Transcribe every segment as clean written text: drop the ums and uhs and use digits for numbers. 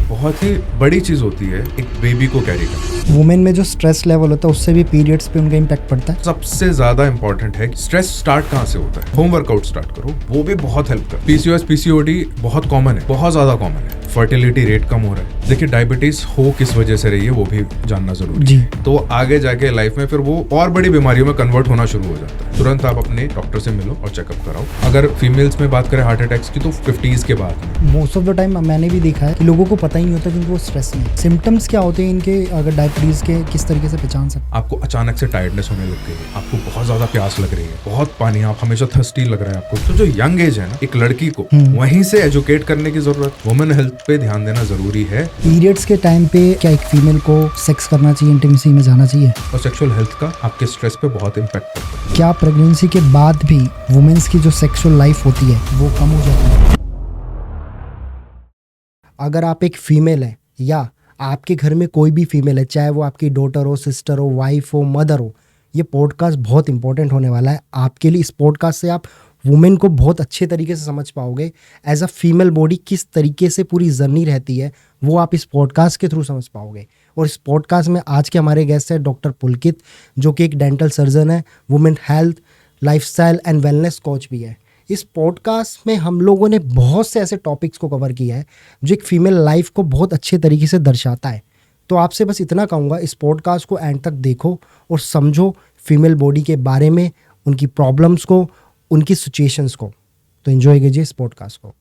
बहुत ही बड़ी चीज़ होती है एक बेबी को कैरी करना। वुमेन में जो स्ट्रेस लेवल होता है उससे भी पीरियड्स पे उनका इम्पैक्ट पड़ता है। सबसे ज़्यादा इंपॉर्टेंट है स्ट्रेस स्टार्ट कहाँ से होता है। होम वर्कआउट स्टार्ट करो, वो भी बहुत हेल्प कर। पीसीओएस पीसीओडी बहुत कॉमन है, बहुत ज़्यादा कॉमन है। फर्टिलिटी रेट कम हो रहा है। देखिए डायबिटीज हो किस वजह से रही है वो भी जानना जरूरी है। तो आगे जाके लाइफ में फिर वो और बड़ी बीमारियों में कन्वर्ट होना शुरू हो जाता है। तुरंत आप अपने डॉक्टर से मिलो और चेकअप कराओ। अगर फीमेल्स में बात करें हार्ट अटैक्स की तो 50s के बाद में। मोस्ट ऑफ द टाइम मैंने भी देखा है कि लोगों को पता ही नहीं होता क्योंकि वो स्ट्रेस में। सिम्टम्स क्या होते हैं इनके, अगर डायबिटीज के किस तरीके से पहचान सकते? आपको अचानक से टायर्डनेस होने लग गई है, आपको बहुत ज्यादा प्यास लग रही है, बहुत पानी, आप हमेशा थर्स्टी लग रहा है आपको। तो जो यंग एज है ना, एक लड़की को वहीं से एजुकेट करने की जरूरत, वुमेन हेल्थ पे ध्यान देना जरूरी है। पीरियड्स के टाइम पे क्या एक फीमेल को सेक्स करना चाहिए, इंटीमेसी में जाना चाहिए? और सेक्सुअल हेल्थ का आपके स्ट्रेस पे बहुत इम्पैक्ट पड़ता है। क्या प्रेगनेंसी के बाद भी वुमेन्स की जो सेक्सुअल लाइफ होती है वो कम हो जाती है? अगर आप एक फीमेल है या आपके घर में कोई भी फीमेल है, चाहे वो आपकी डॉटर हो, सिस्टर हो, वाइफ हो, मदर हो, ये पॉडकास्ट बहुत इंपॉर्टेंट होने वाला है आपके लिए। इस पॉडकास्ट से आप वुमेन को बहुत अच्छे तरीके से समझ पाओगे। एज अ फीमेल बॉडी किस तरीके से पूरी जर्नी रहती है वो आप इस पॉडकास्ट के थ्रू समझ पाओगे। और इस पॉडकास्ट में आज के हमारे गेस्ट है डॉक्टर पुलकित, जो कि एक डेंटल सर्जन है, women health, lifestyle and wellness coach भी है। इस पॉडकास्ट में हम लोगों ने बहुत से ऐसे टॉपिक्स को कवर किया है जो एक फीमेल लाइफ को बहुत अच्छे तरीके से दर्शाता है। तो आपसे बस इतना कहूँगा, इस पॉडकास्ट को एंड तक देखो और समझो फीमेल बॉडी के बारे में, उनकी प्रॉब्लम्स को, उनकी सिचुएशंस को। तो एंजॉय कीजिए इस पॉडकास्ट को।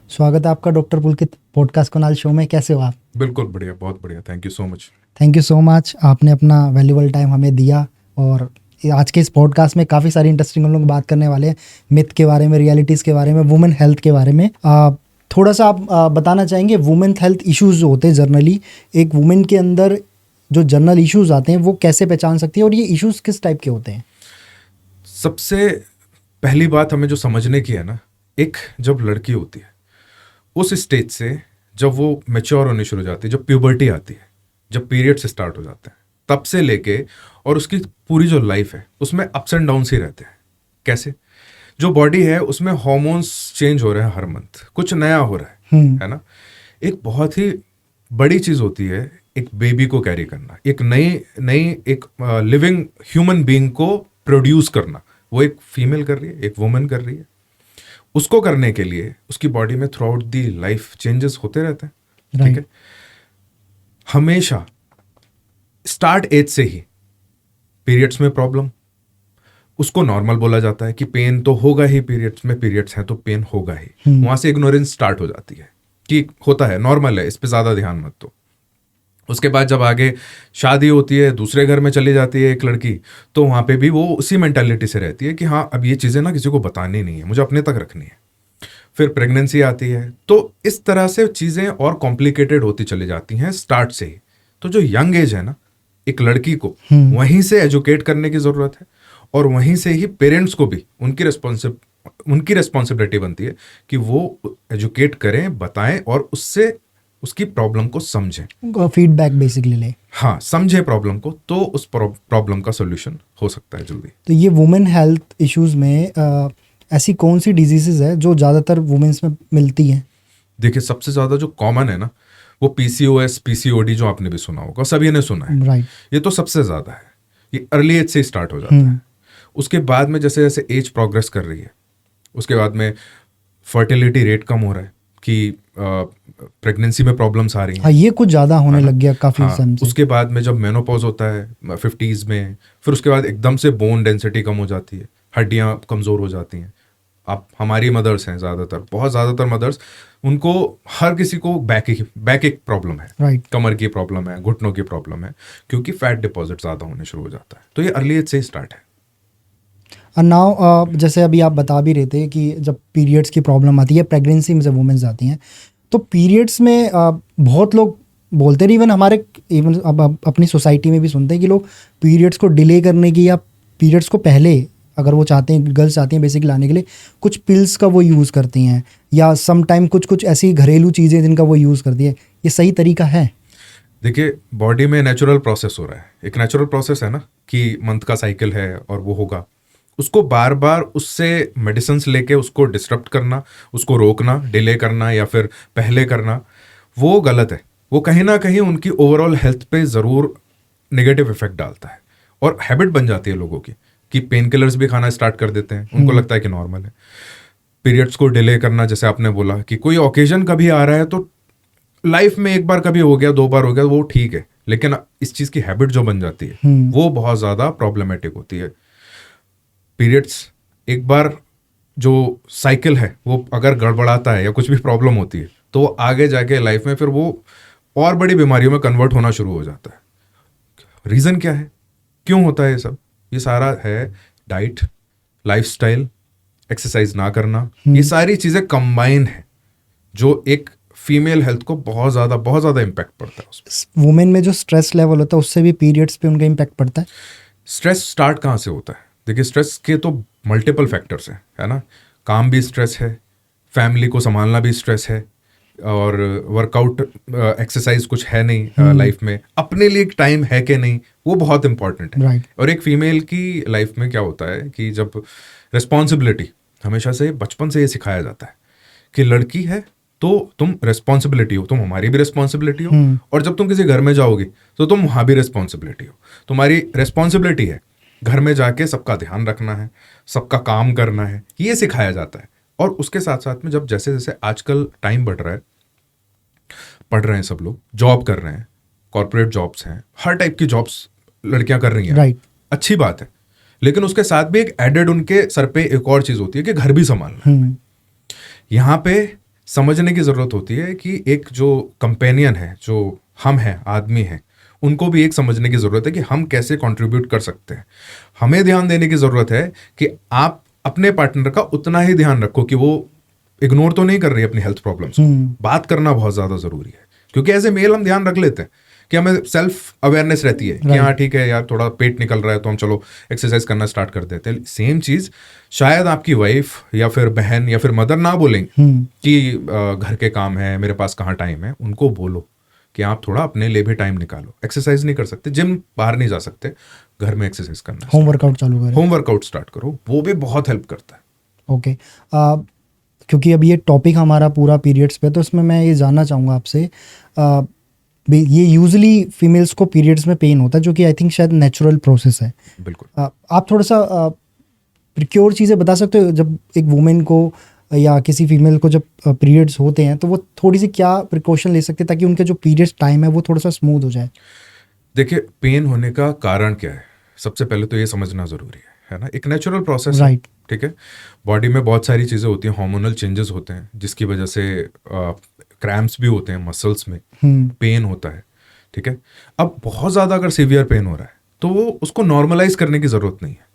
स्वागत है आपका डॉक्टर पुलकित पॉडकास्ट कुनाल शो में। कैसे हो आप? बिल्कुल बढ़िया, बहुत बढ़िया, thank you so much. Thank you so much, आपने अपना वैल्यूबल टाइम हमें दिया। और आज के इस पॉडकास्ट में काफ़ी सारी इंटरेस्टिंग हम लोग बात करने वाले हैं, मिथ के बारे में, रियलिटीज़ के बारे में, वुमेन हेल्थ के बारे में। थोड़ा सा आप बताना चाहेंगे वुमेन हेल्थ इश्यूज़ जो होते हैं जनरली, एक वुमेन के अंदर जो जनरल इश्यूज़ आते हैं वो कैसे पहचान सकती है और ये इश्यूज़ किस टाइप के होते हैं? सबसे पहली बात हमें जो समझने की है ना, एक जब लड़की होती है उस स्टेज से जब वो मैच्योर होनी शुरू हो जाती है, जब प्यूबर्टी आती है, जब पीरियड्स स्टार्ट हो जाते हैं, तब से लेके और उसकी पूरी जो लाइफ है उसमें अप्स एंड डाउन्स ही रहते हैं। कैसे? जो बॉडी है उसमें हार्मोन्स चेंज हो रहे हैं हर मंथ, कुछ नया हो रहा है ना। एक बहुत ही बड़ी चीज़ होती है एक बेबी को कैरी करना, एक नई एक लिविंग ह्यूमन बीइंग को प्रोड्यूस करना। वो एक फीमेल कर रही है, एक वुमन कर रही है। उसको करने के लिए उसकी बॉडी में through out the life changes होते रहते हैं। ठीक है, हमेशा स्टार्ट एज से ही पीरियड्स में प्रॉब्लम, उसको नॉर्मल बोला जाता है कि पेन तो होगा ही, पीरियड्स में, पीरियड्स हैं तो पेन होगा ही। वहां से इग्नोरेंस स्टार्ट हो जाती है कि होता है, नॉर्मल है, इस पे ज्यादा ध्यान मत दो। उसके बाद जब आगे शादी होती है, दूसरे घर में चली जाती है एक लड़की, तो वहाँ पे भी वो उसी मेंटालिटी से रहती है कि हाँ अब ये चीज़ें ना किसी को बतानी नहीं है, मुझे अपने तक रखनी है। फिर प्रेगनेंसी आती है, तो इस तरह से चीज़ें और कॉम्प्लिकेटेड होती चली जाती हैं स्टार्ट से ही। तो जो यंग एज है ना, एक लड़की को वहीं से एजुकेट करने की ज़रूरत है और वहीं से ही पेरेंट्स को भी उनकी रिस्पॉन्सिबिलिटी बनती है कि वो एजुकेट करें, बताएं और उससे उसकी प्रॉब्लम को समझें, फीडबैक बेसिकली ले। हाँ, समझे प्रॉब्लम को, तो उस प्रॉब्लम का सोल्यूशन हो सकता है जल्दी। तो ये वुमेन हेल्थ इश्यूज में ऐसी कौन सी डिजीजेज है जो ज़्यादातर वुमेन्स में मिलती हैं? देखिए सबसे ज़्यादा जो कॉमन है ना, वो पीसीओएस पीसीओडी, जो आपने भी सुना होगा, सभी ने सुना है। राइट। ये तो सबसे ज़्यादा है, ये अर्ली एज से स्टार्ट हो जाता है। उसके बाद में जैसे जैसे एज प्रोग्रेस कर रही है, उसके बाद में फर्टिलिटी रेट कम हो रहा है कि प्रेगनेंसी में प्रॉब्लम्स आ रही हैं। हाँ, ये कुछ ज़्यादा होने लग गया काफ़ी समय से। उसके बाद में जब मेनोपॉज होता है 50s में, फिर उसके बाद एकदम से बोन डेंसिटी कम हो जाती है, हड्डियाँ कमज़ोर हो जाती हैं। आप हमारी मदर्स हैं ज़्यादातर, बहुत ज़्यादातर मदर्स, उनको हर किसी को बैक एक प्रॉब्लम है, राइट, कमर की प्रॉब्लम है, घुटनों की प्रॉब्लम है, क्योंकि फैट डिपॉजिट ज़्यादा होने शुरू हो जाता है। तो ये अर्ली एज से ही स्टार्ट है। और नाउ जैसे अभी आप बता भी रहे थे कि जब पीरियड्स की प्रॉब्लम आती है, प्रेगनेंसी में जब वुमेन्स आती हैं, तो पीरियड्स में बहुत लोग बोलते हैं, इवन अब अपनी सोसाइटी में भी सुनते हैं कि लोग पीरियड्स को डिले करने की या पीरियड्स को पहले अगर वो चाहते हैं, गर्ल्स चाहती हैं बेसिकली लाने के लिए, कुछ पिल्स का वो यूज़ करती हैं या सम टाइम कुछ ऐसी घरेलू चीज़ें जिनका वो यूज़ करती है। ये सही तरीका है? देखिए बॉडी में नेचुरल प्रोसेस हो रहा है, एक नेचुरल प्रोसेस है ना कि मंथ का साइकिल है और वो होगा, उसको बार बार उससे मेडिसिन्स लेके उसको डिस्टर्ब करना, उसको रोकना, डिले करना या फिर पहले करना, वो गलत है। वो कहीं ना कहीं उनकी ओवरऑल हेल्थ पे ज़रूर नेगेटिव इफेक्ट डालता है और हैबिट बन जाती है लोगों की कि पेन किलर्स भी खाना स्टार्ट कर देते हैं, उनको लगता है कि नॉर्मल है। पीरियड्स को डिले करना, जैसे आपने बोला कि कोई ओकेजन कभी आ रहा है तो लाइफ में एक बार कभी हो गया, 2 बार हो गया, वो ठीक है, लेकिन इस चीज़ की हैबिट जो बन जाती है वो बहुत ज़्यादा प्रॉब्लमेटिक होती है। पीरियड्स एक बार जो साइकिल है वो अगर गड़बड़ाता है या कुछ भी प्रॉब्लम होती है तो आगे जाके लाइफ में फिर वो और बड़ी बीमारियों में कन्वर्ट होना शुरू हो जाता है। रीज़न क्या है, क्यों होता है ये सब? ये सारा है डाइट, लाइफस्टाइल, एक्सरसाइज ना करना, ये सारी चीज़ें कंबाइन है जो एक फीमेल हेल्थ को बहुत ज़्यादा इम्पैक्ट पड़ता है उसमें। वुमेन में जो स्ट्रेस लेवल होता है उससे भी पीरियड्स पे उनका इम्पैक्ट पड़ता है। स्ट्रेस स्टार्ट कहाँ से होता है? देखिए स्ट्रेस के तो मल्टीपल फैक्टर्स हैं, है ना। काम भी स्ट्रेस है, फैमिली को संभालना भी स्ट्रेस है, और वर्कआउट एक्सरसाइज कुछ है नहीं लाइफ में, अपने लिए एक टाइम है कि नहीं, वो बहुत इंपॉर्टेंट है। Right. और एक फीमेल की लाइफ में क्या होता है कि जब रिस्पॉन्सिबिलिटी, हमेशा से बचपन से ये सिखाया जाता है कि लड़की है तो तुम रिस्पॉन्सिबिलिटी हो, तुम हमारी भी रिस्पॉन्सिबिलिटी हो, और जब तुम किसी घर में जाओगे तो तुम वहाँ भी रिस्पॉन्सिबिलिटी हो। तुम्हारी रिस्पॉन्सिबिलिटी है घर में जाके सबका ध्यान रखना है, सबका काम करना है, ये सिखाया जाता है। और उसके साथ साथ में जब जैसे जैसे आजकल टाइम बढ़ रहा है, पढ़ रहे हैं सब लोग, जॉब कर रहे हैं, कॉर्पोरेट जॉब्स हैं, हर टाइप की जॉब्स लड़कियां कर रही हैं, Right. अच्छी बात है, लेकिन उसके साथ भी एक एडेड उनके सर पे एक और चीज़ होती है कि घर भी संभालना। यहाँ पे समझने की ज़रूरत होती है कि एक जो कंपेनियन है, जो हम हैं, आदमी हैं, उनको भी एक समझने की ज़रूरत है कि हम कैसे कंट्रीब्यूट कर सकते हैं। हमें ध्यान देने की ज़रूरत है कि आप अपने पार्टनर का उतना ही ध्यान रखो कि वो इग्नोर तो नहीं कर रही अपनी हेल्थ प्रॉब्लम्स को। बात करना बहुत ज़्यादा ज़रूरी है, क्योंकि एज ए मेल हम ध्यान रख लेते हैं कि हमें सेल्फ अवेयरनेस रहती है कि हाँ ठीक है यार, थोड़ा पेट निकल रहा है तो हम चलो एक्सरसाइज करना स्टार्ट कर देते हैं। सेम चीज़ शायद आपकी वाइफ या फिर बहन या फिर मदर ना बोलेंगे कि घर के काम है, मेरे पास कहाँ टाइम है। उनको बोलो कि आप थोड़ा अपने लिए भी टाइम निकालो। एक्सरसाइज नहीं कर सकते, जिम बाहर नहीं जा सकते, घर में एक्सरसाइज करना, होम वर्कआउट चालू करें, होम वर्कआउट स्टार्ट करो, वो भी बहुत हेल्प करता है। ओके। क्योंकि अब ये टॉपिक हमारा पूरा पीरियड्स पे, तो इसमें मैं ये जानना चाहूँगा आपसे, ये यूजुअली फीमेल्स को पीरियड्स में पेन होता है, जो कि आई थिंक शायद नेचुरल प्रोसेस है। बिल्कुल। आप थोड़ा सा प्रिक्योर चीज़ें बता सकते हो, जब एक वुमेन को या किसी फीमेल को जब पीरियड्स होते हैं तो वो थोड़ी सी क्या प्रिकॉशन ले सकते हैं ताकि उनके जो पीरियड्स टाइम है वो थोड़ा सा स्मूथ हो जाए? देखिए पेन होने का कारण क्या है, सबसे पहले तो ये समझना ज़रूरी है ना। एक नेचुरल प्रोसेस है, Right. ठीक है। बॉडी में बहुत सारी चीज़ें होती हैं, हार्मोनल चेंजेस होते हैं, जिसकी वजह से क्रैम्प्स भी होते हैं, मसल्स में पेन होता है, ठीक है। अब बहुत ज़्यादा अगर सीवियर पेन हो रहा है तो वो उसको नॉर्मलाइज करने की ज़रूरत नहीं है।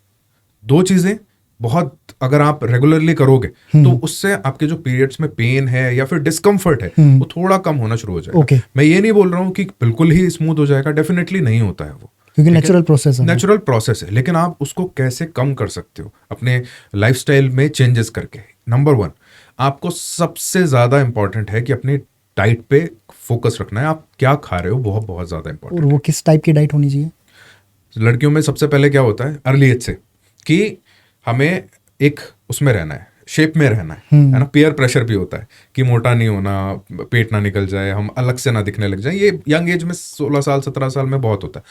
दो चीज़ें बहुत अगर आप रेगुलरली करोगे तो उससे आपके जो पीरियड्स में पेन है या फिर डिस्कम्फर्ट है वो थोड़ा कम होना शुरू हो जाएगा। Okay. मैं ये नहीं बोल रहा हूँ कि बिल्कुल ही स्मूथ हो जाएगा, डेफिनेटली नहीं होता है वो, क्योंकि नेचुरल प्रोसेस है। नेचुरल प्रोसेस है, लेकिन आप उसको कैसे कम कर सकते हो अपने लाइफस्टाइल में चेंजेस करके। नंबर 1, आपको सबसे ज़्यादा इंपॉर्टेंट है कि अपनी डाइट पे फोकस रखना है। आप क्या खा रहे हो वो बहुत ज़्यादा और इंपॉर्टेंट वो किस टाइप की डाइट होनी चाहिए? है। लड़कियों में सबसे पहले क्या होता है अर्ली एज से कि हमें एक उसमें रहना है, शेप में रहना है ना। पीयर प्रेशर भी होता है कि मोटा नहीं होना, पेट ना निकल जाए, हम अलग से ना दिखने लग जाए। ये यंग एज में 16 साल 17 साल में बहुत होता है।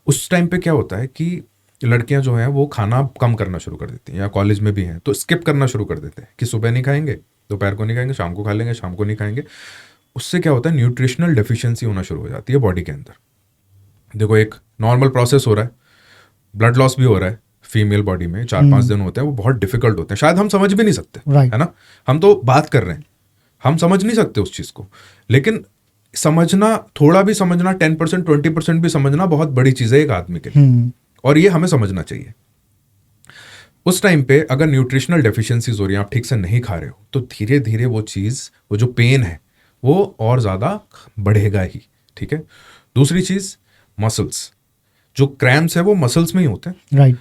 उस टाइम पे क्या होता है कि लड़कियां जो हैं वो खाना कम करना शुरू कर देती हैं, या कॉलेज में भी हैं तो स्किप करना शुरू कर देते हैं कि सुबह नहीं खाएंगे, दोपहर को नहीं खाएंगे, शाम को खा लेंगे, शाम को नहीं खाएंगे। उससे क्या होता है, न्यूट्रिशनल डेफिशिएंसी होना शुरू हो जाती है बॉडी के अंदर। देखो एक नॉर्मल प्रोसेस हो रहा है, ब्लड लॉस भी हो रहा है फीमेल बॉडी में, 4-5 दिन होते हैं, वो बहुत डिफिकल्ट होते हैं, शायद हम समझ भी नहीं सकते, Right. है ना। हम तो बात कर रहे हैं, हम समझ नहीं सकते उस चीज़ को, लेकिन समझना, थोड़ा भी समझना, 10% 20% भी समझना बहुत बड़ी चीज़ है एक आदमी के लिए, और ये हमें समझना चाहिए। उस टाइम पे अगर न्यूट्रिशनल डेफिशिएंसीज हो रही हैं, आप ठीक से नहीं खा रहे हो, तो धीरे धीरे वो चीज़, वो जो पेन है वो और ज़्यादा बढ़ेगा ही, ठीक है। दूसरी चीज़ मसल्स, जो क्रैम्प्स है वो मसल्स में ही होते हैं। राइट।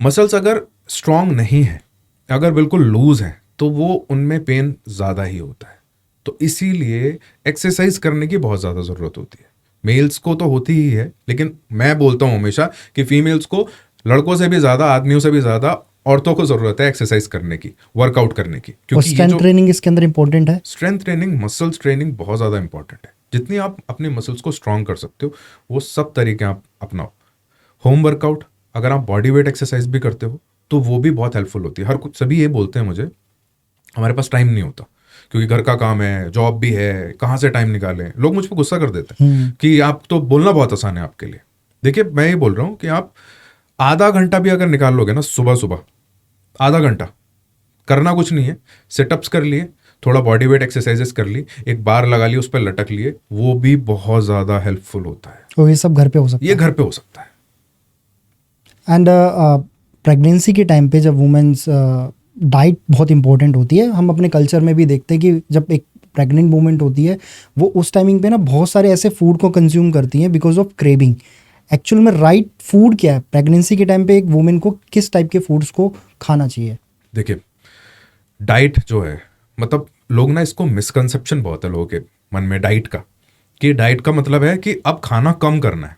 मसल्स अगर स्ट्रांग नहीं है, अगर बिल्कुल लूज है, तो वो उनमें पेन ज़्यादा ही होता है। तो इसीलिए एक्सरसाइज करने की बहुत ज़्यादा ज़रूरत होती है। मेल्स को तो होती ही है, लेकिन मैं बोलता हूँ हमेशा कि फीमेल्स को लड़कों से भी ज़्यादा, आदमियों से भी ज़्यादा औरतों को ज़रूरत है एक्सरसाइज करने की, वर्कआउट करने की, और क्योंकि ये स्ट्रेंथ जो ट्रेनिंग इसके अंदर इंपॉर्टेंट है। स्ट्रेंथ ट्रेनिंग, मसल्स ट्रेनिंग बहुत ज़्यादा इंपॉर्टेंट है। जितनी आप अपने मसल्स को स्ट्रांग कर सकते हो वो सब तरीके आप अपनाओ। होम वर्कआउट, अगर आप बॉडी वेट एक्सरसाइज भी करते हो तो वो भी बहुत हेल्पफुल होती है। हर कुछ सभी ये बोलते हैं मुझे, हमारे पास टाइम नहीं होता क्योंकि घर का काम है, जॉब भी है, कहाँ से टाइम निकालें। लोग मुझ पर गुस्सा कर देते हैं कि आप तो बोलना बहुत आसान है आपके लिए। देखिए मैं ये बोल रहा हूँ कि आप आधा घंटा भी अगर निकाल लोगे ना सुबह सुबह, आधा घंटा, करना कुछ नहीं है, सिटअप्स कर लिए, थोड़ा बॉडी वेट एक्सरसाइजेस कर ली, एक बार लगा ली, उस पर लटक लिए, वो भी बहुत ज़्यादा हेल्पफुल होता है। और ये सब घर पे हो सकता ये है। घर पे हो सकता है। एंड प्रेगनेंसी के टाइम पे जब वुमेन्स डाइट बहुत इंपॉर्टेंट होती है, हम अपने कल्चर में भी देखते हैं कि जब एक प्रेग्नेंट वुमेन होती है वो उस टाइमिंग पे ना बहुत सारे ऐसे फूड को कंज्यूम करती हैं बिकॉज ऑफ क्रेविंग। एक्चुअल में राइट फूड क्या है प्रेगनेंसी के टाइम पे, एक वुमेन को किस टाइप के फूड्स को खाना चाहिए? देखिए डाइट जो है, मतलब लोग ना इसको मिसकंसेप्शन बहुत है लोगों के मन में डाइट का, कि डाइट का मतलब है कि अब खाना कम करना है।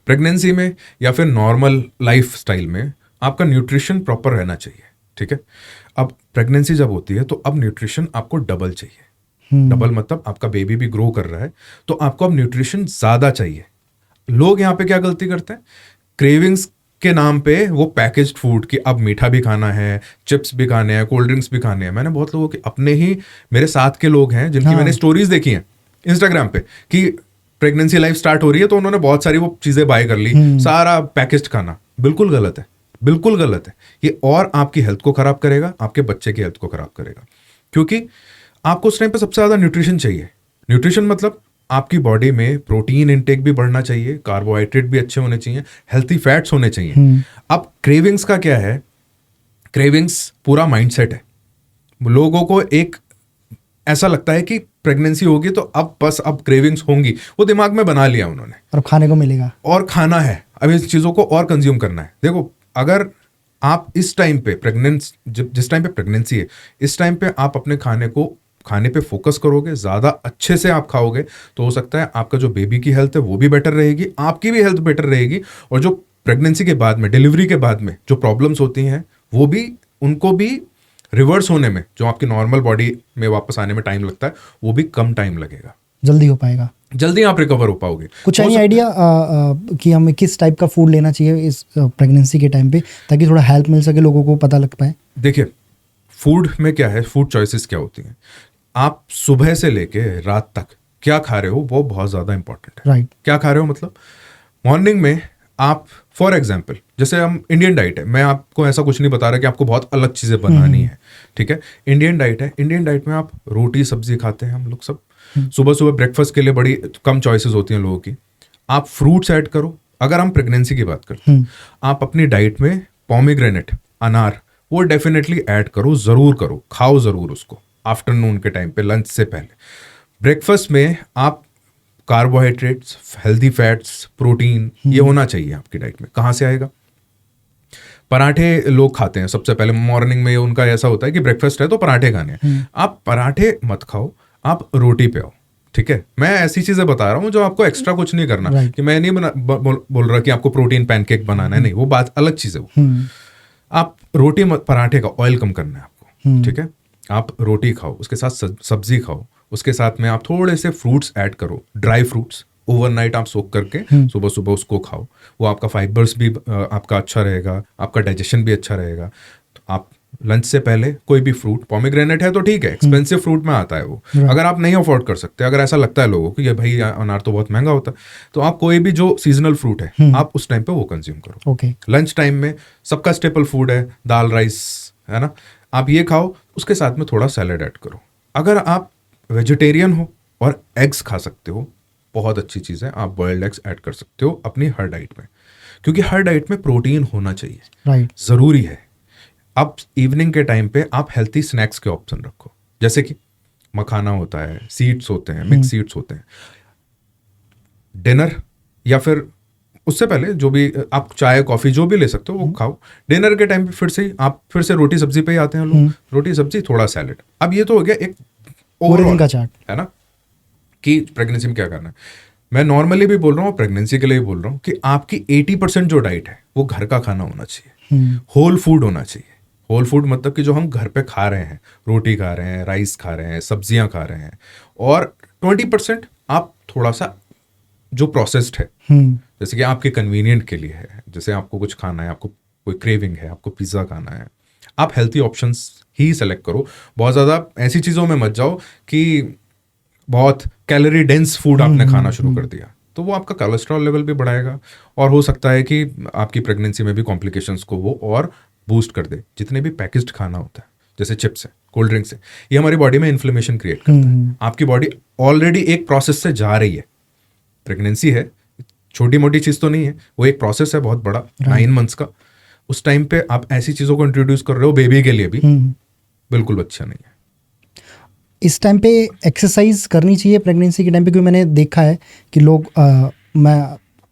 प्रेगनेंसी में या फिर नॉर्मल लाइफ स्टाइल में आपका न्यूट्रिशन प्रॉपर रहना चाहिए, ठीक है। अब प्रेगनेंसी जब होती है तो अब न्यूट्रिशन आपको डबल चाहिए। डबल मतलब आपका बेबी भी ग्रो कर रहा है तो आपको अब न्यूट्रिशन ज़्यादा चाहिए। लोग यहाँ पे क्या गलती करते हैं, क्रेविंग्स के नाम पे वो पैकेज्ड फूड की अब मीठा भी खाना है, चिप्स भी खाने हैं, कोल्ड ड्रिंक्स भी खाने हैं। मैंने बहुत लोगों के, अपने ही मेरे साथ के लोग हैं जिनकी मैंने स्टोरीज देखी हैं इंस्टाग्राम पे कि प्रेगनेंसी लाइफ स्टार्ट हो रही है तो उन्होंने बहुत सारी वो चीज़ें बाय कर ली, सारा पैकेज्ड खाना। बिल्कुल गलत है, बिल्कुल गलत है ये, और आपकी हेल्थ को खराब करेगा, आपके बच्चे की हेल्थ को खराब करेगा। क्योंकि आपको उस टाइम पे सबसे ज़्यादा न्यूट्रिशन चाहिए। न्यूट्रिशन मतलब आपकी बॉडी में प्रोटीन इंटेक भी बढ़ना चाहिए, कार्बोहाइड्रेट भी अच्छे होने चाहिए, हेल्थी फैट्स होने चाहिए। अब क्रेविंग्स का क्या है, क्रेविंग्स पूरा माइंडसेट है। लोगों को एक ऐसा लगता है कि प्रेगनेंसी होगी तो अब बस अब क्रेविंग्स होंगी, वो दिमाग में बना लिया उन्होंने, और खाने को मिलेगा और खाना है, अब इस चीज़ों को और कंज्यूम करना है। देखो अगर आप इस टाइम पे जिस टाइम पे प्रेगनेंसी है, इस टाइम पे आप अपने खाने पे फोकस करोगे, ज़्यादा अच्छे से आप खाओगे, तो हो सकता है आपका जो बेबी की हेल्थ है वो भी बेटर रहेगी, आपकी भी हेल्थ बेटर रहेगी, और जो प्रेगनेंसी के बाद में, डिलीवरी के बाद में जो प्रॉब्लम्स होती हैं वो भी, उनको भी रिवर्स होने में, जो आपकी नॉर्मल बॉडी में वापस आने में टाइम लगता है, वो भी कम टाइम लगेगा, जल्दी हो पाएगा, जल्दी आप रिकवर हो पाओगे। कुछ नहीं आइडिया कि हमें किस टाइप का फूड लेना चाहिए इस प्रेगनेंसी के टाइम पे, ताकि थोड़ा हेल्प मिल सके, लोगों को पता लग पाए? देखिए फूड में क्या है, फूड चॉइसेस क्या होती हैं, आप सुबह से लेके रात तक क्या खा रहे हो वो बहुत ज़्यादा इंपॉर्टेंट है। राइट। क्या खा रहे हो मतलब, मॉर्निंग में आप फॉर एग्जाम्पल, जैसे हम इंडियन डाइट है, मैं आपको ऐसा कुछ नहीं बता रहा कि आपको बहुत अलग चीज़ें बनानी है, ठीक है। इंडियन डाइट है, इंडियन डाइट में आप रोटी सब्जी खाते हैं हम लोग सब। सुबह सुबह ब्रेकफास्ट के लिए बड़ी कम चॉइसेस होती हैं लोगों की। आप फ्रूट्स ऐड करो। अगर हम प्रेगनेंसी की बात करते हैं, आप अपनी डाइट में पोमीग्रेनेट, अनार, वो डेफिनेटली ऐड करो, ज़रूर करो, खाओ ज़रूर उसको आफ्टरनून के टाइम पे, लंच से पहले। ब्रेकफास्ट में आप कार्बोहाइड्रेट्स, हेल्दी फैट्स, प्रोटीन, ये होना चाहिए आपकी डाइट में। कहाँ से आएगा? पराठे लोग खाते हैं सबसे पहले मॉर्निंग में, उनका ऐसा होता है कि ब्रेकफास्ट है तो पराठे खाने हैं। आप पराठे मत खाओ, आप रोटी पे आओ, ठीक है। मैं ऐसी चीज़ें बता रहा हूँ जो आपको एक्स्ट्रा कुछ नहीं करना, कि मैं नहीं बोल रहा कि आपको प्रोटीन पैनकेक बनाना है, नहीं, वो बात अलग चीज़ है वो। आप रोटी पराठे का ऑयल कम करना है आपको, ठीक है। आप रोटी खाओ, उसके साथ सब्जी खाओ, उसके साथ में आप थोड़े से फ्रूट्स ऐड करो, ड्राई फ्रूट्स, ओवरनाइट आप सोक करके सुबह सुबह उसको खाओ। वो आपका फाइबर्स भी आपका अच्छा रहेगा, आपका डाइजेशन भी अच्छा रहेगा। तो आप लंच से पहले कोई भी फ्रूट, पोमीग्रेनेट है तो ठीक है, एक्सपेंसिव फ्रूट में आता है वो, अगर आप नहीं अफोर्ड कर सकते, अगर ऐसा लगता है लोगों को कि भाई अनार तो बहुत महंगा होता है, तो आप कोई भी जो सीजनल फ्रूट है आप उस टाइम पे वो कंज्यूम करो। ओके। लंच टाइम में सबका स्टेपल फूड है दाल राइस, है ना, आप ये खाओ, उसके साथ में थोड़ा सैलेड ऐड करो। अगर आप वेजिटेरियन हो और एग्स खा सकते हो, बहुत अच्छी चीज़ है, आप बॉइल्ड एग्स ऐड कर सकते हो अपनी हर डाइट में, क्योंकि हर डाइट में प्रोटीन होना चाहिए, राइट, ज़रूरी है। अब इवनिंग के टाइम पे आप हेल्थी स्नैक्स के ऑप्शन रखो, जैसे कि मखाना होता है, सीड्स होते हैं, मिक्स सीड्स होते हैं। डिनर या फिर उससे पहले जो भी आप चाय कॉफ़ी जो भी ले सकते हो वो खाओ। डिनर के टाइम पे फिर से रोटी सब्जी पे ही आते हैं लोग, रोटी सब्जी थोड़ा सैलेड। अब ये तो हो गया एक ओवरऑल का चार्ट, है ना, कि प्रेगनेंसी में क्या करना है। मैं नॉर्मली भी बोल रहा हूँ, प्रेगनेंसी के लिए भी बोल रहा हूँ कि आपकी 80% जो डाइट है वो घर का खाना होना चाहिए, होल फूड होना चाहिए। होल फूड मतलब कि जो हम घर पे खा रहे हैं, रोटी खा रहे हैं, राइस खा रहे हैं, सब्जियां खा रहे हैं, और 20% आप थोड़ा सा जो प्रोसेस्ड है, जैसे कि आपके कन्वीनियंट के लिए है, जैसे आपको कुछ खाना है, आपको कोई क्रेविंग है, आपको पिज्ज़ा खाना है, आप हेल्थी ऑप्शंस ही सेलेक्ट करो। बहुत ज़्यादा ऐसी चीज़ों में मत जाओ कि बहुत कैलोरी डेंस फूड आपने खाना शुरू कर दिया, तो वो आपका कोलेस्ट्रॉल लेवल भी बढ़ाएगा और हो सकता है कि आपकी प्रेगनेंसी में भी कॉम्प्लिकेशंस को वो और बूस्ट कर दे। जितने भी पैकेज्ड खाना होता है, जैसे चिप्स है, कोल्ड ड्रिंक्स है, ये हमारी बॉडी में इन्फ्लेमेशन क्रिएट करता है। आपकी बॉडी ऑलरेडी एक प्रोसेस से जा रही है। प्रेगनेंसी है, छोटी मोटी चीज़ तो नहीं है, वो एक प्रोसेस है बहुत बड़ा, 9 मंथ्स का। उस टाइम पे आप ऐसी चीज़ों को इंट्रोड्यूस कर रहे हो बेबी के लिए भी, बिल्कुल अच्छा नहीं है। इस टाइम पे एक्सरसाइज करनी चाहिए प्रेगनेंसी के टाइम पे, क्योंकि मैंने देखा है कि लोग मैं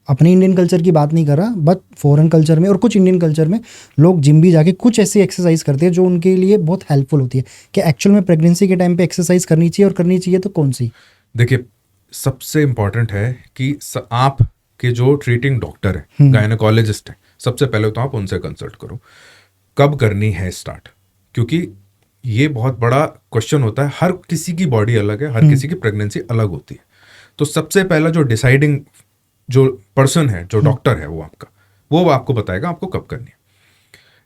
अपने इंडियन कल्चर की बात नहीं कर रहा, बट फॉरेन कल्चर में और कुछ इंडियन कल्चर में लोग जिम भी जाके कुछ ऐसी एक्सरसाइज करते हैं जो उनके लिए बहुत हेल्पफुल होती है। कि एक्चुअल में प्रेगनेंसी के टाइम पे एक्सरसाइज करनी चाहिए, और करनी चाहिए तो कौन सी? देखिए, सबसे इम्पॉर्टेंट है कि आप के जो ट्रीटिंग डॉक्टर है, गायनेकोलॉजिस्ट है, सबसे पहले तो आप उनसे कंसल्ट करो कब करनी है स्टार्ट, क्योंकि ये बहुत बड़ा क्वेश्चन होता है। हर किसी की बॉडी अलग है, हर किसी की प्रेगनेंसी अलग होती है। तो सबसे पहला जो डिसाइडिंग जो पर्सन है, जो डॉक्टर है, वो आपको बताएगा आपको कब करनी है।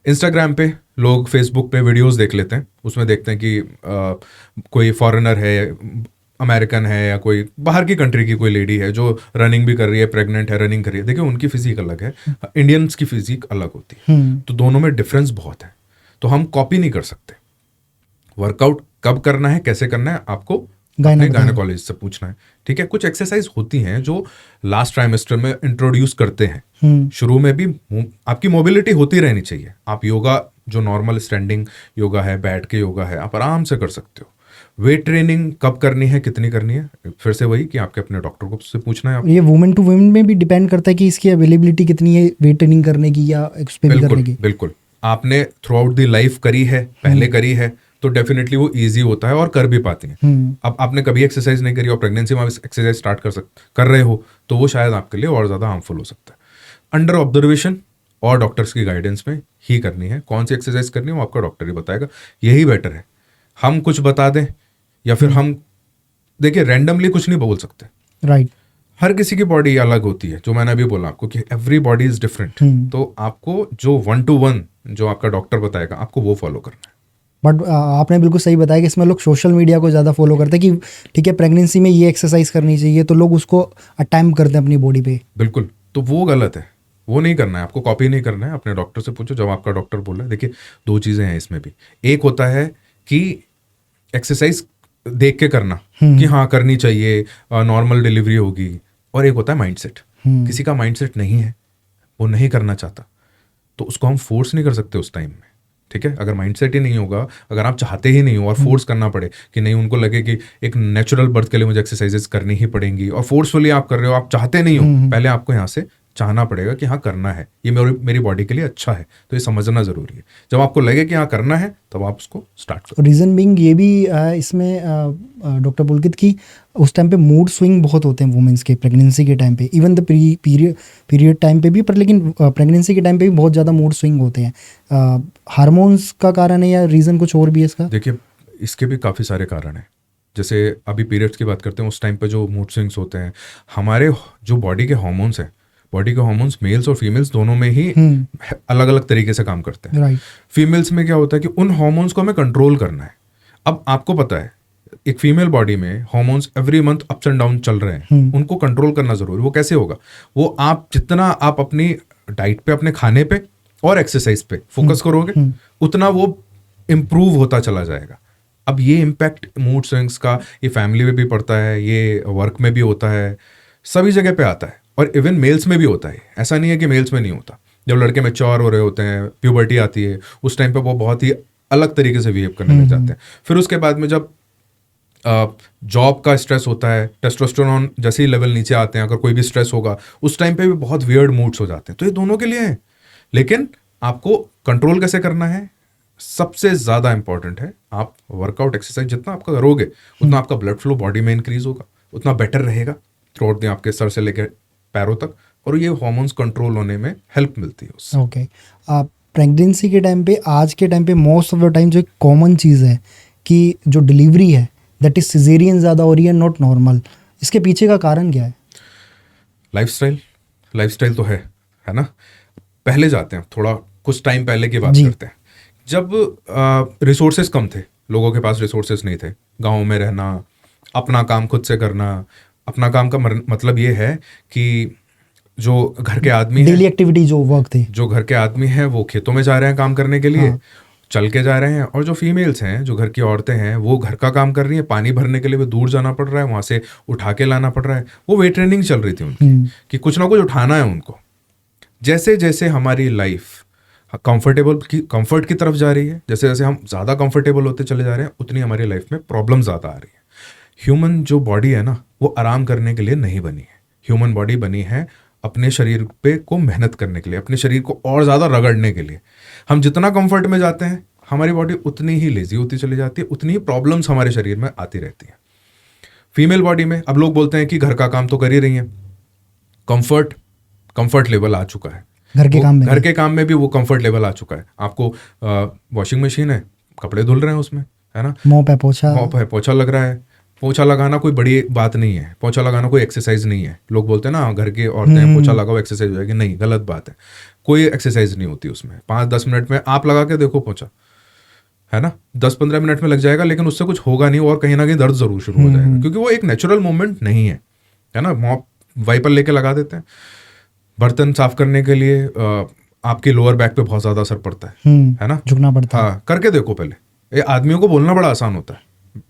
इंस्टाग्राम पे लोग, फेसबुक पे वीडियोस देख लेते हैं, उसमें देखते हैं कि कोई फॉरेनर है, अमेरिकन है, या कोई बाहर की कंट्री की कोई लेडी है जो रनिंग भी कर रही है, प्रेग्नेंट है, रनिंग कर रही है। देखिए, उनकी फिजिक अलग है, इंडियंस की फिजिक अलग होती है, तो दोनों में डिफरेंस बहुत है। तो हम कॉपी नहीं कर सकते। वर्कआउट कब करना है, कैसे करना है, आपको गायनेकोलॉजिस्ट से पूछना है। ठीक है, कुछ एक्सरसाइज होती हैं जो लास्ट ट्राइमेस्टर में इंट्रोड्यूस करते हैं। शुरू में भी आपकी मोबिलिटी होती रहनी चाहिए। आप योगा, जो नॉर्मल स्टैंडिंग योगा है, बैठ के योगा है, आप आराम से कर सकते हो। वेट ट्रेनिंग कब करनी है, कितनी करनी है, फिर से वही कि आपके अपने डॉक्टर को से पूछना है आपको। ये वुमेन टू वुमेन में भी डिपेंड करता है कि इसकी अवेलेबिलिटी कितनी है वेट ट्रेनिंग करने की, या उस पे भी करने की। बिल्कुल, आपने थ्रू आउट दी लाइफ करी है, पहले करी है, तो डेफिनेटली वो इजी होता है और कर भी पाती हैं। अब आपने कभी एक्सरसाइज नहीं करी और प्रेगनेंसी में एक्सरसाइज स्टार्ट कर रहे हो, तो वो शायद आपके लिए और ज़्यादा हार्मफुल हो सकता है। अंडर ऑब्जर्वेशन और डॉक्टर्स की गाइडेंस में ही करनी है। कौन सी एक्सरसाइज करनी है वो आपका डॉक्टर ही बताएगा, यही बेटर है। हम कुछ बता दें या फिर हम, देखिए, रैंडमली कुछ नहीं बोल सकते। राइट। हर किसी की बॉडी अलग होती है, जो मैंने अभी बोला आपको कि एवरी बॉडी इज डिफरेंट। तो आपको जो 1 to 1 जो आपका डॉक्टर बताएगा, आपको वो फॉलो करना है। बट आपने बिल्कुल सही बताया कि इसमें लोग सोशल मीडिया को ज़्यादा फॉलो करते हैं कि ठीक है प्रेगनेंसी में ये एक्सरसाइज करनी चाहिए, तो लोग उसको अटैम्प्ट करते हैं अपनी बॉडी पे। बिल्कुल, तो वो गलत है, वो नहीं करना है, आपको कॉपी नहीं करना है। अपने डॉक्टर से पूछो, जब आपका डॉक्टर बोल रहा है। देखिए, 2 चीज़ें हैं इसमें भी। एक होता है कि एक्सरसाइज देख के करना कि हाँ करनी चाहिए, नॉर्मल डिलीवरी होगी, और एक होता है माइंडसेट। किसी का माइंडसेट नहीं है, वो नहीं करना चाहता, तो उसको हम फोर्स नहीं कर सकते उस टाइम में। ठीक है, अगर माइंडसेट ही नहीं होगा, अगर आप चाहते ही नहीं हो और फोर्स करना पड़े कि नहीं, उनको लगे कि एक नेचुरल बर्थ के लिए मुझे एक्सरसाइजेस करनी ही पड़ेंगी, और फोर्सफुली आप कर रहे हो, आप चाहते नहीं हो, पहले आपको यहाँ से चाहना पड़ेगा कि हाँ करना है, ये मेरी बॉडी के लिए अच्छा है, तो ये समझना ज़रूरी है। जब आपको लगे कि हाँ करना है, तब आप उसको स्टार्ट करो। रीज़न बिंग ये भी इसमें डॉक्टर पुलकित की उस टाइम पे मूड स्विंग बहुत होते हैं वुमेन्स के प्रेगनेंसी के टाइम पे, इवन द पीरियड टाइम पे भी, पर लेकिन प्रेगनेंसी के टाइम पे भी बहुत ज़्यादा मूड स्विंग होते हैं। हार्मोन्स का कारण है या रीज़न कुछ और भी है इसका? देखिए, इसके भी काफ़ी सारे कारण हैं। जैसे अभी पीरियड्स की बात करते हैं, उस टाइम पे जो मूड स्विंग्स होते हैं, हमारे जो बॉडी के हार्मोन्स हैं, बॉडी के हार्मोन्स मेल्स और फीमेल्स दोनों में ही अलग अलग तरीके से काम करते हैं। राइट। फीमेल्स में क्या होता है कि उन हार्मोन्स को हमें कंट्रोल करना है। अब आपको पता है, एक फीमेल बॉडी में hormones every month ups and down चल रहे हैं, उनको कंट्रोल करना जरूरी। वो कैसे होगा? वो आप जितना आप अपनी डाइट पे, अपने खाने पे और एक्सरसाइज पे फोकस करोगे, उतना वो इम्प्रूव होता चला जाएगा। अब ये इम्पैक्ट मूड स्विंग्स का ये फैमिली में भी पड़ता है, ये वर्क में भी होता है, सभी जगह पे आता है, और इवन मेल्स में भी होता है। ऐसा नहीं है कि मेल्स में नहीं होता। जब लड़के मैच्योर हो रहे होते हैं, प्यूबर्टी आती है, उस टाइम पे वो बहुत ही अलग तरीके से बिहेव करने लग जाते हैं। फिर उसके बाद में जब जॉब का स्ट्रेस होता है, टेस्टोस्टेरोन जैसे ही लेवल नीचे आते हैं, अगर कोई भी स्ट्रेस होगा, उस टाइम पे भी बहुत वियर्ड मूड्स हो जाते हैं। तो ये दोनों के लिए है, लेकिन आपको कंट्रोल कैसे करना है, सबसे ज़्यादा इंपॉर्टेंट है। आप वर्कआउट एक्सरसाइज जितना आपका करोगे, उतना आपका ब्लड फ्लो बॉडी में इंक्रीज होगा, उतना बेटर रहेगा। थ्रू आउट द आपके सर से लेकर पैरों तक, और ये हार्मोन्स कंट्रोल होने में हेल्प मिलती है उससे। ओके, प्रेगनेंसी के टाइम पे, आज के टाइम पे मोस्ट ऑफ द टाइम जो एक कॉमन चीज़ है कि जो डिलीवरी है दैट इज सिजेरियन ज़्यादा हो रही है, नॉट नॉर्मल। इसके पीछे का कारण क्या है? लाइफस्टाइल तो है ना। पहले जाते हैं थोड़ा, कुछ टाइम पहले की बात जी। करते हैं, जब रिसोर्सेज कम थे, लोगों के पास रिसोर्सेज नहीं थे, गाँव में रहना, अपना काम खुद से करना। अपना काम का मतलब ये है कि जो घर के आदमी डेली हैं, एक्टिविटी जो वर्क थे, जो घर के आदमी हैं वो खेतों में जा रहे हैं काम करने के लिए, हाँ। चल के जा रहे हैं, और जो फीमेल्स हैं, जो घर की औरतें हैं, वो घर का काम कर रही हैं। पानी भरने के लिए वो दूर जाना पड़ रहा है, वहाँ से उठा के लाना पड़ रहा है। वो वेट ट्रेनिंग चल रही थी उनकी कि कुछ ना कुछ उठाना है उनको। जैसे जैसे हमारी लाइफ कंफर्ट की तरफ जा रही है, जैसे जैसे हम ज़्यादा कंफर्टेबल होते चले जा रहे हैं, उतनी हमारी लाइफ में प्रॉब्लम ज़्यादा आ रही है। ह्यूमन जो बॉडी है ना, वो आराम करने के लिए नहीं बनी है। ह्यूमन बॉडी बनी है अपने शरीर पे को मेहनत करने के लिए, अपने शरीर को और ज़्यादा रगड़ने के लिए। हम जितना कंफर्ट में जाते हैं, हमारी बॉडी उतनी ही लेजी होती चली जाती है, उतनी ही प्रॉब्लम्स हमारे शरीर में आती रहती हैं। फीमेल बॉडी में अब लोग बोलते हैं कि घर का काम तो कर ही रही हैं, कंफर्ट लेवल आ चुका है। घर के काम में भी वो कंफर्ट लेवल आ चुका है। आपको वॉशिंग मशीन है, कपड़े धुल रहे हैं उसमें, है ना, मॉप है, पोछा लग रहा है। पोछा लगाना कोई बड़ी बात नहीं है, पोछा लगाना कोई एक्सरसाइज नहीं है। लोग बोलते हैं ना, घर की औरतें पोछा लगाओ एक्सरसाइज हो जाएगी, नहीं, गलत बात है। कोई एक्सरसाइज नहीं होती उसमें। 5-10 मिनट में आप लगा के देखो पोछा, है ना, 10-15 मिनट में लग जाएगा, लेकिन उससे कुछ होगा नहीं, और कहीं ना कहीं दर्द जरूर शुरू हो जाएगा, क्योंकि वो एक नेचुरल मूवमेंट नहीं है ना। मॉप वाइपर लेके लगा देते हैं। बर्तन साफ करने के लिए आपकी लोअर बैक पे बहुत ज्यादा असर पड़ता है ना, झुकना पड़ता है। हाँ, करके देखो पहले। ये आदमियों को बोलना बड़ा आसान होता है,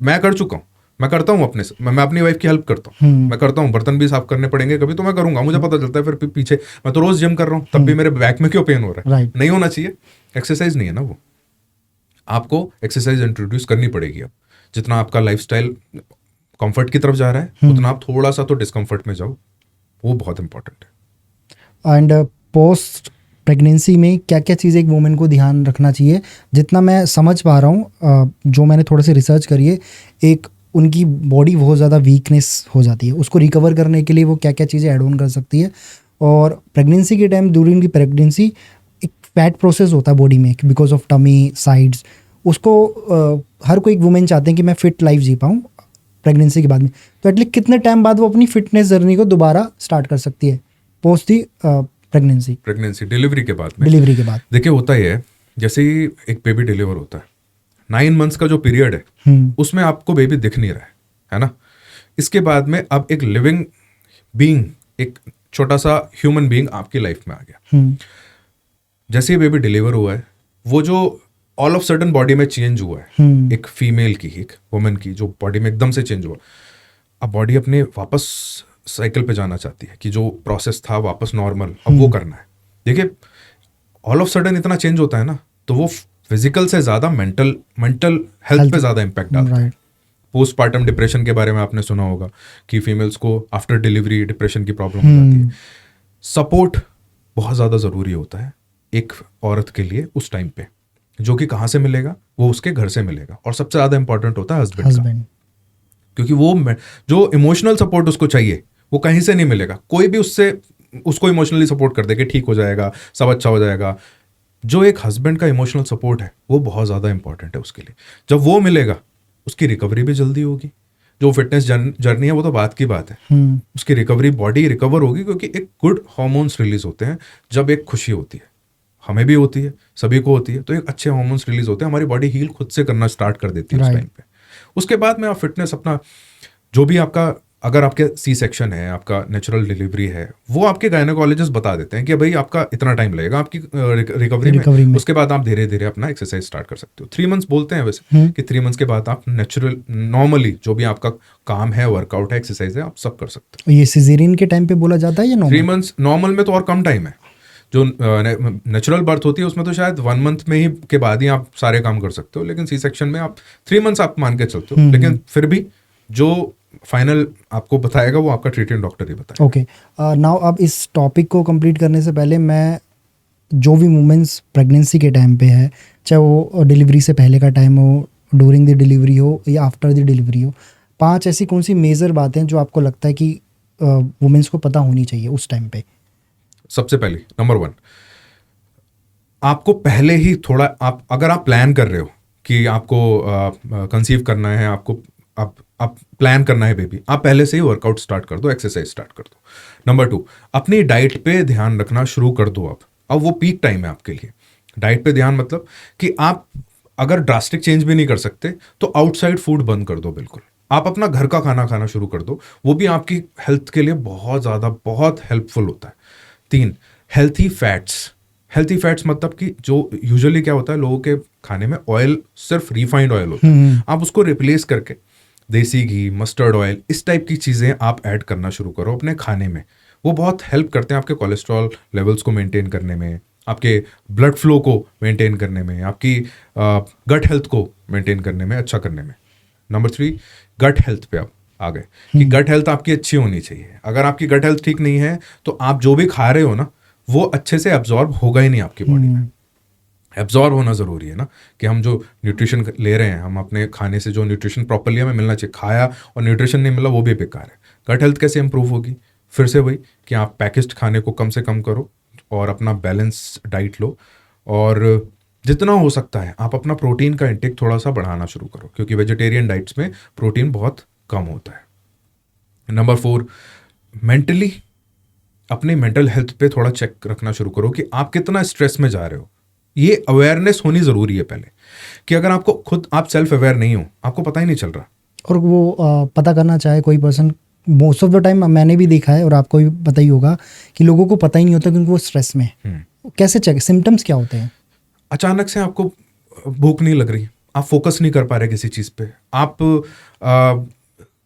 मैं कर चुका हूँ, मैं करता हूँ अपने से, मैं अपनी वाइफ की हेल्प करता हूँ, मैं करता हूँ। बर्तन भी साफ करने पड़ेंगे कभी तो मैं करूंगा, मुझे पता चलता है फिर पीछे। मैं तो रोज जिम कर रहा हूँ, तब भी मेरे बैक में क्यों पेन हो रहा है? Right. नहीं होना चाहिए, एक्सरसाइज नहीं है ना वो। आपको एक्सरसाइज इंट्रोड्यूस करनी पड़ेगी। अब जितना आपका लाइफस्टाइल कंफर्ट की तरफ जा रहा है, उतना आप थोड़ा सा तो डिस्कम्फर्ट में जाओ, वो बहुत इंपॉर्टेंट है। एंड पोस्ट प्रेगनेंसी में क्या क्या चीज़ें एक वुमेन को ध्यान रखना चाहिए? जितना मैं समझ पा रहा हूँ, जो मैंने थोड़ा सी रिसर्च करी है, एक उनकी बॉडी बहुत ज़्यादा वीकनेस हो जाती है, उसको रिकवर करने के लिए वो क्या क्या चीज़ें ऐड ऑन कर सकती है। और प्रेगनेंसी के टाइम, ड्यूरिंग दी प्रेगनेंसी, एक फैट प्रोसेस होता है बॉडी में बिकॉज ऑफ टमी, साइड्स। उसको हर कोई एक वुमेन चाहते हैं कि मैं फिट लाइफ जी पाऊँ प्रेगनेंसी के बाद में। तो एटलीस्ट कितने टाइम बाद वो अपनी फिटनेस जर्नी को दोबारा स्टार्ट कर सकती है पोस्ट दी प्रेगनेंसी डिलीवरी के बाद में? डिलीवरी के बाद देखिए, होता ही है, जैसे ही एक बेबी डिलीवर होता है, 9 मंथ्स का जो पीरियड है, उसमें आपको बेबी दिख नहीं रहा है ना। इसके बाद में अब एक लिविंग बीइंग, एक छोटा सा ह्यूमन बीइंग आपकी लाइफ में आ गया। जैसे ही बेबी डिलीवर हुआ है, वो जो ऑल ऑफ सडन बॉडी में चेंज हुआ है, एक फीमेल की, एक वुमेन की जो बॉडी में एकदम से चेंज हुआ, अब बॉडी अपने वापस साइकिल पे जाना चाहती है कि जो प्रोसेस था वापस नॉर्मल, अब वो करना है। देखिए, ऑल ऑफ सडन इतना चेंज होता है ना, तो वो फिजिकल से ज्यादा मेंटल हेल्थ पे ज्यादा इम्पैक्ट डालता है। पोस्टपार्टम डिप्रेशन के बारे में आपने सुना होगा कि फीमेल्स को आफ्टर डिलीवरी डिप्रेशन की प्रॉब्लम हो जाती है। सपोर्ट बहुत ज्यादा जरूरी होता है एक औरत के लिए उस टाइम पे, जो कि कहाँ से मिलेगा? वो उसके घर से मिलेगा। और सबसे ज्यादा इंपॉर्टेंट होता है हस्बैंड का, क्योंकि वो जो इमोशनल सपोर्ट उसको चाहिए वो कहीं से नहीं मिलेगा। कोई भी उसको इमोशनली सपोर्ट कर दे कि ठीक हो जाएगा, सब अच्छा हो जाएगा। जो एक हस्बैंड का इमोशनल सपोर्ट है, वो बहुत ज़्यादा इंपॉर्टेंट है उसके लिए। जब वो मिलेगा, उसकी रिकवरी भी जल्दी होगी। जो फिटनेस जर्नी है वो तो बात की बात है, उसकी रिकवरी, बॉडी रिकवर होगी, क्योंकि एक गुड हार्मोन्स रिलीज होते हैं जब एक खुशी होती है। हमें भी होती है, सभी को होती है, तो एक अच्छे हार्मोन्स रिलीज होते हैं, हमारी बॉडी हील खुद से करना स्टार्ट कर देती है उस टाइम पे। उसके बाद में आप फिटनेस अपना, जो भी आपका, अगर आपके सी सेक्शन है, आपका नेचुरल डिलीवरी है, वो आपके गायनेकोलॉजिस्ट बता देते हैं कि भाई आपका इतना टाइम लगेगा आपकी रिकवरी में। उसके बाद आप धीरे धीरे अपना एक्सरसाइज स्टार्ट कर सकते हो। 3 मंथ्स बोलते हैं वैसे कि 3 मंथ्स के बाद आप नेचुरल नॉर्मली जो भी आपका काम है, वर्कआउट है, एक्सरसाइज है, आप सब कर सकते हो। ये सिजेरियन के टाइम पे बोला जाता है या नॉर्मल? 3 मंथ्स नॉर्मल में तो और कम टाइम है। जो नेचुरल बर्थ होती है उसमें तो शायद 1 मंथ में ही के बाद ही आप सारे काम कर सकते हो, लेकिन सी सेक्शन में आप 3 मंथ्स आप मान के चलते हो। लेकिन फिर भी जो फाइनल आपको बताएगा वो आपका ट्रीटिंग डॉक्टर ही बताएगा। ओके, नाउ अब इस टॉपिक को कंप्लीट करने से पहले मैं, जो भी वुमेन्स प्रेगनेंसी के टाइम पे है, चाहे वो डिलीवरी से पहले का टाइम हो, ड्यूरिंग द डिलीवरी हो या आफ्टर द डिलीवरी हो, 5 ऐसी कौन सी मेजर बातें जो आपको लगता है कि वुमेन्स को पता होनी चाहिए उस टाइम पे? सबसे पहले नंबर 1, आपको पहले ही थोड़ा, आप अगर आप प्लान कर रहे हो कि आपको कंसीव करना है, आपको आप प्लान करना है बेबी, आप पहले से ही वर्कआउट स्टार्ट कर दो, एक्सरसाइज स्टार्ट कर दो। नंबर 2, अपनी डाइट पे ध्यान रखना शुरू कर दो। अब वो पीक टाइम है आपके लिए। डाइट पे ध्यान मतलब कि आप अगर ड्रास्टिक चेंज भी नहीं कर सकते तो आउटसाइड फूड बंद कर दो बिल्कुल। आप अपना घर का खाना खाना शुरू कर दो, वो भी आपकी हेल्थ के लिए बहुत हेल्पफुल होता है। 3, हेल्थी फैट्स। हेल्थी फैट्स मतलब कि जो यूजुअली क्या होता है, लोगों के खाने में ऑयल सिर्फ रिफाइंड ऑयल होता है, आप उसको रिप्लेस करके देसी घी, मस्टर्ड ऑयल, इस टाइप की चीज़ें आप ऐड करना शुरू करो अपने खाने में। वो बहुत हेल्प करते हैं आपके कोलेस्ट्रॉल लेवल्स को मेंटेन करने में, आपके ब्लड फ्लो को मेंटेन करने में, आपकी गट हेल्थ को मेंटेन करने में, अच्छा करने में। नंबर 3, गट हेल्थ पे आप आ गए कि गट हेल्थ आपकी अच्छी होनी चाहिए। अगर आपकी गट हेल्थ ठीक नहीं है तो आप जो भी खा रहे हो ना, वो अच्छे से एब्जॉर्ब होगा ही नहीं आपकी बॉडी में। एब्जॉर्ब होना ज़रूरी है ना, कि हम जो न्यूट्रिशन ले रहे हैं, हम अपने खाने से जो न्यूट्रिशन प्रॉपर्ली हमें मिलना चाहिए, खाया और न्यूट्रिशन नहीं मिला वो भी बेकार है। गट हेल्थ कैसे इंप्रूव होगी? फिर से वही कि आप पैकेज्ड खाने को कम से कम करो और अपना बैलेंस डाइट लो, और जितना हो सकता है आप अपना प्रोटीन का इंटेक थोड़ा सा बढ़ाना शुरू करो, क्योंकि वेजिटेरियन डाइट्स में प्रोटीन बहुत कम होता है। नंबर 4, मेंटली अपने मेंटल हेल्थ पे थोड़ा चेक रखना शुरू करो कि आप कितना स्ट्रेस में जा रहे हो। ये अवेयरनेस होनी ज़रूरी है पहले, कि अगर आपको खुद आप सेल्फ अवेयर नहीं हो, आपको पता ही नहीं चल रहा, और वो पता करना चाहे कोई person, most of the time मैंने भी देखा है और आपको भी पता ही होगा कि लोगों को पता ही नहीं होता क्योंकि वो स्ट्रेस में है। कैसे चेक, सिम्टम्स क्या होते हैं? अचानक से आपको भूख नहीं लग रही, आप फोकस नहीं कर पा रहे किसी चीज़ पे, आप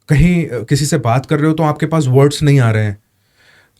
कहीं किसी से बात कर रहे हो तो आपके पास वर्ड्स नहीं आ रहे हैं,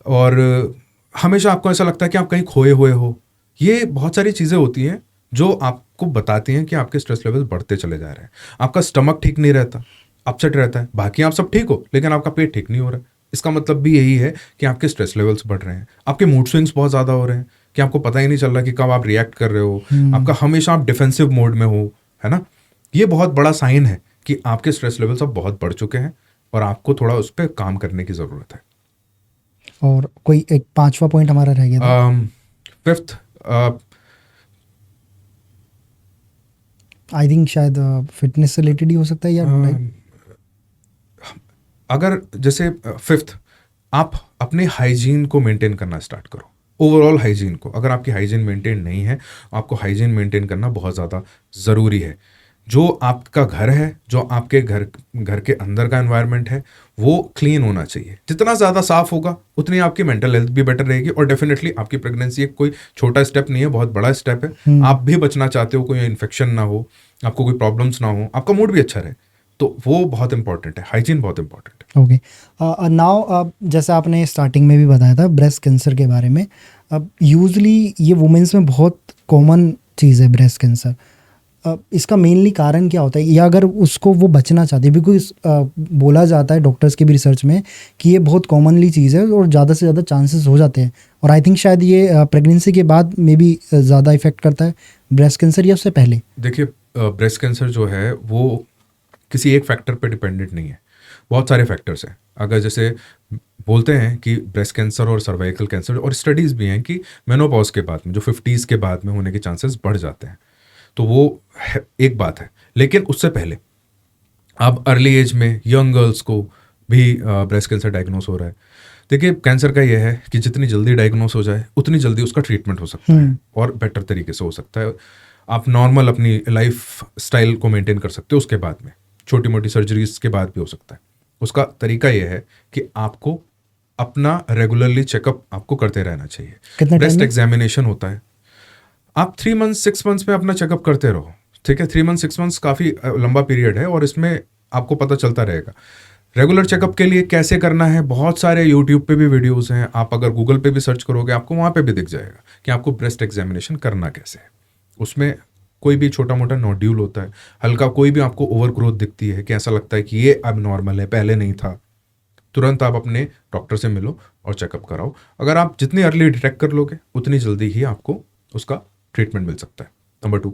और हमेशा आपको ऐसा लगता है कि आप कहीं खोए हुए हो। ये बहुत सारी चीज़ें होती हैं जो आपको बताती हैं कि आपके स्ट्रेस लेवल बढ़ते चले जा रहे हैं। आपका स्टमक ठीक नहीं रहता, अपसेट रहता है, बाकी आप सब ठीक हो लेकिन आपका पेट ठीक नहीं हो रहा है। इसका मतलब भी यही है कि आपके स्ट्रेस लेवल्स बढ़ रहे हैं। आपके मूड स्विंग्स बहुत ज़्यादा हो रहे हैं कि आपको पता ही नहीं चल रहा कि कब आप रिएक्ट कर रहे हो, आपका हमेशा आप डिफेंसिव मोड में हो, है ना। ये बहुत बड़ा साइन है कि आपके स्ट्रेस लेवल्स अब बहुत बढ़ चुके हैं और आपको थोड़ा उस पर काम करने की ज़रूरत है। और कोई एक 5वां पॉइंट हमारा रह गया था। 5th, आई थिंक शायद फिटनेस से रिलेटेड ही हो सकता है, या अगर जैसे 5th, आप अपने हाइजीन को मेंटेन करना स्टार्ट करो, ओवरऑल हाइजीन को। अगर आपकी हाइजीन मेंटेन नहीं है, आपको हाइजीन मेंटेन करना बहुत ज़्यादा ज़रूरी है। जो आपका घर है, जो आपके घर के अंदर का एनवायरनमेंट है, वो क्लीन होना चाहिए। जितना ज़्यादा साफ होगा उतनी आपकी मेंटल हेल्थ भी बेटर रहेगी, और डेफिनेटली आपकी प्रेगनेंसी एक कोई छोटा स्टेप नहीं है, बहुत बड़ा स्टेप है। आप भी बचना चाहते हो, कोई इन्फेक्शन ना हो, आपको कोई प्रॉब्लम्स ना हो, आपका मूड भी अच्छा रहे, तो वो बहुत इंपॉर्टेंट है, हाइजीन बहुत इंपॉर्टेंट है। ओके, नाउ जैसे आपने स्टार्टिंग में भी बताया था ब्रेस्ट कैंसर के बारे में, अब यूजली ये वुमेन्स में बहुत कॉमन चीज़ है ब्रेस्ट कैंसर। इसका मेनली कारण क्या होता है, या अगर उसको वो बचना चाहती है, बिकॉज बोला जाता है डॉक्टर्स के भी रिसर्च में कि ये बहुत कॉमनली चीज़ है और ज़्यादा से ज़्यादा चांसेस हो जाते हैं, और आई थिंक शायद ये प्रेगनेंसी के बाद में भी ज़्यादा इफेक्ट करता है ब्रेस्ट कैंसर, या उससे पहले? देखिए, ब्रेस्ट कैंसर जो है वो किसी एक फैक्टर पे डिपेंडेंट नहीं है, बहुत सारे फैक्टर्स हैं। अगर जैसे बोलते हैं कि ब्रेस्ट कैंसर और सर्वाइकल कैंसर, और स्टडीज़ भी हैं कि मेनोपॉज के बाद में, जो 50s के बाद में होने के चांसेस बढ़ जाते हैं, तो वो एक बात है। लेकिन उससे पहले अब अर्ली एज में यंग गर्ल्स को भी ब्रेस्ट कैंसर डायग्नोस हो रहा है। देखिए, कैंसर का ये है कि जितनी जल्दी डायग्नोस हो जाए उतनी जल्दी उसका ट्रीटमेंट हो सकता है और बेटर तरीके से हो सकता है। आप नॉर्मल अपनी लाइफ स्टाइल को मेंटेन कर सकते हो, उसके बाद में छोटी मोटी सर्जरीज के बाद भी हो सकता है। उसका तरीका ये है कि आपको अपना रेगुलरली चेकअप आपको करते रहना चाहिए। ब्रेस्ट एग्जामिनेशन होता है, आप 3 मंथ्स 6 मंथ्स में अपना चेकअप करते रहो, ठीक है। 3 मंथ्स 6 मंथ्स काफ़ी लंबा पीरियड है और इसमें आपको पता चलता रहेगा। रेगुलर चेकअप के लिए कैसे करना है, बहुत सारे यूट्यूब पे भी वीडियोस हैं, आप अगर गूगल पे भी सर्च करोगे आपको वहाँ पे भी दिख जाएगा कि आपको ब्रेस्ट एग्जामिनेशन करना कैसे है। उसमें कोई भी छोटा मोटा नोड्यूल होता है, हल्का कोई भी आपको ओवर ग्रोथ दिखती है कि ऐसा लगता है कि ये अब नॉर्मल है, पहले नहीं था, तुरंत आप अपने डॉक्टर से मिलो और चेकअप कराओ। अगर आप जितनी अर्ली डिटेक्ट कर लोगे उतनी जल्दी ही आपको उसका ट्रीटमेंट मिल सकता है। नंबर 2,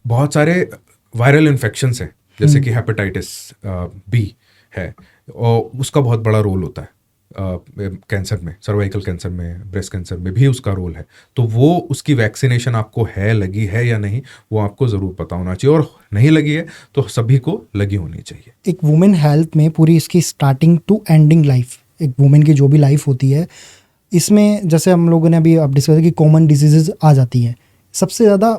बहुत सारे वायरल इन्फेक्शंस हैं, जैसे कि हेपेटाइटिस बी, है, और उसका बहुत बड़ा रोल होता है कैंसर में, सर्वाइकल कैंसर में, ब्रेस्ट कैंसर में भी उसका रोल है। तो वो उसकी वैक्सीनेशन आपको है, लगी है या नहीं, वो आपको ज़रूर पता होना चाहिए, और नहीं लगी है तो सभी को लगी होनी चाहिए। एक वुमेन हेल्थ में पूरी इसकी स्टार्टिंग टू एंडिंग लाइफ, एक वुमेन की जो भी लाइफ होती है, इसमें जैसे हम लोगों ने अभी अब डिस्कस किया कि कॉमन डिजीजेज आ जाती हैं। सबसे ज़्यादा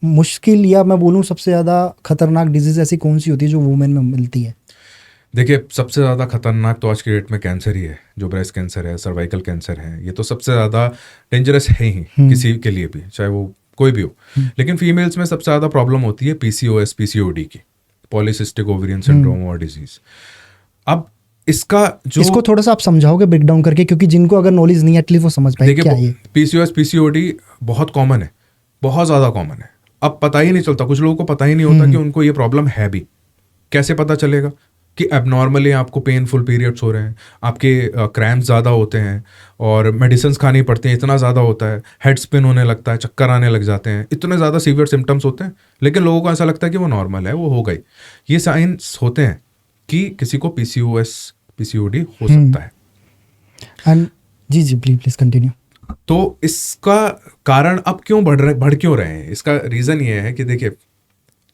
मुश्किल या मैं बोलूँ सबसे ज़्यादा खतरनाक डिजीज़ ऐसी कौन सी होती है जो वुमेन में मिलती है? देखिए, सबसे ज़्यादा खतरनाक तो आज की डेट में कैंसर ही है, जो ब्रेस्ट कैंसर है, सर्वाइकल कैंसर है, ये तो सबसे ज़्यादा डेंजरस है ही किसी के लिए भी, चाहे वो कोई भी हो। लेकिन फीमेल्स में सबसे ज़्यादा प्रॉब्लम होती है पीसीओएस, पीसीओडी की, पॉलीसिस्टिक ओवेरियन सिंड्रोम और डिजीज। अब इसको थोड़ा सा आप समझाओगे ब्रेक डाउन करके, क्योंकि जिनको अगर नॉलेज नहीं है एटलीस्ट वो समझ पाए क्या ये। पीसीओएस, पीसीओडी बहुत कॉमन है, बहुत ज़्यादा कॉमन है। अब पता ही नहीं चलता, कुछ लोगों को पता ही नहीं होता कि उनको ये प्रॉब्लम है भी। कैसे पता चलेगा कि एबनॉर्मली आपको पेनफुल पीरियड्स हो रहे हैं, आपके क्रैम्प्स ज़्यादा होते हैं और मेडिसिन खानी पड़ती हैं, इतना ज़्यादा होता है, हेड स्पिन होने लगता है, चक्कर आने लग जाते हैं, इतने ज़्यादा सीवियर सिम्टम्स होते हैं, लेकिन लोगों को ऐसा लगता है कि वो नॉर्मल है, वो हो गई। ये साइंस होते हैं कि किसी को पीसीओएस, पीसीओडी हो सकता है। जी प्लीज कंटिन्यू। तो इसका कारण अब क्यों बढ़ क्यों रहे हैं, इसका रीज़न ये है कि देखिए,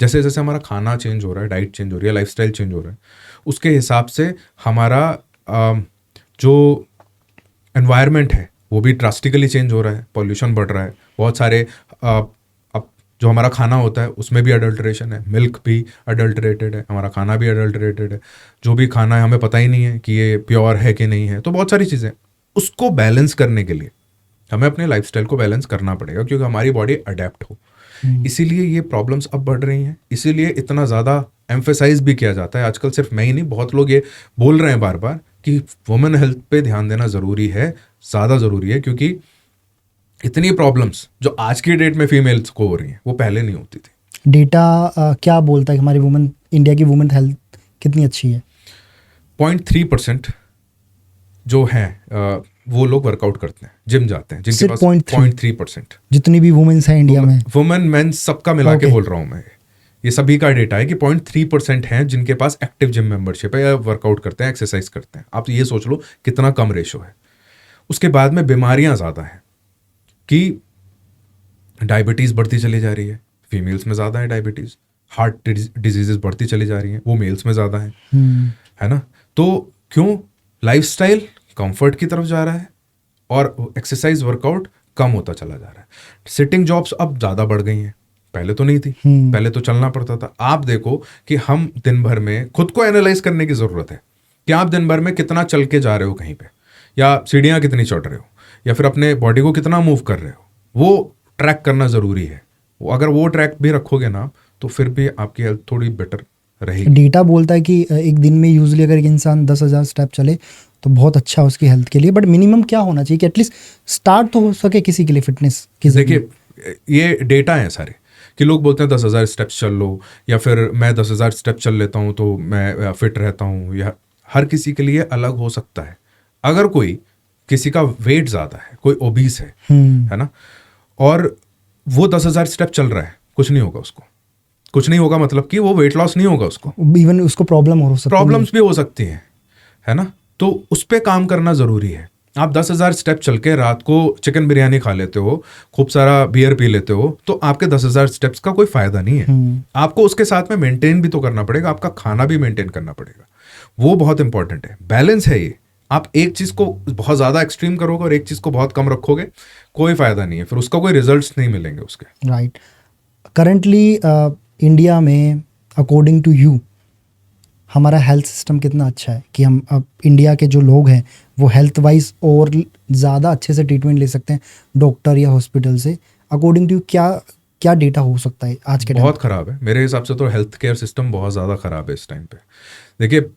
जैसे जैसे हमारा खाना चेंज हो रहा है, डाइट चेंज हो रही है, लाइफस्टाइल चेंज हो रहा है, उसके हिसाब से हमारा जो एनवायरनमेंट है वो भी ड्रास्टिकली चेंज हो रहा है, पॉल्यूशन बढ़ रहा है, बहुत सारे अब जो हमारा खाना होता है उसमें भी अडल्ट्रेशन है, मिल्क भी अडल्ट्रेटेड है, हमारा खाना भी अडल्ट्रेटेड है, जो भी खाना है हमें पता ही नहीं है कि ये प्योर है कि नहीं है। तो बहुत सारी चीज़ें, उसको बैलेंस करने के लिए हमें अपने लाइफस्टाइल को बैलेंस करना पड़ेगा, क्योंकि हमारी बॉडी अडेप्ट हो। इसीलिए ये प्रॉब्लम्स अब बढ़ रही हैं, इसीलिए इतना ज़्यादा एम्फेसाइज भी किया जाता है आजकल। सिर्फ मैं ही नहीं, बहुत लोग ये बोल रहे हैं बार बार कि वुमेन हेल्थ पे ध्यान देना ज़रूरी है, ज़्यादा ज़रूरी है, क्योंकि इतनी प्रॉब्लम्स जो आज की डेट में फीमेल्स को हो रही हैं वो पहले नहीं होती थी। डेटा क्या बोलता है कि हमारी वुमेन, इंडिया की वुमेन हेल्थ कितनी अच्छी है? 0.3% जो है वो लोग वर्कआउट करते हैं, जिम जाते हैं, जिनके पास 0.3%। जितनी भी वुमेन्स हैं इंडिया में, वुमेन मेंस सबका मिला के बोल रहा हूँ मैं, ये सभी का डेटा है कि 0.3% हैं जिनके पास एक्टिव जिम मेंबरशिप है या वर्कआउट करते हैं, एक्सरसाइज करते हैं। आप ये सोच लो कितना कम रेशो है। उसके बाद में बीमारियां ज़्यादा हैं कि डायबिटीज़ बढ़ती चली जा रही है, फीमेल्स में ज़्यादा है डायबिटीज़, हार्ट डिजीजेस बढ़ती चली जा रही हैं, वो मेल्स में ज़्यादा है ना। तो क्यों? लाइफस्टाइल कंफर्ट की तरफ जा रहा है और एक्सरसाइज वर्कआउट कम होता चला जा रहा है। सिटिंग जॉब्स अब ज़्यादा बढ़ गई हैं, पहले तो नहीं थी, पहले तो चलना पड़ता था। आप देखो कि हम दिन भर में, खुद को एनालाइज करने की ज़रूरत है कि आप दिन भर में कितना चल के जा रहे हो कहीं पे, या सीढ़ियाँ कितनी चढ़ रहे हो, या फिर अपने बॉडी को कितना मूव कर रहे हो, वो ट्रैक करना ज़रूरी है। अगर वो ट्रैक भी रखोगे ना तो फिर भी आपकी हेल्थ थोड़ी बेटर रहेगी। डेटा बोलता है कि एक दिन में यूजली अगर एक इंसान 10,000 स्टेप चले तो बहुत अच्छा है उसकी हेल्थ के लिए, बट मिनिमम क्या होना चाहिए कि एटलीस्ट स्टार्ट तो हो सके किसी के लिए फिटनेस की? देखिए, ये डेटा है सारे कि लोग बोलते हैं 10,000 स्टेप्स चल लो, या फिर मैं 10,000 स्टेप चल लेता हूँ तो मैं फिट रहता हूँ, या हर किसी के लिए अलग हो सकता है। अगर कोई, किसी का वेट ज़्यादा है, कोई ओबीस है ना, और वो 10,000 स्टेप चल रहा है, कुछ नहीं होगा उसको, कुछ नहीं होगा मतलब कि वो वेट लॉस नहीं होगा उसको, इवन उसको प्रॉब्लम हो सकती है, प्रॉब्लम्स भी हो सकती हैं, है ना। तो उस पर काम करना ज़रूरी है। आप 10,000 स्टेप चल के रात को चिकन बिरयानी खा लेते हो, खूब सारा बियर पी लेते हो, तो आपके 10,000 स्टेप्स का कोई फ़ायदा नहीं है। आपको उसके साथ में मेंटेन भी तो करना पड़ेगा, आपका खाना भी मेंटेन करना पड़ेगा, वो बहुत इंपॉर्टेंट है। बैलेंस है ये। आप एक चीज़ को बहुत ज़्यादा एक्सट्रीम करोगे और एक चीज़ को बहुत कम रखोगे, कोई फ़ायदा नहीं है, फिर उसका कोई रिजल्ट्स नहीं मिलेंगे उसके। राइट। करंटली इंडिया में अकॉर्डिंग टू यू हमारा हेल्थ सिस्टम कितना अच्छा है कि हम अब इंडिया के जो लोग हैं वो हेल्थ वाइज और ज़्यादा अच्छे से ट्रीटमेंट ले सकते हैं डॉक्टर या हॉस्पिटल से? अकॉर्डिंग टू क्या डेटा हो सकता है आज के टाइम? बहुत ख़राब है मेरे हिसाब से तो, हेल्थ केयर सिस्टम बहुत ज़्यादा ख़राब है इस टाइम पे। देखिए,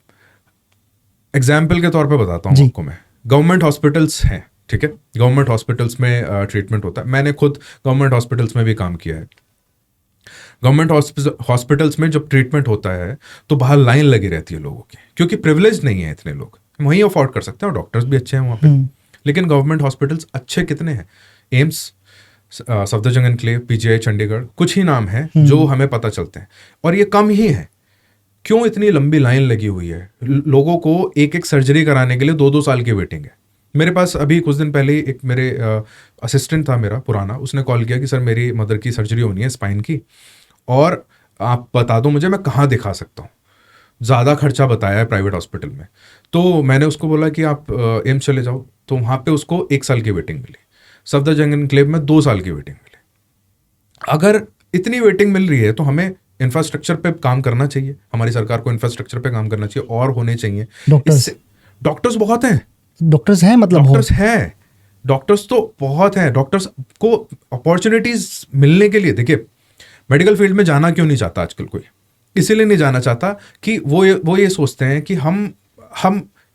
एग्जाम्पल के तौर पे बताता हूँ आपको मैं। गवर्नमेंट हॉस्पिटल्स हैं, ठीक है, गवर्नमेंट हॉस्पिटल्स में ट्रीटमेंट होता है। मैंने खुद गवर्नमेंट हॉस्पिटल्स में भी काम किया है। गवर्नमेंट हॉस्पिटल्स में जब ट्रीटमेंट होता है तो बाहर लाइन लगी रहती है लोगों की, क्योंकि प्रिविलेज नहीं है इतने लोग, वहीं अफोर्ड कर सकते हैं, और डॉक्टर्स भी अच्छे हैं वहाँ पे। लेकिन गवर्नमेंट हॉस्पिटल्स अच्छे कितने हैं? AIIMS, Safdarjung enclave, PGI Chandigarh, कुछ ही नाम हैं जो हमें पता चलते हैं, और ये कम ही है। क्यों इतनी लंबी लाइन लगी हुई है? लोगों को एक एक सर्जरी कराने के लिए 2-2 साल की वेटिंग है। मेरे पास अभी कुछ दिन पहले एक मेरे असिस्टेंट था मेरा पुराना, उसने कॉल किया कि सर मेरी मदर की सर्जरी होनी है स्पाइन की, और आप बता दो मुझे मैं कहाँ दिखा सकता हूँ। ज़्यादा खर्चा बताया है प्राइवेट हॉस्पिटल में। तो मैंने उसको बोला कि आप एम्स चले जाओ, तो वहाँ पे उसको 1 साल की वेटिंग मिली। सफदरजंग एन्क्लेव में 2 साल की वेटिंग मिली। अगर इतनी वेटिंग मिल रही है तो हमें इंफ्रास्ट्रक्चर पे काम करना चाहिए, हमारी सरकार को इंफ्रास्ट्रक्चर पे काम करना चाहिए और होने चाहिए। डॉक्टर्स बहुत हैं, डॉक्टर्स हैं, मतलब डॉक्टर्स हैं, डॉक्टर्स तो बहुत हैं। डॉक्टर्स को अपॉर्चुनिटीज मिलने के लिए, देखिए मेडिकल फील्ड में जाना क्यों नहीं चाहता आजकल कोई? इसीलिए नहीं जाना चाहता कि वो ये सोचते हैं कि हम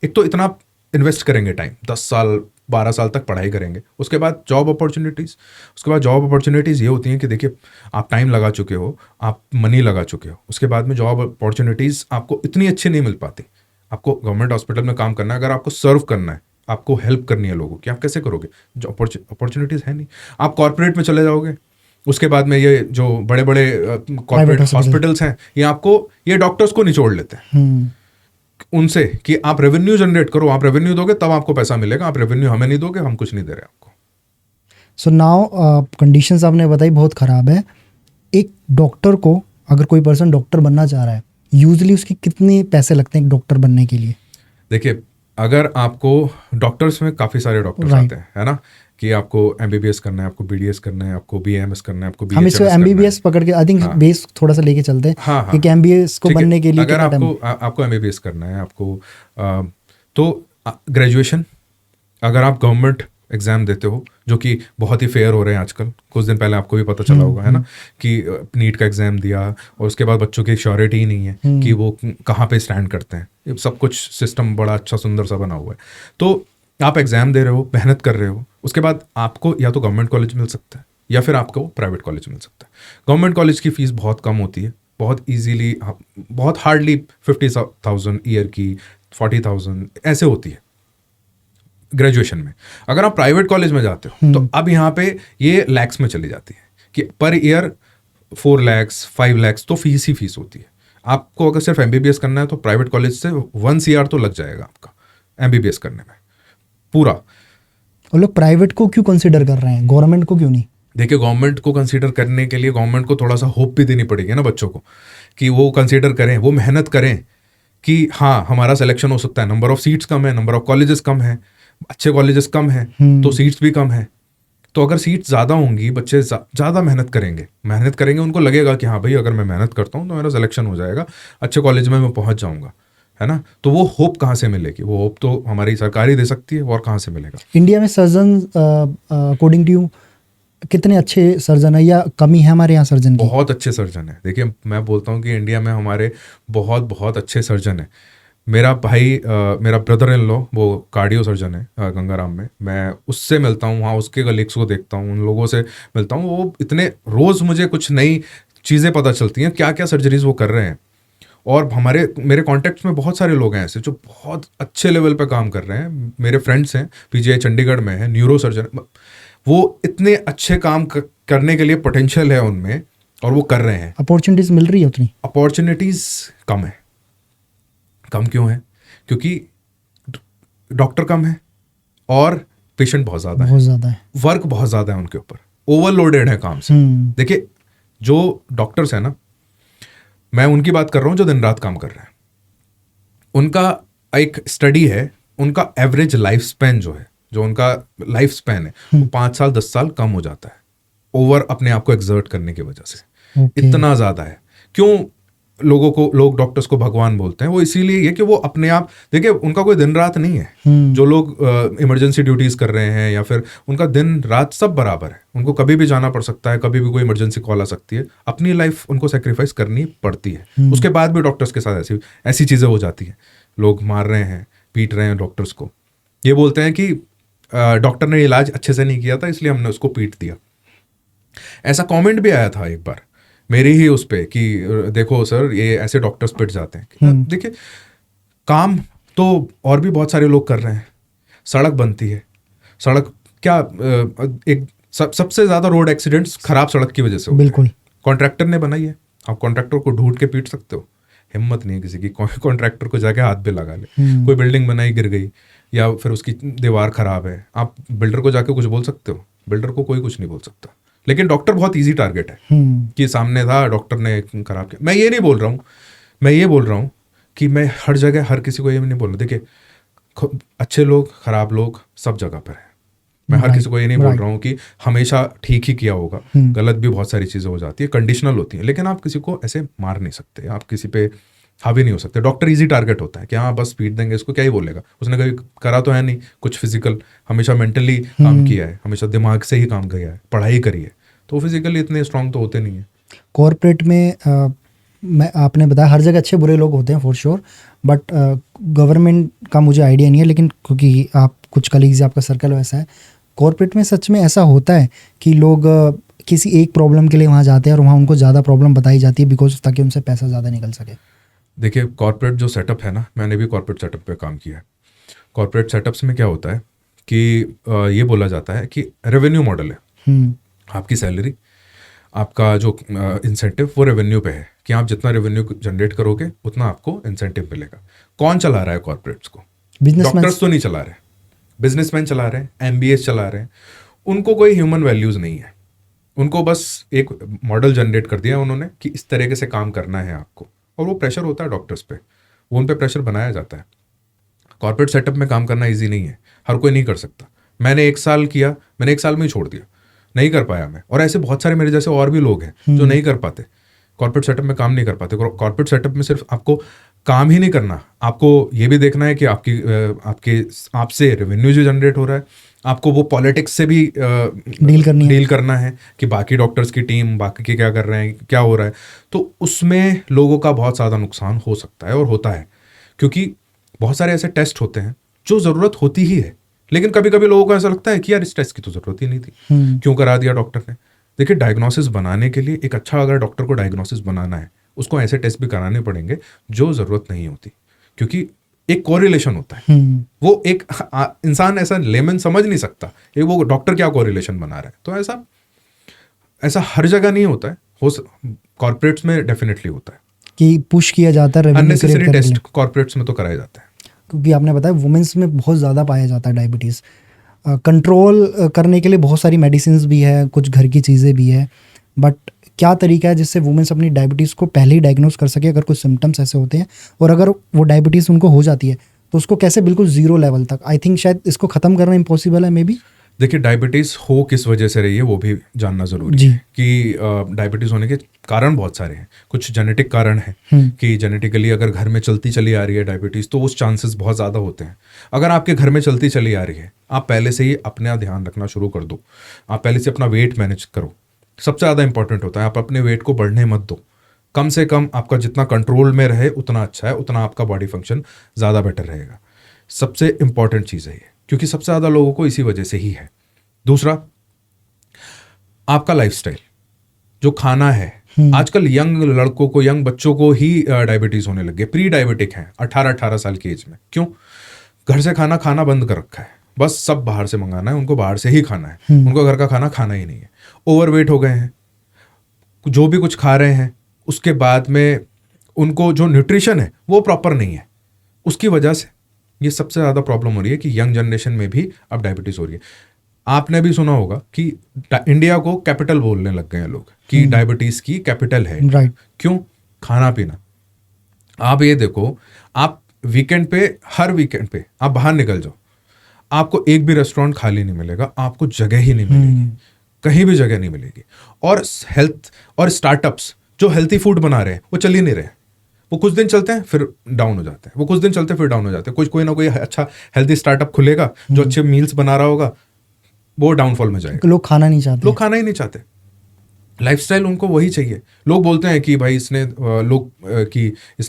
एक तो इतना इन्वेस्ट करेंगे टाइम, 10 साल 12 साल तक पढ़ाई करेंगे, उसके बाद जॉब अपॉर्चुनिटीज़ ये होती हैं कि देखिए आप टाइम लगा चुके हो, आप मनी लगा चुके हो, उसके बाद में जॉब अपॉर्चुनिटीज़ आपको इतनी अच्छी नहीं मिल पाती। आपको गवर्नमेंट हॉस्पिटल में काम करना है, अगर आपको सर्व करना है, आपको हेल्प करनी है लोगों की, आप कैसे करोगे? जो अपॉर्चुनिटीज़ है नहीं। आप कॉर्पोरेट में चले जाओगे, उसके बाद में ये जो बड़े बड़े कॉर्पोरेट हॉस्पिटल्स हैं, ये आपको ये डॉक्टर्स को निचोड़ लेते हैं उनसे कि आप रेवेन्यू जनरेट करो, आप रेवेन्यू दोगे तब आपको पैसा मिलेगा, आप रेवेन्यू हमें नहीं दोगे, हम कुछ नहीं दे रहे आपको। सो नाउ कंडीशंस आपने बताई बहुत ख़राब है। एक डॉक्टर को, अगर कोई पर्सन डॉक्टर बनना चाह रहा है, यूजुअली उसके कितने पैसे लगते हैं एक डॉक्टर बनने के लिए? देखिए अगर आपको डॉक्टर्स में काफ़ी सारे डॉक्टर्स आते हैं, है ना, कि आपको एमबीबीएस करना है, आपको बीडीएस करना है, आपको बीएमएस करना है, आपको हम इसको एमबीबीएस पकड़ के आई थिंक बेस थोड़ा सा लेके चलते हैं। हाँ, कि एमबीबीएस को बनने के लिए अगर आपको एमबीबीएस करना है, आपको तो ग्रेजुएशन, अगर आप गवर्नमेंट एग्जाम देते हो, जो कि बहुत ही फेयर हो रहे हैं आजकल, कुछ दिन पहले आपको भी पता चला होगा, है ना, कि नीट का एग्जाम दिया और उसके बाद बच्चों की श्योरिटी ही नहीं है कि वो कहाँ पे स्टैंड करते हैं। ये सब कुछ सिस्टम बड़ा अच्छा सुंदर सा बना हुआ है। तो आप एग्जाम दे रहे हो, मेहनत कर रहे हो, उसके बाद आपको या तो गवर्नमेंट कॉलेज मिल सकता है या फिर आपको प्राइवेट कॉलेज मिल सकता है। गवर्नमेंट कॉलेज की फीस बहुत कम होती है, बहुत ईजीली, बहुत हार्डली 50,000 ईयर की, 40,000 ऐसे होती है ग्रेजुएशन में। अगर आप प्राइवेट कॉलेज में जाते हो तो अब यहाँ पे ये लैक्स में चली जाती है कि पर ईयर 4 लाख 5 लाख तो फीस ही फीस होती है। आपको अगर सिर्फ एमबीबीएस करना है तो प्राइवेट कॉलेज से 1 CR तो लग जाएगा आपका एमबीबीएस करने में पूरा। वो लोग प्राइवेट को क्यों कंसीडर कर रहे हैं, गवर्नमेंट को क्यों नहीं? देखिए गवर्नमेंट को कंसीडर करने के लिए गवर्नमेंट को थोड़ा सा होप भी देनी पड़ेगी ना बच्चों को, कि वो कंसीडर करें, वो मेहनत करें कि हाँ हमारा सिलेक्शन हो सकता है। नंबर ऑफ सीट्स कम है, नंबर ऑफ कॉलेजेस कम है, अच्छे कॉलेजेस कम है तो सीट्स भी कम है। तो अगर सीट्स ज़्यादा होंगी, बच्चे ज़्यादा मेहनत करेंगे, उनको लगेगा कि हाँ भाई अगर मैं मेहनत करता हूँ तो मेरा सिलेक्शन हो जाएगा, अच्छे कॉलेज में मैं पहुँच जाऊँगा, है ना। तो वो होप कहाँ से मिलेगी? वो होप तो हमारी सरकार ही दे सकती है, और कहाँ से मिलेगा? इंडिया में सर्जन अकॉर्डिंग टू यू कितने अच्छे सर्जन है या कमी है हमारे यहाँ सर्जन की? बहुत अच्छे सर्जन है। देखिए मैं बोलता हूँ कि इंडिया में हमारे बहुत बहुत अच्छे सर्जन है। मेरा भाई मेरा ब्रदर इन लॉ वो कार्डियो सर्जन है गंगाराम में, मैं उससे मिलता हूँ, वहाँ उसके कलीग्स को देखता हूँ, उन लोगों से मिलता हूँ। वो इतने रोज़ मुझे कुछ नई चीज़ें पता चलती हैं, क्या क्या सर्जरीज वो कर रहे हैं। और मेरे कॉन्टैक्ट्स में बहुत सारे लोग हैं ऐसे जो बहुत अच्छे लेवल पे काम कर रहे हैं। मेरे फ्रेंड्स हैं, पीजीआई चंडीगढ़ में है, न्यूरो सर्जन, वो इतने अच्छे काम करने के लिए पोटेंशियल है उनमें और वो कर रहे हैं। अपॉर्चुनिटीज मिल रही है उतनी? अपॉर्चुनिटीज कम है। कम क्यों है? क्योंकि डॉक्टर कम है और पेशेंट बहुत ज़्यादा है, वर्क बहुत ज़्यादा है उनके ऊपर, ओवरलोडेड है काम से। देखिए जो डॉक्टर्स हैं ना, मैं उनकी बात कर रहा हूँ जो दिन रात काम कर रहे हैं। उनका एक स्टडी है, उनका एवरेज लाइफ स्पैन जो उनका लाइफ स्पैन है वो 5 साल 10 साल कम हो जाता है, ओवर अपने आप को एक्सर्ट करने की वजह से। इतना ज़्यादा है। क्यों लोग डॉक्टर्स को भगवान बोलते हैं? वो इसीलिए ये कि वो अपने आप, देखिए उनका कोई दिन रात नहीं है। जो लोग इमरजेंसी ड्यूटीज कर रहे हैं या फिर उनका दिन रात सब बराबर है, उनको कभी भी जाना पड़ सकता है, कभी भी कोई इमरजेंसी कॉल आ सकती है, अपनी लाइफ उनको सेक्रीफाइस करनी पड़ती है। उसके बाद भी डॉक्टर्स के साथ ऐसी चीज़ें हो जाती हैं, लोग मार रहे हैं, पीट रहे हैं डॉक्टर्स को, ये बोलते हैं कि डॉक्टर ने इलाज अच्छे से नहीं किया था इसलिए हमने उसको पीट दिया। ऐसा कमेंट भी आया था एक बार मेरी ही उस पे कि देखो सर ये ऐसे डॉक्टर्स पिट जाते हैं। देखिए काम तो और भी बहुत सारे लोग कर रहे हैं, सड़क बनती है, सड़क क्या एक सबसे ज़्यादा रोड एक्सीडेंट्स खराब सड़क की वजह से होते हैं। बिल्कुल, कॉन्ट्रैक्टर ने बनाई है, आप कॉन्ट्रैक्टर को ढूंढ के पीट सकते हो, हिम्मत नहीं है किसी की कॉन्ट्रैक्टर को जाके हाथ पे लगा ले। कोई बिल्डिंग बनाई गिर गई या फिर उसकी दीवार खराब है, आप बिल्डर को जाके कुछ बोल सकते हो? बिल्डर को कोई कुछ नहीं बोल सकता। लेकिन डॉक्टर बहुत ईजी टारगेट है कि सामने था, डॉक्टर ने खराब किया। मैं ये नहीं बोल रहा हूँ, मैं ये बोल रहा हूँ कि मैं हर जगह हर किसी को ये नहीं बोल रहा। देखिए, अच्छे लोग खराब लोग सब जगह पर है। मैं हर किसी को ये नहीं बोल रहा हूँ कि हमेशा ठीक ही किया होगा, गलत भी बहुत सारी चीज़ें हो जाती है, कंडीशनल होती है। लेकिन आप किसी को ऐसे मार नहीं सकते, आप किसी पे हावी नहीं हो सकते। डॉक्टर इजी टारगेट होता है कि हाँ बस पीट देंगे इसको, क्या ही बोलेगा, उसने कभी करा तो है नहीं कुछ फिजिकल, हमेशा मेंटली काम किया है, हमेशा दिमाग से ही काम किया है, पढ़ाई करी है, तो फिजिकली इतने स्ट्रांग तो होते नहीं है। कॉर्पोरेट में मैं आपने बताया हर जगह अच्छे बुरे लोग होते हैं फॉर श्योर, बट गवर्नमेंट का मुझे आइडिया नहीं है, लेकिन क्योंकि आप कुछ कलीग्स आपका सर्कल वैसा है, कॉर्पोरेट में सच में ऐसा होता है कि लोग किसी एक प्रॉब्लम के लिए वहाँ जाते हैं और वहाँ उनको ज़्यादा प्रॉब्लम बताई जाती है बिकॉज ताकि उनसे पैसा ज़्यादा निकल सके? देखिए, कॉर्पोरेट जो सेटअप है ना, मैंने भी कॉर्पोरेट सेटअप पे काम किया है। कॉर्पोरेट सेटअप्स में क्या होता है कि ये बोला जाता है कि रेवेन्यू मॉडल है। आपकी सैलरी, आपका जो इंसेंटिव वो रेवेन्यू पे है कि आप जितना रेवेन्यू जनरेट करोगे उतना आपको इंसेंटिव मिलेगा। कौन चला रहा है कॉर्पोरेट्स को? डॉक्टर्स तो नहीं चला रहे, बिजनेसमैन चला रहे हैं, एमबीएस चला रहे हैं। उनको कोई ह्यूमन वैल्यूज नहीं है, उनको बस एक मॉडल जनरेट कर दिया उन्होंने कि इस तरीके से काम करना है आपको, और वो प्रेशर होता है डॉक्टर्स पे, वो उन पे प्रेशर बनाया जाता है। कॉर्पोरेट सेटअप में काम करना इजी नहीं है, हर कोई नहीं कर सकता। मैंने 1 साल किया, मैंने 1 साल में ही छोड़ दिया, नहीं कर पाया मैं। और ऐसे बहुत सारे मेरे जैसे और भी लोग हैं जो नहीं कर पाते, कॉर्पोरेट सेटअप में काम नहीं कर पाते। कॉर्पोरेट सेटअप में सिर्फ आपको काम ही नहीं करना, आपको ये भी देखना है कि आपसे रेवेन्यू जो जनरेट हो रहा है, आपको वो पॉलिटिक्स से भी डील करना है कि बाकी डॉक्टर्स की टीम बाकी के क्या कर रहे हैं, क्या हो रहा है। तो उसमें लोगों का बहुत ज़्यादा नुकसान हो सकता है और होता है, क्योंकि बहुत सारे ऐसे टेस्ट होते हैं जो ज़रूरत होती ही है, लेकिन कभी कभी लोगों को ऐसा लगता है कि यार इस टेस्ट की तो ज़रूरत ही नहीं थी, क्यों करा दिया डॉक्टर ने। देखिए, डायग्नोसिस बनाने के लिए एक अच्छा अगर डॉक्टर को डायग्नोसिस बनाना है, उसको ऐसे टेस्ट भी कराने पड़ेंगे जो ज़रूरत नहीं होती, क्योंकि एक कोरिलेशन होता है। वो एक इंसान ऐसा लेमन समझ नहीं सकता एक वो डॉक्टर क्या कोरिलेशन बना रहा है। तो ऐसा हर जगह नहीं होता है, कॉर्पोरेट्स में डेफिनेटली होता है कि पुश किया जाता है, अननेसेसरी टेस्ट कॉर्पोरेट्स में तो कराया जाता है। क्योंकि आपने बताया वुमेन्स में बहुत ज़्यादा पाया जाता है डायबिटीज़। कंट्रोल करने के लिए बहुत सारी मेडिसिन भी है, कुछ घर की चीज़ें भी है, बट क्या तरीका है जिससे वुमेन्स अपनी डायबिटीज़ को पहले ही डायग्नोस कर सके अगर कुछ सिम्टम्स ऐसे होते हैं, और अगर वो डायबिटीज़ उनको हो जाती है तो उसको कैसे बिल्कुल ज़ीरो लेवल तक, आई थिंक शायद इसको ख़त्म करना इम्पॉसिबल है मे बी। देखिए, डायबिटीज़ हो किस वजह से रही है वो भी जानना ज़रूरी है कि डायबिटीज़ होने के कारण बहुत सारे हैं। कुछ जेनेटिक कारण है कि जेनेटिकली अगर घर में चलती चली आ रही है डायबिटीज़, तो उस चांसेस बहुत ज़्यादा होते हैं। अगर आपके घर में चलती चली आ रही है, आप पहले से ही अपना ध्यान रखना शुरू कर दो, आप पहले से अपना वेट मैनेज करो। सबसे ज़्यादा इंपॉर्टेंट होता है, आप अपने वेट को बढ़ने मत दो, कम से कम आपका जितना कंट्रोल में रहे उतना अच्छा है, उतना आपका बॉडी फंक्शन ज़्यादा बेटर रहेगा। सबसे इंपॉर्टेंट चीज़ है ये, क्योंकि सबसे ज़्यादा लोगों को इसी वजह से ही है। दूसरा, आपका लाइफस्टाइल, जो खाना है, आजकल यंग लड़कों को, यंग बच्चों को ही डायबिटीज़ होने लग गए, प्री डायबिटिक हैं 18 साल की एज में। क्यों? घर से खाना बंद कर रखा है, बस सब बाहर से मंगाना है, उनको बाहर से ही खाना है, उनको घर का खाना खाना ही नहीं है। ओवरवेट हो गए हैं, जो भी कुछ खा रहे हैं उसके बाद में उनको जो न्यूट्रिशन है वो प्रॉपर नहीं है, उसकी वजह से ये सबसे ज़्यादा प्रॉब्लम हो रही है कि यंग जनरेशन में भी अब डायबिटीज़ हो रही है। आपने भी सुना होगा कि इंडिया को कैपिटल बोलने लग गए हैं लोग कि डायबिटीज़ की कैपिटल है। राइट। क्यों? खाना पीना। आप ये देखो, आप वीकेंड पे, हर वीकेंड पे आप बाहर निकल जाओ, आपको एक भी रेस्टोरेंट खाली नहीं मिलेगा, आपको जगह ही नहीं मिलेगी, कहीं भी जगह नहीं मिलेगी। और हेल्थ और स्टार्टअप्स जो हेल्थी फूड बना रहे हैं वो चल ही नहीं रहे, वो कुछ दिन चलते हैं फिर डाउन हो जाते हैं, वो कुछ दिन चलते हैं फिर डाउन हो जाते हैं। कोई ना कोई अच्छा हेल्थी स्टार्टअप खुलेगा जो अच्छे मील्स बना रहा होगा, वो डाउनफॉल में जाएगा। लोग खाना नहीं चाहते, लोग खाना ही नहीं चाहते, लाइफस्टाइल उनको वही चाहिए। लोग बोलते हैं कि भाई इसने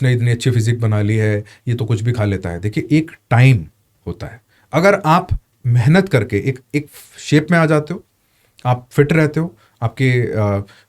इतनी अच्छी फिजिक बना ली है, ये तो कुछ भी खा लेता है। देखिए, एक टाइम होता है, अगर आप मेहनत करके एक शेप में आ जाते हो, आप फिट रहते हो, आपके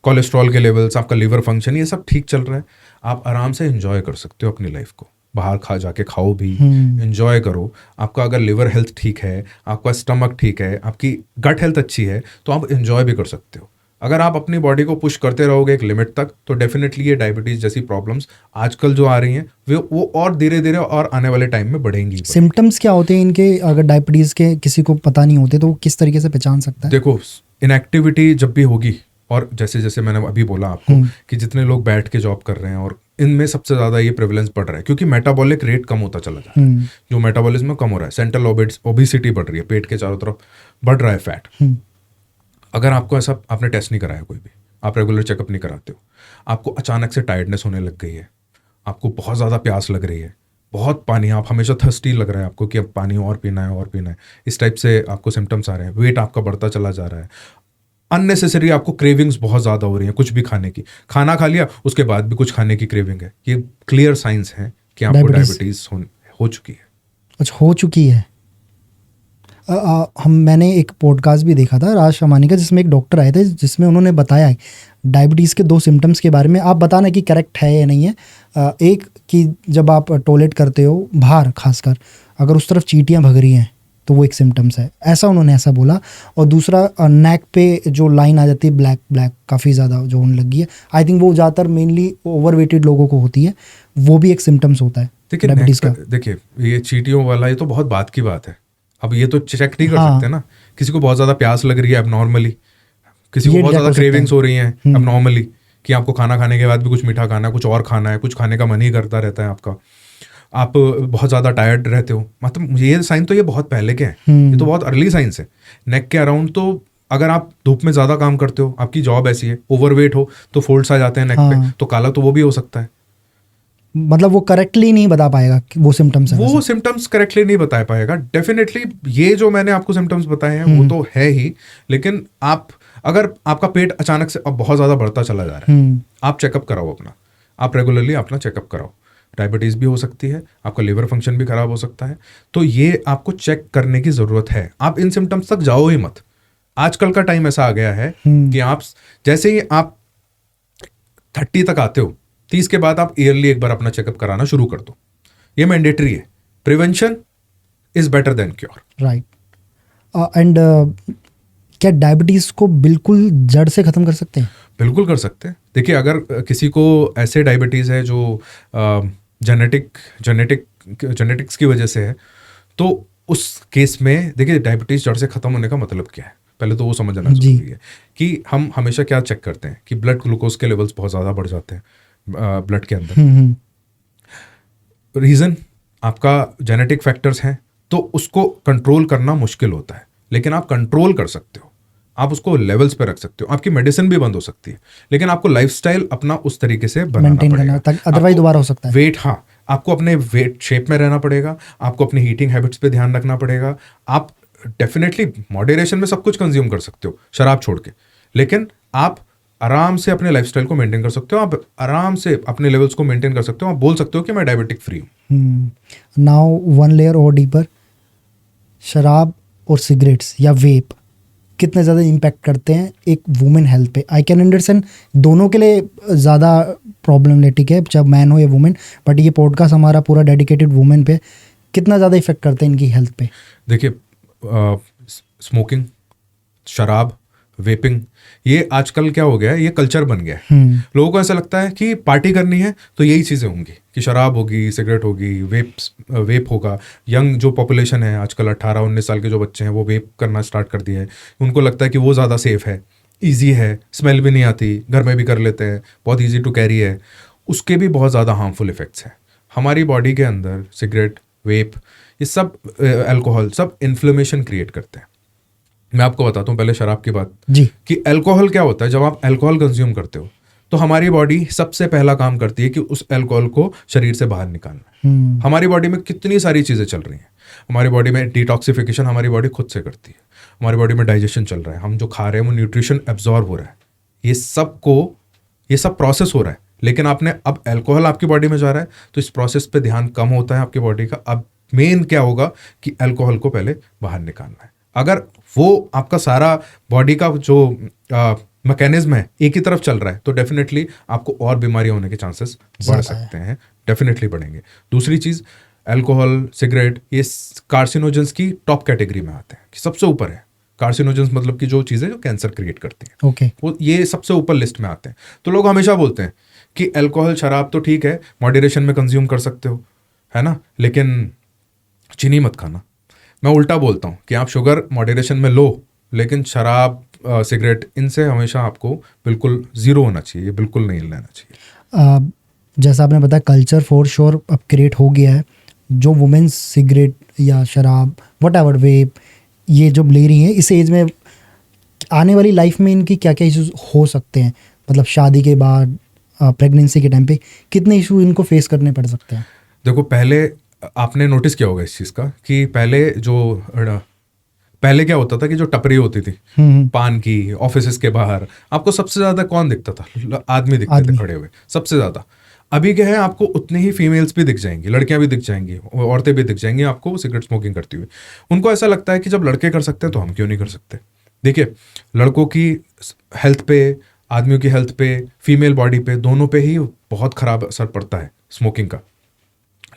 कोलेस्ट्रॉल के लेवल्स, आपका लीवर फंक्शन, ये सब ठीक चल रहा है, आप आराम से एंजॉय कर सकते हो अपनी लाइफ को। बाहर जाके खाओ भी, एंजॉय करो। आपका अगर लिवर हेल्थ ठीक है, आपका स्टमक ठीक है, आपकी गट हेल्थ अच्छी है, तो आप एंजॉय भी कर सकते हो। अगर आप अपनी बॉडी को पुश करते रहोगे एक लिमिट तक, तो डेफिनेटली ये डायबिटीज जैसी प्रॉब्लम्स आजकल जो आ रही हैं वो और धीरे धीरे और आने वाले टाइम में बढ़ेंगी। सिम्टम्स क्या होते हैं इनके, अगर डायबिटीज़ के किसी को पता नहीं होते तो वो किस तरीके से पहचान सकता है? देखो, इनएक्टिविटी जब भी होगी, और जैसे जैसे मैंने अभी बोला आपको कि जितने लोग बैठ के जॉब कर रहे हैं, और इनमें सबसे ज़्यादा ये प्रेवलेंस बढ़ रहा है क्योंकि मेटाबॉलिक रेट कम होता चला जा रहा है। जो मेटाबॉलिज्म कम हो रहा है, सेंट्रल ओबेसिटी बढ़ रही है, पेट के चारों तरफ बढ़ रहा है फैट। अगर आपको ऐसा, आपने टेस्ट नहीं कराया कोई भी, आप रेगुलर चेकअप नहीं कराते हो, आपको अचानक से टायर्डनेस होने लग गई है, आपको बहुत ज़्यादा प्यास लग रही है, बहुत पानी, आप हमेशा थर्स्टी लग रहा है आपको कि अब पानी और पीना है और पीना है, इस टाइप से आपको सिम्टम्स आ रहे हैं, वेट आपका बढ़ता चला जा रहा है, अननेसेसरी आपको क्रेविंग्स बहुत ज़्यादा हो रही हैं कुछ भी खाने की, खाना खा लिया उसके बाद भी कुछ खाने की क्रेविंग है, ये क्लियर साइंस हैं कि आपको डायबिटीज़ हो चुकी है। अच्छा, हो चुकी है। मैंने एक पॉडकास्ट भी देखा था राज शमानी का, जिसमें एक डॉक्टर आए थे, जिसमें उन्होंने बताया डायबिटीज़ के 2 सिम्टम्स के बारे में। आप बताना कि करेक्ट है या नहीं है। एक कि जब आप टॉयलेट करते हो बाहर, खासकर अगर उस तरफ चींटियाँ भग रही हैं तो वो एक सिम्टम्स है, उन्होंने ऐसा बोला। और दूसरा, नेक पे जो लाइन आ जाती है ब्लैक ब्लैक काफ़ी ज़्यादा जो होने लगी है, आई थिंक वो ज़्यादातर मेनली ओवरवेटेड लोगों को होती है, वो भी एक सिम्टम्स होता है डायबिटीज़ का। देखिए, ये चींटियों वाला, ये तो बहुत बात की बात है। अब ये तो चेक नहीं कर सकते ना, किसी को बहुत ज़्यादा प्यास लग रही है अब नॉर्मली, किसी को बहुत ज़्यादा क्रेविंग्स हो रही हैं अब नॉर्मली, कि आपको खाना खाने के बाद भी कुछ मीठा खाना है, कुछ और खाना है, कुछ खाने का मन ही करता रहता है आपका, आप बहुत ज़्यादा टायर्ड रहते हो, मतलब ये साइन तो ये बहुत पहले के हैं, ये तो बहुत अर्ली साइंस है। नेक के अराउंड तो अगर आप धूप में ज़्यादा काम करते हो, आपकी जॉब ऐसी है, ओवरवेट हो तो फोल्ड्स आ जाते हैं नेक पे, तो काला तो वो भी हो सकता है। मतलब वो करेक्टली नहीं बता पाएगा कि वो सिम्टम्स है, वो सिम्टम्स करेक्टली नहीं बता पाएगा। डेफिनेटली ये जो मैंने आपको सिम्टम्स बताए हैं वो तो है ही, लेकिन आप, अगर आपका पेट अचानक से अब बहुत ज़्यादा बढ़ता चला जा रहा है, आप चेकअप कराओ अपना, आप रेगुलरली अपना चेकअप कराओ। डायबिटीज़ भी हो सकती है, आपका लिवर फंक्शन भी खराब हो सकता है, तो ये आपको चेक करने की ज़रूरत है। आप इन सिम्टम्स तक जाओ ही मत। आजकल का टाइम ऐसा आ गया है कि आप जैसे ही आप 30 तक आते हो, 30 के बाद आप ईयरली एक बार अपना चेकअप कराना शुरू कर दो, ये मैंडेटरी है। Prevention is better than cure. Right. And क्या डायबिटीज़ को बिल्कुल जड़ से ख़त्म कर सकते हैं? बिल्कुल कर सकते हैं। देखिए, अगर किसी को ऐसे डायबिटीज़ है जो जेनेटिक्स की वजह से है, तो उस केस में देखिए डायबिटीज़ जड़ से ख़त्म होने का मतलब क्या है, पहले तो वो समझना जरूरी है कि हम हमेशा क्या चेक करते हैं कि ब्लड ग्लूकोज के लेवल्स बहुत ज़्यादा बढ़ जाते हैं ब्लड के अंदर। रीज़न आपका जेनेटिक फैक्टर्स हैं, तो उसको कंट्रोल करना मुश्किल होता है, लेकिन आप कंट्रोल कर सकते हो, आप उसको लेवल्स पे रख सकते हो। आपकी मेडिसिन भी बंद हो सकती है, लेकिन आपको लाइफस्टाइल अपना उस तरीके से बनाना पड़ेगा, अदरवाइज दोबारा हो सकता है। वेट, हाँ, आपको अपने वेट शेप में रहना पड़ेगा, आपको अपनी हीटिंग हैबिट्स पे ध्यान रखना पड़ेगा। आप डेफिनेटली मॉडरेशन में सब कुछ कंज्यूम कर सकते हो शराब छोड़ के, लेकिन आप आराम से अपने लाइफस्टाइल को मेंटेन कर सकते हो, आप आराम से अपने लेवल्स को मेंटेन कर सकते हो, आप बोल सकते हो कि मैं डायबिटिक फ्री हूँ। नाउ वन लेयर और डीपर, शराब और सिगरेट्स या वेप कितने ज़्यादा इम्पैक्ट करते हैं एक वुमेन हेल्थ पे? आई कैन अंडरस्टैंड दोनों के लिए ज़्यादा प्रॉब्लमेटिक है, चाहे मैन हो या वुमेन, बट ये पॉडकास्ट हमारा पूरा डेडिकेटेड वुमेन पे, कितना ज़्यादा इफेक्ट करते हैं इनकी हेल्थ पे? देखिए, स्मोकिंग, शराब, वेपिंग, ये आजकल क्या हो गया है, ये कल्चर बन गया है। लोगों को ऐसा लगता है कि पार्टी करनी है तो यही चीज़ें होंगी, कि शराब होगी, सिगरेट होगी, वेप होगा। यंग जो पॉपुलेशन है आजकल 18-19 साल के जो बच्चे हैं वो वेप करना स्टार्ट कर दिया है। उनको लगता है कि वो ज़्यादा सेफ है, ईजी है, स्मेल भी नहीं आती, घर में भी कर लेते हैं, बहुत ईजी टू कैरी है। उसके भी बहुत ज़्यादा हार्मफुल इफेक्ट्स हैं हमारी बॉडी के अंदर। सिगरेट, वेप, ये सब, अल्कोहल, सब इन्फ्लेमेशन क्रिएट करते हैं। मैं आपको बताता हूँ पहले शराब की बात जी, कि अल्कोहल क्या होता है। जब आप अल्कोहल कंज्यूम करते हो तो हमारी बॉडी सबसे पहला काम करती है कि उस अल्कोहल को शरीर से बाहर निकालना। हमारी बॉडी में कितनी सारी चीज़ें चल रही हैं, हमारी बॉडी में डिटॉक्सिफिकेशन हमारी बॉडी खुद से करती है, हमारी बॉडी में डाइजेशन चल रहा है, हम जो खा रहे हैं वो न्यूट्रिशन एब्जॉर्ब हो रहा है, ये सब प्रोसेस हो रहा है। लेकिन आपने अब अल्कोहल आपकी बॉडी में जा रहा है तो इस प्रोसेस पे ध्यान कम होता है आपकी बॉडी का। अब मेन क्या होगा कि अल्कोहल को पहले बाहर निकालना है। अगर वो आपका सारा बॉडी का जो मैकेनिज्म है एक ही तरफ चल रहा है तो डेफिनेटली आपको और बीमारी होने के चांसेस बढ़ सकते हैं, डेफिनेटली बढ़ेंगे। दूसरी चीज़, अल्कोहल, सिगरेट, ये कार्सिनोजेंस की टॉप कैटेगरी में आते हैं, कि सबसे ऊपर है, कार्सिनोजेंस मतलब कि जो चीज़ें जो कैंसर क्रिएट करती हैं, ओके। वो ये सबसे ऊपर लिस्ट में आते हैं। तो लोग हमेशा बोलते हैं कि अल्कोहल, शराब तो ठीक है, मॉडरेशन में कंज्यूम कर सकते हो, है ना, लेकिन चीनी मत खाना। मैं उल्टा बोलता हूँ कि आप शुगर मॉडरेशन में लो, लेकिन शराब, सिगरेट, इनसे हमेशा आपको बिल्कुल ज़ीरो होना चाहिए, बिल्कुल नहीं लेना चाहिए। जैसा आपने बताया कल्चर फॉर श्योर अब क्रिएट हो गया है, जो वुमेन्स सिगरेट या शराब व्हाटएवर वेप ये जो ले रही हैं इस एज में, आने वाली लाइफ में इनकी क्या क्या इश्यूज हो सकते हैं, मतलब शादी के बाद, प्रेगनेंसी के टाइम पे कितने इशू इनको फेस करने पड़ सकते हैं? देखो, पहले आपने नोटिस किया होगा इस चीज़ का कि पहले क्या होता था कि जो टपरी होती थी पान की ऑफिस के बाहर, आपको सबसे ज्यादा कौन दिखता था? आदमी दिखते थे खड़े हुए सबसे ज्यादा। अभी क्या है, आपको उतनी ही फीमेल्स भी दिख जाएंगी, लड़कियां भी दिख जाएंगी, औरतें भी दिख जाएंगी आपको सिगरेट स्मोकिंग करती हुई। उनको ऐसा लगता है कि जब लड़के कर सकते हैं तो हम क्यों नहीं कर सकते। देखिए, लड़कों की हेल्थ पे, आदमियों की हेल्थ पे, फीमेल बॉडी पे, दोनों पे ही बहुत खराब असर पड़ता है स्मोकिंग का।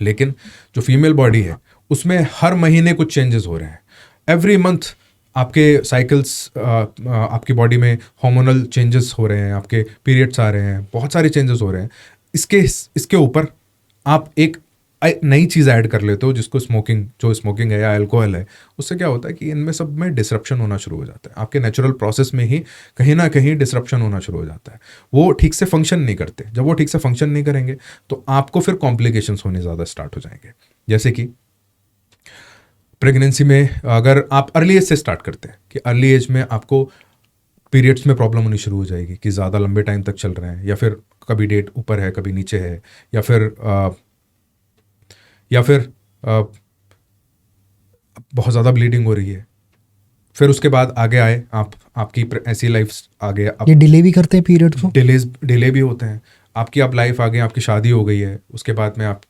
लेकिन जो फीमेल बॉडी है उसमें हर महीने कुछ चेंजेस हो रहे हैं। एवरी मंथ आपके साइकिल्स, आपकी बॉडी में हार्मोनल चेंजेस हो रहे हैं, आपके पीरियड्स आ रहे हैं, बहुत सारे चेंजेस हो रहे हैं। इसके ऊपर आप एक नई चीज़ ऐड कर लेते हो, जिसको स्मोकिंग है या अल्कोहल है। उससे क्या होता है कि इनमें सब में डिसरप्शन होना शुरू हो जाता है। आपके नेचुरल प्रोसेस में ही कहीं ना कहीं डिसरप्शन होना शुरू हो जाता है। वो ठीक से फंक्शन नहीं करते। जब वो ठीक से फंक्शन नहीं करेंगे तो आपको फिर कॉम्प्लिकेशंस होने ज़्यादा स्टार्ट हो जाएंगे। जैसे कि प्रेगनेंसी में अगर आप अर्ली एज से स्टार्ट करते हैं कि अर्ली एज में आपको पीरियड्स में प्रॉब्लम होनी शुरू हो जाएगी कि ज़्यादा लंबे टाइम तक चल रहे हैं, या फिर कभी डेट ऊपर है कभी नीचे है, या फिर बहुत ज़्यादा ब्लीडिंग हो रही है। फिर उसके बाद आगे आए आपकी ऐसी लाइफ आगे, ये डिले भी करते हैं पीरियड को, डिले भी होते हैं आपकी। आप लाइफ आगे, आपकी शादी हो गई है, उसके बाद में आप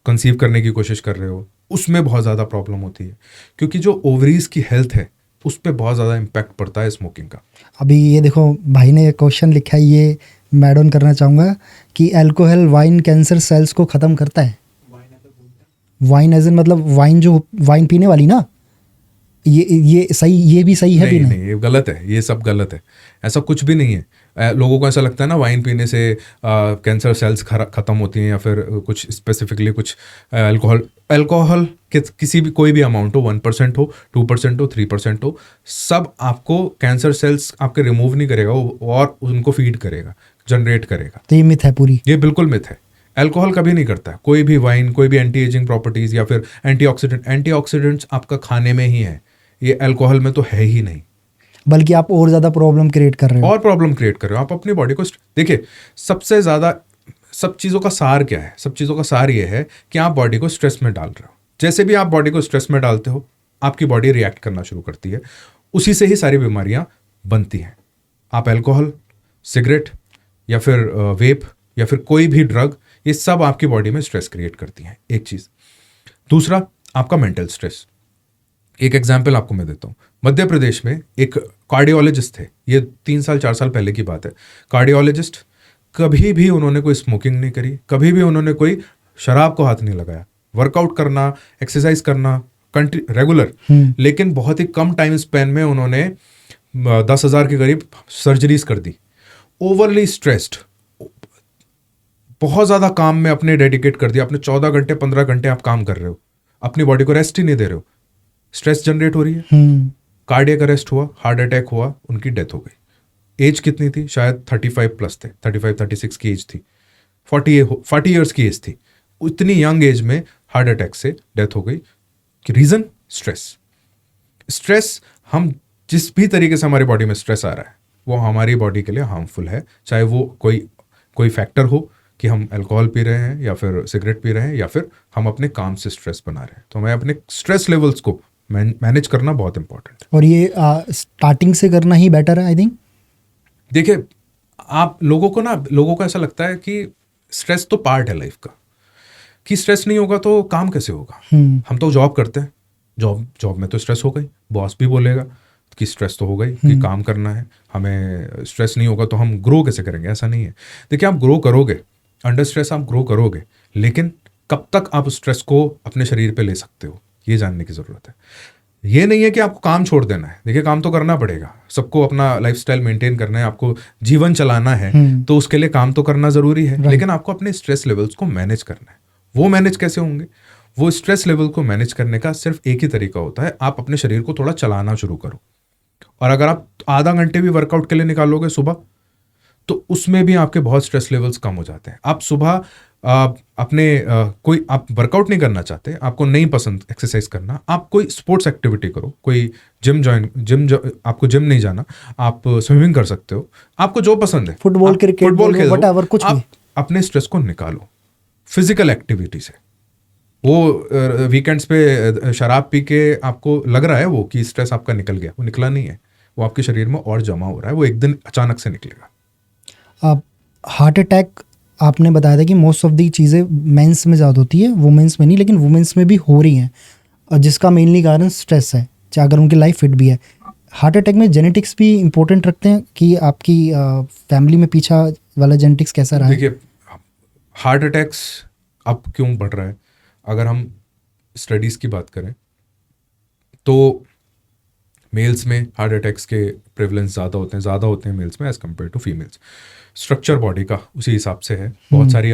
कंसीव करने की कोशिश कर रहे हो, उसमें बहुत ज़्यादा प्रॉब्लम होती है, क्योंकि जो ओवरीज की हेल्थ है उस पर बहुत ज़्यादा इम्पैक्ट पड़ता है स्मोकिंग का। अभी ये देखो, भाई ने एक क्वेश्चन लिखा है, ये मैं ऐड ऑन करना चाहूँगा कि अल्कोहल वाइन कैंसर सेल्स को ख़त्म करता है। वाइन एज इन मतलब वाइन, जो वाइन पीने वाली ना, ये सही, ये भी सही है? नहीं, ये गलत है, ये सब गलत है, ऐसा कुछ भी नहीं है। लोगों को ऐसा लगता है ना वाइन पीने से कैंसर सेल्स खत्म होती हैं, या फिर कुछ स्पेसिफिकली कुछ अल्कोहल के किसी भी कोई भी अमाउंट हो, 1% हो, 2% हो, 3% हो, सब आपको कैंसर सेल्स आपके रिमूव नहीं करेगा, और उनको फीड करेगा, जनरेट करेगा। तो ये मिथ है पूरी? ये बिल्कुल मिथ है। अल्कोहल कभी नहीं करता है, कोई भी वाइन, कोई भी एंटी एजिंग प्रॉपर्टीज या फिर एंटीऑक्सीडेंट्स आपका खाने में ही है, ये अल्कोहल में तो है ही नहीं। बल्कि आप और ज़्यादा प्रॉब्लम क्रिएट कर रहे हो। और प्रॉब्लम क्रिएट कर रहे हो आप अपनी बॉडी को। देखिए, सबसे ज़्यादा सब चीज़ों का सार क्या है? सब चीज़ों का सार ये है कि आप बॉडी को स्ट्रेस में डाल रहे हो। जैसे भी आप बॉडी को स्ट्रेस में डालते हो, आपकी बॉडी रिएक्ट करना शुरू करती है, उसी से ही सारी बीमारियां बनती हैं। आप अल्कोहल, सिगरेट या फिर वेप या फिर कोई भी ड्रग, ये सब आपकी बॉडी में स्ट्रेस क्रिएट करती हैं, एक चीज़। दूसरा, आपका मेंटल स्ट्रेस। एक एग्जाम्पल आपको मैं देता हूँ। मध्य प्रदेश में एक कार्डियोलॉजिस्ट थे, ये 3 साल 4 साल पहले की बात है। कार्डियोलॉजिस्ट, कभी भी उन्होंने कोई स्मोकिंग नहीं करी, कभी भी उन्होंने कोई शराब को हाथ नहीं लगाया। वर्कआउट करना, एक्सरसाइज करना रेगुलर, लेकिन बहुत ही कम टाइम स्पेन में उन्होंने 10,000 के करीब सर्जरीज कर दी। ओवरली स्ट्रेस्ड, बहुत ज़्यादा काम में अपने डेडिकेट कर दिया। अपने 14 घंटे 15 घंटे आप काम कर रहे हो, अपनी बॉडी को रेस्ट ही नहीं दे रहे हो, स्ट्रेस जनरेट हो रही है, कार्डियक अरेस्ट हुआ, हार्ट अटैक हुआ, उनकी डेथ हो गई। एज कितनी थी? शायद 35 प्लस थे, 35-36 की एज थी, 40 ईयर्स की एज थी। इतनी यंग एज में हार्ट अटैक से डेथ हो गई। रीजन? स्ट्रेस। हम जिस भी तरीके से हमारी बॉडी में स्ट्रेस आ रहा है वो हमारी बॉडी के लिए हार्मफुल है, चाहे वो कोई फैक्टर हो कि हम अल्कोहल पी रहे हैं या फिर सिगरेट पी रहे हैं या फिर हम अपने काम से स्ट्रेस बना रहे हैं। तो हमें अपने स्ट्रेस लेवल्स को मैनेज करना बहुत इंपॉर्टेंट है, और ये स्टार्टिंग से करना ही बेटर है, आई थिंक। देखिए, आप लोगों को ऐसा लगता है कि स्ट्रेस तो पार्ट है लाइफ का, कि स्ट्रेस नहीं होगा तो काम कैसे होगा। हम तो जॉब करते हैं, जॉब में तो स्ट्रेस हो गई, बॉस भी बोलेगा कि स्ट्रेस तो हो गई कि काम करना है, हमें स्ट्रेस नहीं होगा तो हम ग्रो कैसे करेंगे। ऐसा नहीं है। देखिए, आप ग्रो करोगे, अंडर स्ट्रेस आप ग्रो करोगे, लेकिन कब तक आप स्ट्रेस को अपने शरीर पे ले सकते हो, ये जानने की ज़रूरत है। ये नहीं है कि आपको काम छोड़ देना है। देखिए काम तो करना पड़ेगा, सबको अपना लाइफस्टाइल मेंटेन करना है, आपको जीवन चलाना है, तो उसके लिए काम तो करना ज़रूरी है। लेकिन आपको अपने स्ट्रेस लेवल्स को मैनेज करना है। वो मैनेज कैसे होंगे? वो स्ट्रेस लेवल को मैनेज करने का सिर्फ एक ही तरीका होता है, आप अपने शरीर को थोड़ा चलाना शुरू करो। और अगर आप आधा घंटे भी वर्कआउट के लिए निकालोगे सुबह, तो उसमें भी आपके बहुत स्ट्रेस लेवल्स कम हो जाते हैं। आप सुबह कोई आप वर्कआउट नहीं करना चाहते, आपको नहीं पसंद एक्सरसाइज करना, आप कोई स्पोर्ट्स एक्टिविटी करो, कोई आपको जिम नहीं जाना, आप स्विमिंग कर सकते हो, आपको जो पसंद है, फुटबॉल, क्रिकेट, खेलो, व्हाटएवर, कुछ भी। आप अपने स्ट्रेस को निकालो फिजिकल एक्टिविटी से। वो वीकेंड्स पे शराब पी के आपको लग रहा है वो कि स्ट्रेस आपका निकल गया, वो निकला नहीं है, वो आपके शरीर में और जमा हो रहा है, वो एक दिन अचानक से निकलेगा। हार्ट अटैक आपने बताया था कि मोस्ट ऑफ दी चीज़ें मेंस में ज़्यादा होती है, वुमेंस में नहीं, लेकिन वुमेंस में भी हो रही हैं, और जिसका मेनली कारण स्ट्रेस है, चाहे अगर उनकी लाइफ फिट भी है। हार्ट अटैक में जेनेटिक्स भी इंपॉर्टेंट रखते हैं कि आपकी फैमिली में पीछा वाला जेनेटिक्स कैसा रहा है? देखिए हार्ट अटैक्स अब क्यों बढ़ रहा है, अगर हम स्टडीज़ की बात करें तो मेल्स में हार्ट अटैक्स के प्रेवलेंस ज़्यादा होते हैं मेल्स में as compare to females. Structure body का उसी हिसाब से है। बहुत सारी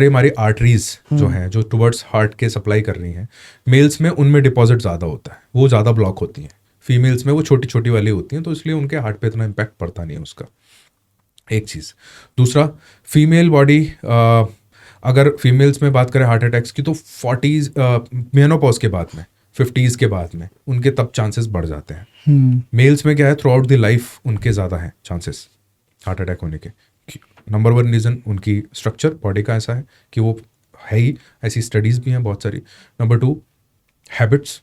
हमारी आर्टरीज जो हैं, जो टुवर्ड्स हार्ट के सप्लाई कर रही हैं, मेल्स में उनमें डिपॉजिट ज़्यादा होता है, वो ज़्यादा ब्लॉक होती हैं। फीमेल्स में वो छोटी छोटी वाली होती हैं, तो इसलिए उनके हार्ट पे इतना इम्पैक्ट पड़ता नहीं है उसका। एक चीज़। दूसरा, फीमेल बॉडी, अगर फीमेल्स में बात करें हार्ट अटैक्स की, तो 40s मेनोपॉज के बाद में, 50s के बाद में उनके तब चांसेस बढ़ जाते हैं। मेल्स में क्या है, थ्रू आउट द लाइफ उनके ज़्यादा हैं चांसेस हार्ट अटैक होने के। नंबर 1 रीज़न उनकी स्ट्रक्चर बॉडी का ऐसा है कि वो है ही, ऐसी स्टडीज़ भी हैं बहुत सारी। नंबर 2, हैबिट्स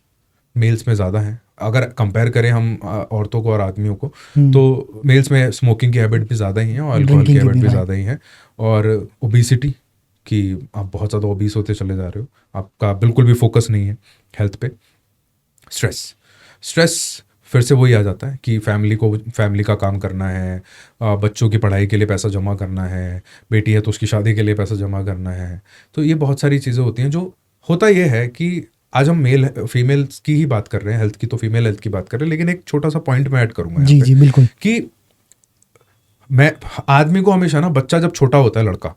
मेल्स में ज़्यादा हैं। अगर कंपेयर करें हम औरतों को और आदमियों को, तो मेल्स में स्मोकिंग की हैबिट भी ज़्यादा ही है और अल्कोहल की हैबिट भी ज़्यादा ही है। और ओबिसिटी, कि आप बहुत ज़्यादा ओबीस होते चले जा रहे हो, आपका बिल्कुल भी फोकस नहीं है हेल्थ पे। स्ट्रेस फिर से वही आ जाता है कि फैमिली का काम करना है, बच्चों की पढ़ाई के लिए पैसा जमा करना है, बेटी है तो उसकी शादी के लिए पैसा जमा करना है। तो ये बहुत सारी चीज़ें होती हैं। जो होता ये है कि आज हम फीमेल्स की ही बात कर रहे हैं, हेल्थ की, तो फीमेल हेल्थ की बात कर रहे हैं, लेकिन एक छोटा सा पॉइंट मैं ऐड करूँगा जी जी बिल्कुल, कि आदमी को हमेशा ना, बच्चा जब छोटा होता है, लड़का,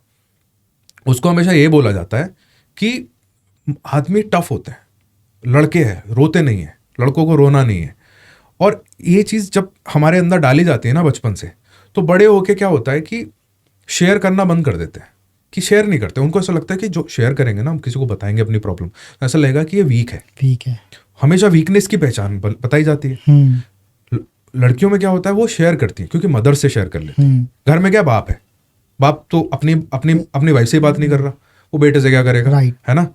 उसको हमेशा ये बोला जाता है कि आदमी टफ होते हैं, लड़के हैं रोते नहीं हैं, लड़कों को रोना नहीं है। और ये चीज़ जब हमारे अंदर डाली जाती है ना बचपन से, तो बड़े होके क्या होता है कि शेयर करना बंद कर देते हैं, कि शेयर नहीं करते। उनको ऐसा लगता है कि जो शेयर करेंगे ना, हम किसी को बताएंगे अपनी प्रॉब्लम, ऐसा लगेगा कि ये वीक है। हमेशा वीकनेस की पहचान बताई जाती है। लड़कियों में क्या होता है, वो शेयर करती है क्योंकि मदर से शेयर कर लेती है। घर में क्या, बाप है, बाप तो अपनी वाइफ से ही बात नहीं कर रहा, वो बेटे से क्या करेगा, है ना।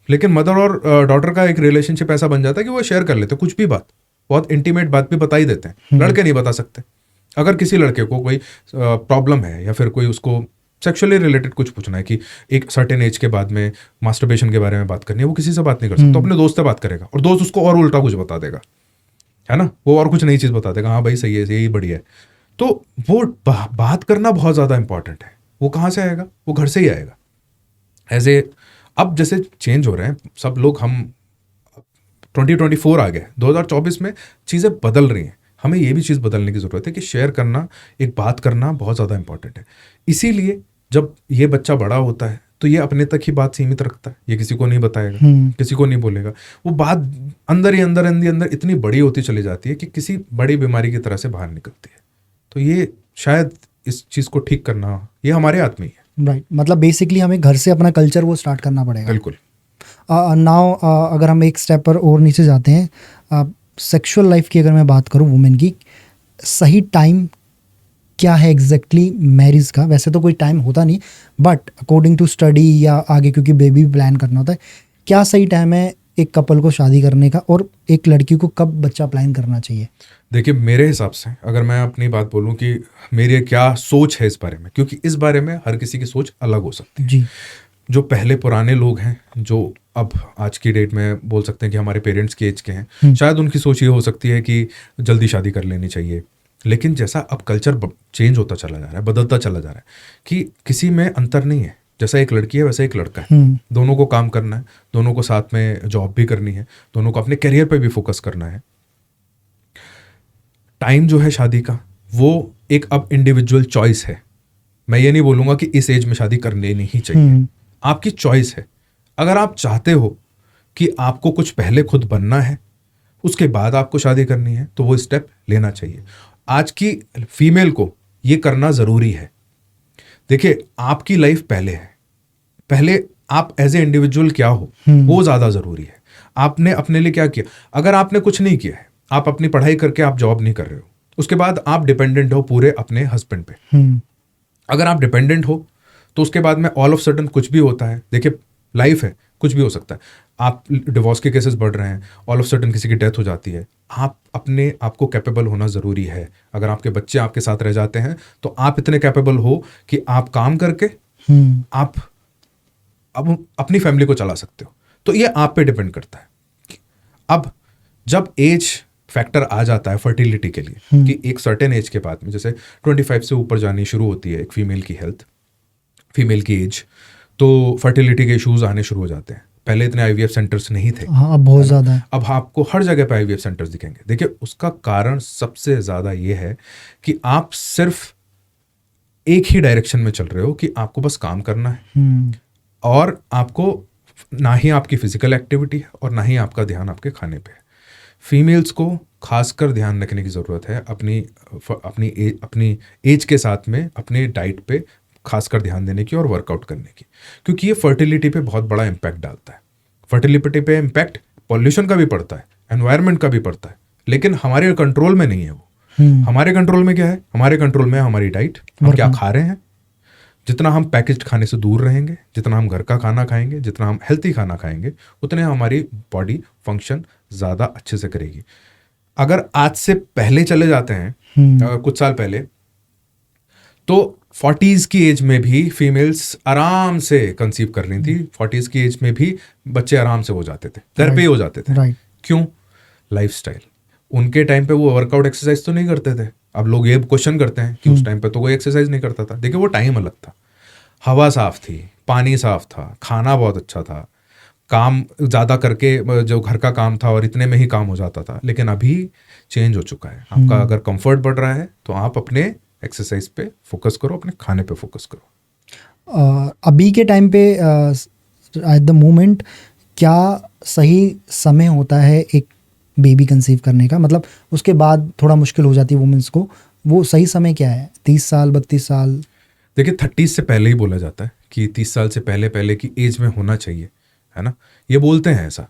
लेकिन मदर और डॉटर का एक रिलेशनशिप ऐसा बन जाता है कि वो शेयर कर लेते हैं, कुछ भी बात, बहुत इंटीमेट बात भी बता ही देते हैं। लड़के नहीं बता सकते। अगर किसी लड़के को कोई प्रॉब्लम है या फिर कोई उसको सेक्सुअली रिलेटेड कुछ पूछना है कि एक सर्टेन एज के बाद में मास्टरबेशन के बारे में बात करनी है, वो किसी से बात नहीं कर सकता, तो अपने दोस्त से बात करेगा, और दोस्त उसको और उल्टा कुछ बता देगा, है ना, वो और कुछ नई चीज़ बता देगा, हाँ भाई सही है, यही बढ़िया है। तो वो बात करना बहुत ज़्यादा इंपॉर्टेंट है। वो कहाँ से आएगा, वो घर से ही आएगा। अब जैसे चेंज हो रहे हैं सब लोग, हम 2024 आ गए, 2024 में चीज़ें बदल रही हैं। हमें ये भी चीज़ बदलने की ज़रूरत है कि शेयर करना, एक बात करना बहुत ज़्यादा इंपॉर्टेंट है। इसीलिए जब ये बच्चा बड़ा होता है तो ये अपने तक ही बात सीमित रखता है, ये किसी को नहीं बताएगा, किसी को नहीं बोलेगा। वो बात अंदर ही अंदर इतनी बड़ी होती चली जाती है कि किसी बड़ी बीमारी की तरह से बाहर निकलती है। तो ये शायद इस चीज़ को ठीक करना ये हमारे हाथ में ही है। राइट, मतलब बेसिकली हमें घर से अपना कल्चर वो स्टार्ट करना पड़ेगा। बिल्कुल। नाउ अगर हम एक स्टेप पर और नीचे जाते हैं, सेक्सुअल लाइफ की अगर मैं बात करूं वुमेन की, सही टाइम क्या है एग्जैक्टली मैरिज का? वैसे तो कोई टाइम होता नहीं, बट अकॉर्डिंग टू स्टडी या आगे क्योंकि बेबी प्लान करना होता है, क्या सही टाइम है एक कपल को शादी करने का, और एक लड़की को कब बच्चा प्लान करना चाहिए? देखिए मेरे हिसाब से अगर मैं अपनी बात बोलूं कि मेरी क्या सोच है इस बारे में, क्योंकि इस बारे में हर किसी की सोच अलग हो सकती है। जी। जो पहले पुराने लोग हैं, जो अब आज की डेट में बोल सकते हैं कि हमारे पेरेंट्स के एज के हैं, शायद उनकी सोच ये हो सकती है कि जल्दी शादी कर लेनी चाहिए। लेकिन जैसा अब कल्चर चेंज होता चला जा रहा है, बदलता चला जा रहा है, कि किसी में अंतर नहीं है, जैसा एक लड़की है वैसा एक लड़का है, दोनों को काम करना है, दोनों को साथ में जॉब भी करनी है, दोनों को अपने करियर पे भी फोकस करना है। टाइम जो है शादी का वो एक अब इंडिविजुअल चॉइस है। मैं ये नहीं बोलूँगा कि इस एज में शादी करनी नहीं चाहिए, आपकी चॉइस है। अगर आप चाहते हो कि आपको कुछ पहले खुद बनना है उसके बाद आपको शादी करनी है तो वो स्टेप लेना चाहिए। आज की फीमेल को ये करना ज़रूरी है। देखिए, आपकी लाइफ पहले है, पहले आप एज ए इंडिविजुअल क्या हो वो ज़्यादा ज़रूरी है। आपने अपने लिए क्या किया? अगर आपने कुछ नहीं किया है, आप अपनी पढ़ाई करके आप जॉब नहीं कर रहे हो, उसके बाद आप डिपेंडेंट हो पूरे अपने हस्बैंड पे। अगर आप डिपेंडेंट हो तो उसके बाद में ऑल ऑफ सडन कुछ भी होता है। देखिए, लाइफ है, कुछ भी हो सकता है। आप डिवोर्स के केसेस बढ़ रहे हैं, ऑल ऑफ सडन किसी की डेथ हो जाती है। आप अपने आपको कैपेबल होना ज़रूरी है। अगर आपके बच्चे आपके साथ रह जाते हैं तो आप इतने कैपेबल हो कि आप काम करके आप अब अपनी फैमिली को चला सकते हो। तो ये आप पे डिपेंड करता है। अब जब एज फैक्टर आ जाता है फर्टिलिटी के लिए कि एक सर्टेन एज के बाद में, जैसे 25 से ऊपर जानी शुरू होती है एक फीमेल की हेल्थ, फीमेल की एज, तो फर्टिलिटी के इश्यूज आने शुरू हो जाते हैं। पहले इतने आईवीएफ सेंटर्स नहीं थे, हाँ, अब बहुत ज़्यादा है। अब आपको हर जगह पे आईवीएफ सेंटर्स दिखेंगे। देखिए, उसका कारण सबसे ज़्यादा ये है कि आप सिर्फ एक ही डायरेक्शन में चल रहे हो कि आपको बस काम करना है और आपको ना ही आपकी फिजिकल एक्टिविटी है और ना ही आपका ध्यान आपके खाने पे है। फीमेल्स को खासकर ध्यान रखने की ज़रूरत है अपनी एज के साथ में अपने डाइट पे खासकर ध्यान देने की और वर्कआउट करने की, क्योंकि ये फर्टिलिटी पे बहुत बड़ा इम्पैक्ट डालता है। फर्टिलिटी पे इम्पैक्ट पॉल्यूशन का भी पड़ता है, एनवायरनमेंट का भी पड़ता है, लेकिन हमारे कंट्रोल में नहीं है वो। हमारे कंट्रोल में क्या है? हमारे कंट्रोल में है हमारी डाइट, हम क्या खा रहे हैं। जितना हम पैकेज्ड खाने से दूर रहेंगे, जितना हम घर का खाना खाएंगे, जितना हम हेल्थी खाना खाएंगे, उतने हमारी बॉडी फंक्शन ज़्यादा अच्छे से करेगी। अगर आज से पहले चले जाते हैं कुछ साल पहले, तो 40s की एज में भी फीमेल्स आराम से कंसीव कर रही थी। 40s की एज में भी बच्चे आराम से हो जाते थे, घर पे ही हो जाते थे। क्यों? लाइफस्टाइल। उनके टाइम पे वो वर्कआउट एक्सरसाइज तो नहीं करते थे। अब लोग ये क्वेश्चन करते हैं कि उस टाइम पे तो कोई एक्सरसाइज नहीं करता था। देखिए, वो टाइम अलग था, हवा साफ थी, पानी साफ था, खाना बहुत अच्छा था, काम ज़्यादा करके जो घर का काम था और इतने में ही काम हो जाता था। लेकिन अभी चेंज हो चुका है। आपका अगर कंफर्ट बढ़ रहा है तो आप अपने एक्सरसाइज पे फोकस करो, अपने खाने पे फोकस करो। अभी के टाइम पे एट द मोमेंट क्या सही समय होता है एक बेबी कंसीव करने का? मतलब उसके बाद थोड़ा मुश्किल हो जाती है वुमेन्स को, वो सही समय क्या है? 30 साल, 32 साल? देखिए, 30 से पहले ही बोला जाता है कि 30 साल से पहले की एज में होना चाहिए, है ना? ये बोलते हैं ऐसा।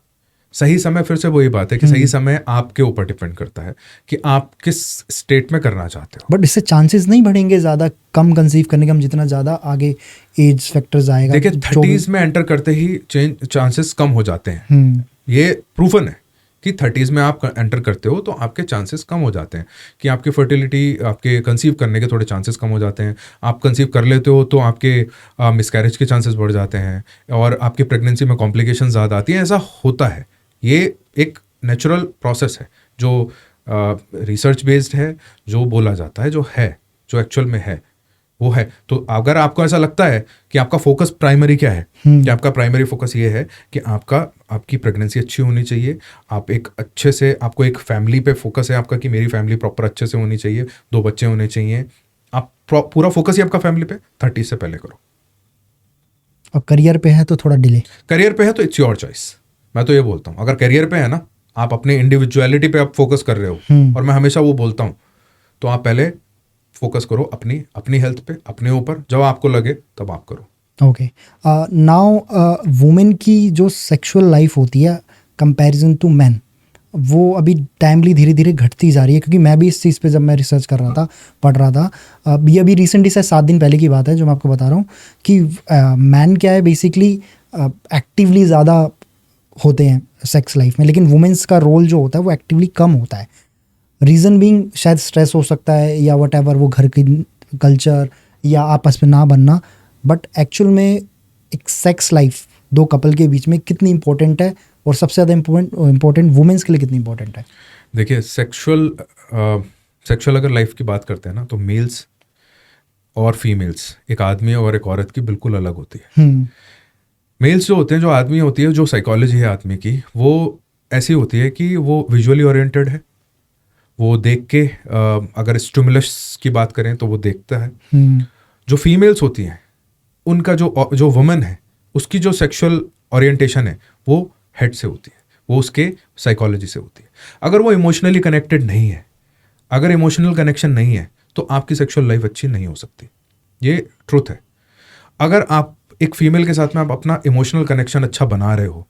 सही समय फिर से वही बात है कि सही समय आपके ऊपर डिपेंड करता है कि आप किस स्टेट में करना चाहते हो। बट इससे चांसेस नहीं बढ़ेंगे ज़्यादा कम कंसीव करने के? हम जितना ज़्यादा आगे एज फैक्टर्स आएगा, देखिए, 30s में एंटर करते ही चांसेस कम हो जाते हैं। ये प्रूफन है कि 30s में आप एंटर करते हो तो आपके चांसेस कम हो जाते हैं कि आपकी फर्टिलिटी, आपके कंसीव करने के थोड़े चांसेस कम हो जाते हैं। आप कंसीव कर लेते हो तो आपके मिसकैरेज के चांसेस बढ़ जाते हैं और आपकी प्रेगनेंसी में कॉम्प्लिकेशन ज़्यादा आती हैं। ऐसा होता है, ये एक नेचुरल प्रोसेस है जो रिसर्च बेस्ड है, जो बोला जाता है, जो जो एक्चुअल में है वो है। तो अगर आपको ऐसा लगता है कि आपका फोकस प्राइमरी क्या है, कि आपका प्राइमरी फोकस ये है कि आपकी प्रेगनेंसी अच्छी होनी चाहिए, आप एक अच्छे से, आपको एक फैमिली पे फोकस है आपका कि मेरी फैमिली प्रॉपर अच्छे से होनी चाहिए, 2 बच्चे होने चाहिए, आप पूरा फोकस ही आपका फैमिली पे 30 से पहले करो। और करियर पे है तो थोड़ा डिले? करियर पे है तो इट्स योर चॉइस। मैं तो ये बोलता हूँ, अगर करियर पे है ना, आप अपने इंडिविजुअलिटी पे आप फोकस कर रहे हो, और मैं हमेशा वो बोलता हूँ, तो आप पहले फोकस करो अपनी हेल्थ पे, अपने ऊपर। जब आपको लगे तब आप करो। ओके, नाउ वुमेन की जो सेक्सुअल लाइफ होती है कंपैरिजन टू मैन, वो अभी टाइमली धीरे धीरे घटती जा रही है। क्योंकि मैं भी इस चीज़ पे जब मैं रिसर्च कर रहा था, पढ़ रहा था, ये अभी रिसेंटली से 7 दिन पहले की बात है जो मैं आपको बता रहा हूँ कि मैन क्या है बेसिकली एक्टिवली ज़्यादा होते हैं सेक्स लाइफ में, लेकिन वुमेन्स का रोल जो होता है वो एक्टिवली कम होता है। रीज़न बीइंग शायद स्ट्रेस हो सकता है या वट एवर, वो घर की कल्चर या आपस में ना बनना। बट एक्चुअल में एक सेक्स लाइफ 2 कपल के बीच में कितनी इंपॉर्टेंट है और सबसे ज़्यादा इम्पोर्टेंट वुमेन्स के लिए कितनी इंपॉर्टेंट है? देखिए, सेक्सुअल अगर लाइफ की बात करते हैं ना, तो मेल्स और फीमेल्स, एक आदमी और एक औरत की, बिल्कुल अलग होती है। मेल्स जो होते हैं, जो आदमी होती है, जो साइकोलॉजी है आदमी की, वो ऐसी होती है कि वो विजुअली ओरिएंटेड है। वो देख के अगर स्टिमुलस की बात करें तो वो देखता है। जो फीमेल्स होती हैं, उनका जो वुमन है, उसकी जो सेक्सुअल ओरिएंटेशन है वो हेड से होती है, वो उसके साइकोलॉजी से होती है। अगर वो इमोशनली कनेक्टेड नहीं है, अगर इमोशनल कनेक्शन नहीं है, तो आपकी सेक्सुअल लाइफ अच्छी नहीं हो सकती। ये ट्रुथ है। अगर आप एक फीमेल के साथ में आप अपना इमोशनल कनेक्शन अच्छा बना रहे हो,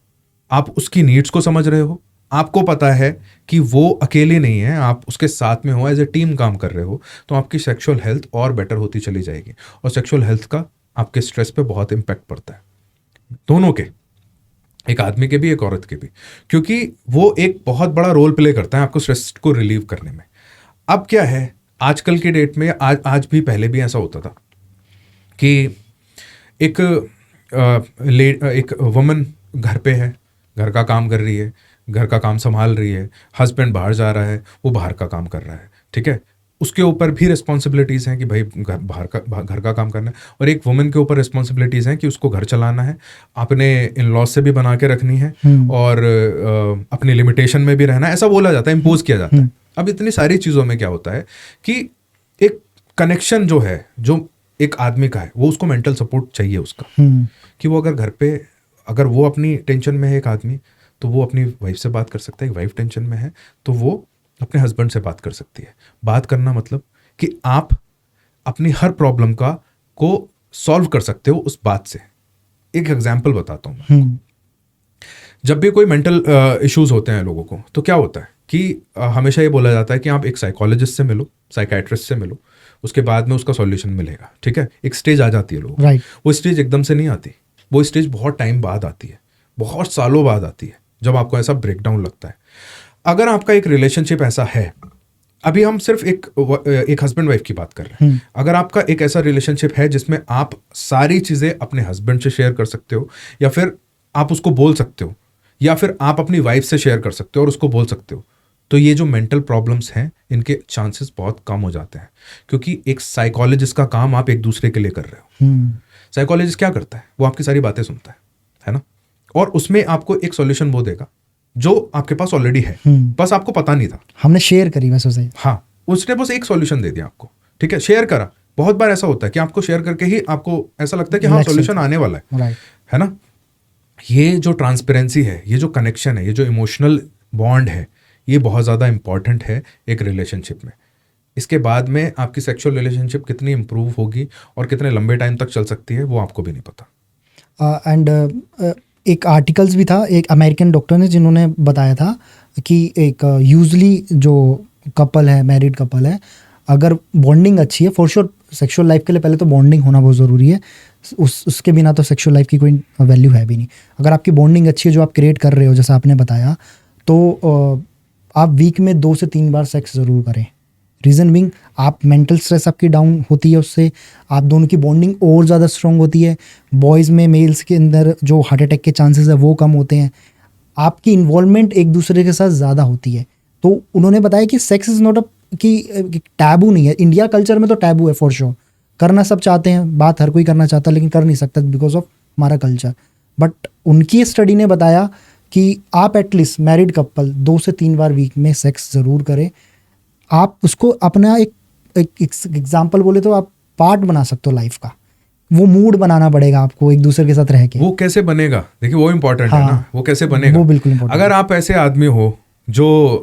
आप उसकी नीड्स को समझ रहे हो, आपको पता है कि वो अकेले नहीं है, आप उसके साथ में हो, एज ए टीम काम कर रहे हो, तो आपकी सेक्सुअल हेल्थ और बेटर होती चली जाएगी। और सेक्सुअल हेल्थ का आपके स्ट्रेस पे बहुत इम्पैक्ट पड़ता है, दोनों के, एक आदमी के भी, एक औरत के भी, क्योंकि वो एक बहुत बड़ा रोल प्ले करता है आपको स्ट्रेस को रिलीव करने में। अब क्या है, आजकल की डेट में, आज भी, पहले भी ऐसा होता था कि एक वुमन घर पे है, घर का काम कर रही है, घर का काम संभाल रही है, हस्बैंड बाहर जा रहा है, वो बाहर का काम कर रहा है, ठीक है, उसके ऊपर भी रिस्पॉन्सिबिलिटीज़ हैं कि भाई घर का काम करना है। और एक वुमन के ऊपर रिस्पॉन्सिबिलिटीज़ हैं कि उसको घर चलाना है, अपने इन लॉज से भी बना के रखनी है, और अपनी लिमिटेशन में भी रहना है, ऐसा बोला जाता है, इम्पोज किया जाता है। अब इतनी सारी चीज़ों में क्या होता है कि एक कनेक्शन जो है, जो एक आदमी का है, वो उसको मेंटल सपोर्ट चाहिए उसका, कि वो अगर घर पे, अगर वो अपनी टेंशन में है एक आदमी, तो वो अपनी वाइफ से बात कर सकता है। एक वाइफ टेंशन में है तो वो अपने हस्बैंड से बात कर सकती है। बात करना मतलब कि आप अपनी हर प्रॉब्लम को सॉल्व कर सकते हो उस बात से। एक एग्जांपल बताता हूँ मैं। जब भी कोई मेंटल इश्यूज होते हैं लोगों को, तो क्या होता है कि हमेशा ये बोला जाता है कि आप एक साइकोलॉजिस्ट से मिलो, साइकाइट्रिस्ट से मिलो, उसके बाद में उसका सॉल्यूशन मिलेगा, ठीक है। एक स्टेज आ जाती है लोगों right. वो स्टेज एकदम से नहीं आती, वो स्टेज बहुत टाइम बाद आती है, बहुत सालों बाद आती है, जब आपको ऐसा ब्रेकडाउन लगता है। अगर आपका एक रिलेशनशिप ऐसा है, अभी हम सिर्फ एक हस्बैंड वाइफ की बात कर रहे हैं, अगर आपका एक ऐसा रिलेशनशिप है जिसमें आप सारी चीज़ें अपने हस्बैंड से शेयर कर सकते हो, या फिर आप उसको बोल सकते हो, या फिर आप अपनी वाइफ से शेयर कर सकते हो और उसको बोल सकते हो, तो ये जो मेंटल प्रॉब्लम्स हैं, इनके चांसेस बहुत कम हो जाते हैं। क्योंकि एक साइकोलॉजिस्ट का काम आप एक दूसरे के लिए कर रहे हो। साइकोलॉजिस्ट क्या करता है, वो आपकी सारी बातें सुनता है ना, और उसमें आपको एक सॉल्यूशन वो देगा जो आपके पास ऑलरेडी है, बस आपको पता नहीं था, हमने शेयर करी बस उसे। हाँ, उसने बस एक सॉल्यूशन दे दिया आपको, ठीक है, शेयर करा। बहुत बार ऐसा होता है कि आपको शेयर करके ही आपको ऐसा लगता है कि हाँ, सॉल्यूशन आने वाला है ना। ये जो ट्रांसपेरेंसी है, ये जो कनेक्शन है, ये जो इमोशनल बॉन्ड है, ये बहुत ज़्यादा इंपॉर्टेंट है एक रिलेशनशिप में। इसके बाद में आपकी सेक्सुअल रिलेशनशिप कितनी इंप्रूव होगी और कितने लंबे टाइम तक चल सकती है, वो आपको भी नहीं पता। एंड एक आर्टिकल्स भी था, एक अमेरिकन डॉक्टर ने, जिन्होंने बताया था कि एक यूजली जो कपल है, मैरिड कपल है, अगर बॉन्डिंग अच्छी है, फॉर श्योर सेक्सुअल लाइफ के लिए पहले तो बॉन्डिंग होना बहुत ज़रूरी है, उसके बिना तो सेक्सुअल लाइफ की कोई वैल्यू है भी नहीं। अगर आपकी बॉन्डिंग अच्छी है, जो आप क्रिएट कर रहे हो, जैसा आपने बताया, तो आप वीक में 2 से 3 बार सेक्स ज़रूर करें। रीज़न बिंग, आप मेंटल स्ट्रेस आपकी डाउन होती है, उससे आप दोनों की बॉन्डिंग और ज़्यादा स्ट्रॉन्ग होती है। बॉयज़ में मेल्स के अंदर जो हार्ट अटैक के चांसेस है वो कम होते हैं, आपकी इन्वॉल्वमेंट एक दूसरे के साथ ज़्यादा होती है। तो उन्होंने बताया कि सेक्स इज़ नॉट कि टैबू नहीं है। इंडिया कल्चर में तो टैबू है फॉर श्योर, करना सब चाहते हैं, बात हर कोई करना चाहता है, लेकिन कर नहीं सकता बिकॉज ऑफ हमारा कल्चर। बट उनकी स्टडी ने बताया कि आप एटलीस्ट मैरिड कपल 2 से 3 बार वीक में सेक्स ज़रूर करें। आप उसको अपना एक एग्जाम्पल बोले तो आप पार्ट बना सकते हो लाइफ का। वो मूड बनाना पड़ेगा आपको एक दूसरे के साथ रह के। वो कैसे बनेगा, देखिए वो इम्पोर्टेंट है ना, वो कैसे बनेगा, वो बिल्कुल इम्पोर्टेंट। अगर आप ऐसे आदमी हो जो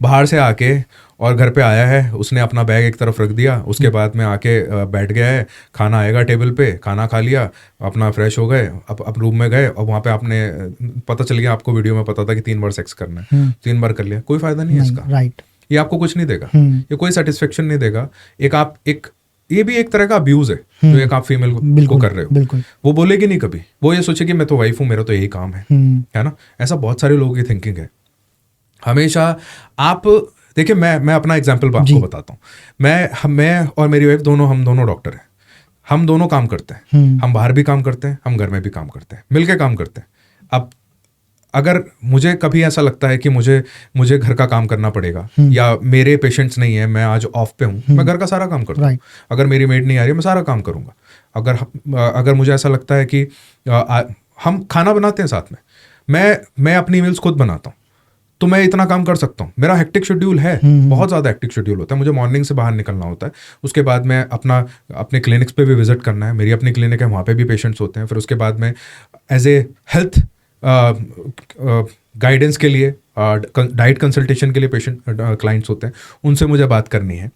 बाहर से आके और घर पे आया है, उसने अपना बैग एक तरफ रख दिया, उसके बाद में आके बैठ गया है, खाना आएगा टेबल पे, खाना खा लिया, अपना फ्रेश हो गए, अब रूम में गए, और वहाँ पे आपने पता चल गया, आपको वीडियो में पता था कि 3 बार सेक्स करना है, 3 बार कर लिया, कोई फायदा नहीं है इसका। राइट, ये आपको कुछ नहीं देगा, ये कोई सेटिस्फेक्शन नहीं देगा। ये भी एक तरह का अब्यूज है जो एक आप फीमेल को कर रहे हो। बिल्कुल, वो बोलेगी नहीं कभी, वो ये सोचे कि मैं तो वाइफ हूँ, मेरा तो यही काम है ना। ऐसा बहुत सारे लोगों की थिंकिंग है। हमेशा आप देखिए, मैं अपना एग्जाम्पल आपको बताता हूँ। मैं और मेरी वाइफ हम दोनों डॉक्टर हैं, हम दोनों काम करते हैं, हम बाहर भी काम करते हैं, हम घर में भी काम करते हैं, मिलके काम करते हैं। अब अगर मुझे कभी ऐसा लगता है कि मुझे घर का काम करना पड़ेगा, या मेरे पेशेंट्स नहीं है, मैं आज ऑफ पे हूँ, मैं घर का सारा काम करता हूँ। अगर मेरी मेड नहीं आ रही है, मैं सारा काम करूँगा। अगर मुझे ऐसा लगता है कि हम खाना बनाते हैं साथ में, मैं अपनी मील्स खुद बनाता हूँ, तो मैं इतना काम कर सकता हूँ। मेरा हेक्टिक शेड्यूल है, बहुत ज़्यादा हेक्टिक शेड्यूल होता है, मुझे मॉर्निंग से बाहर निकलना होता है, उसके बाद में अपने क्लिनिक्स पे भी विजिट करना है, मेरी अपनी क्लिनिक है, वहाँ पे भी पेशेंट्स होते हैं। फिर उसके बाद में एज ए हेल्थ गाइडेंस के लिए, डाइट कंसल्टेशन के लिए पेशेंट क्लाइंट्स होते हैं, उनसे मुझे बात करनी है।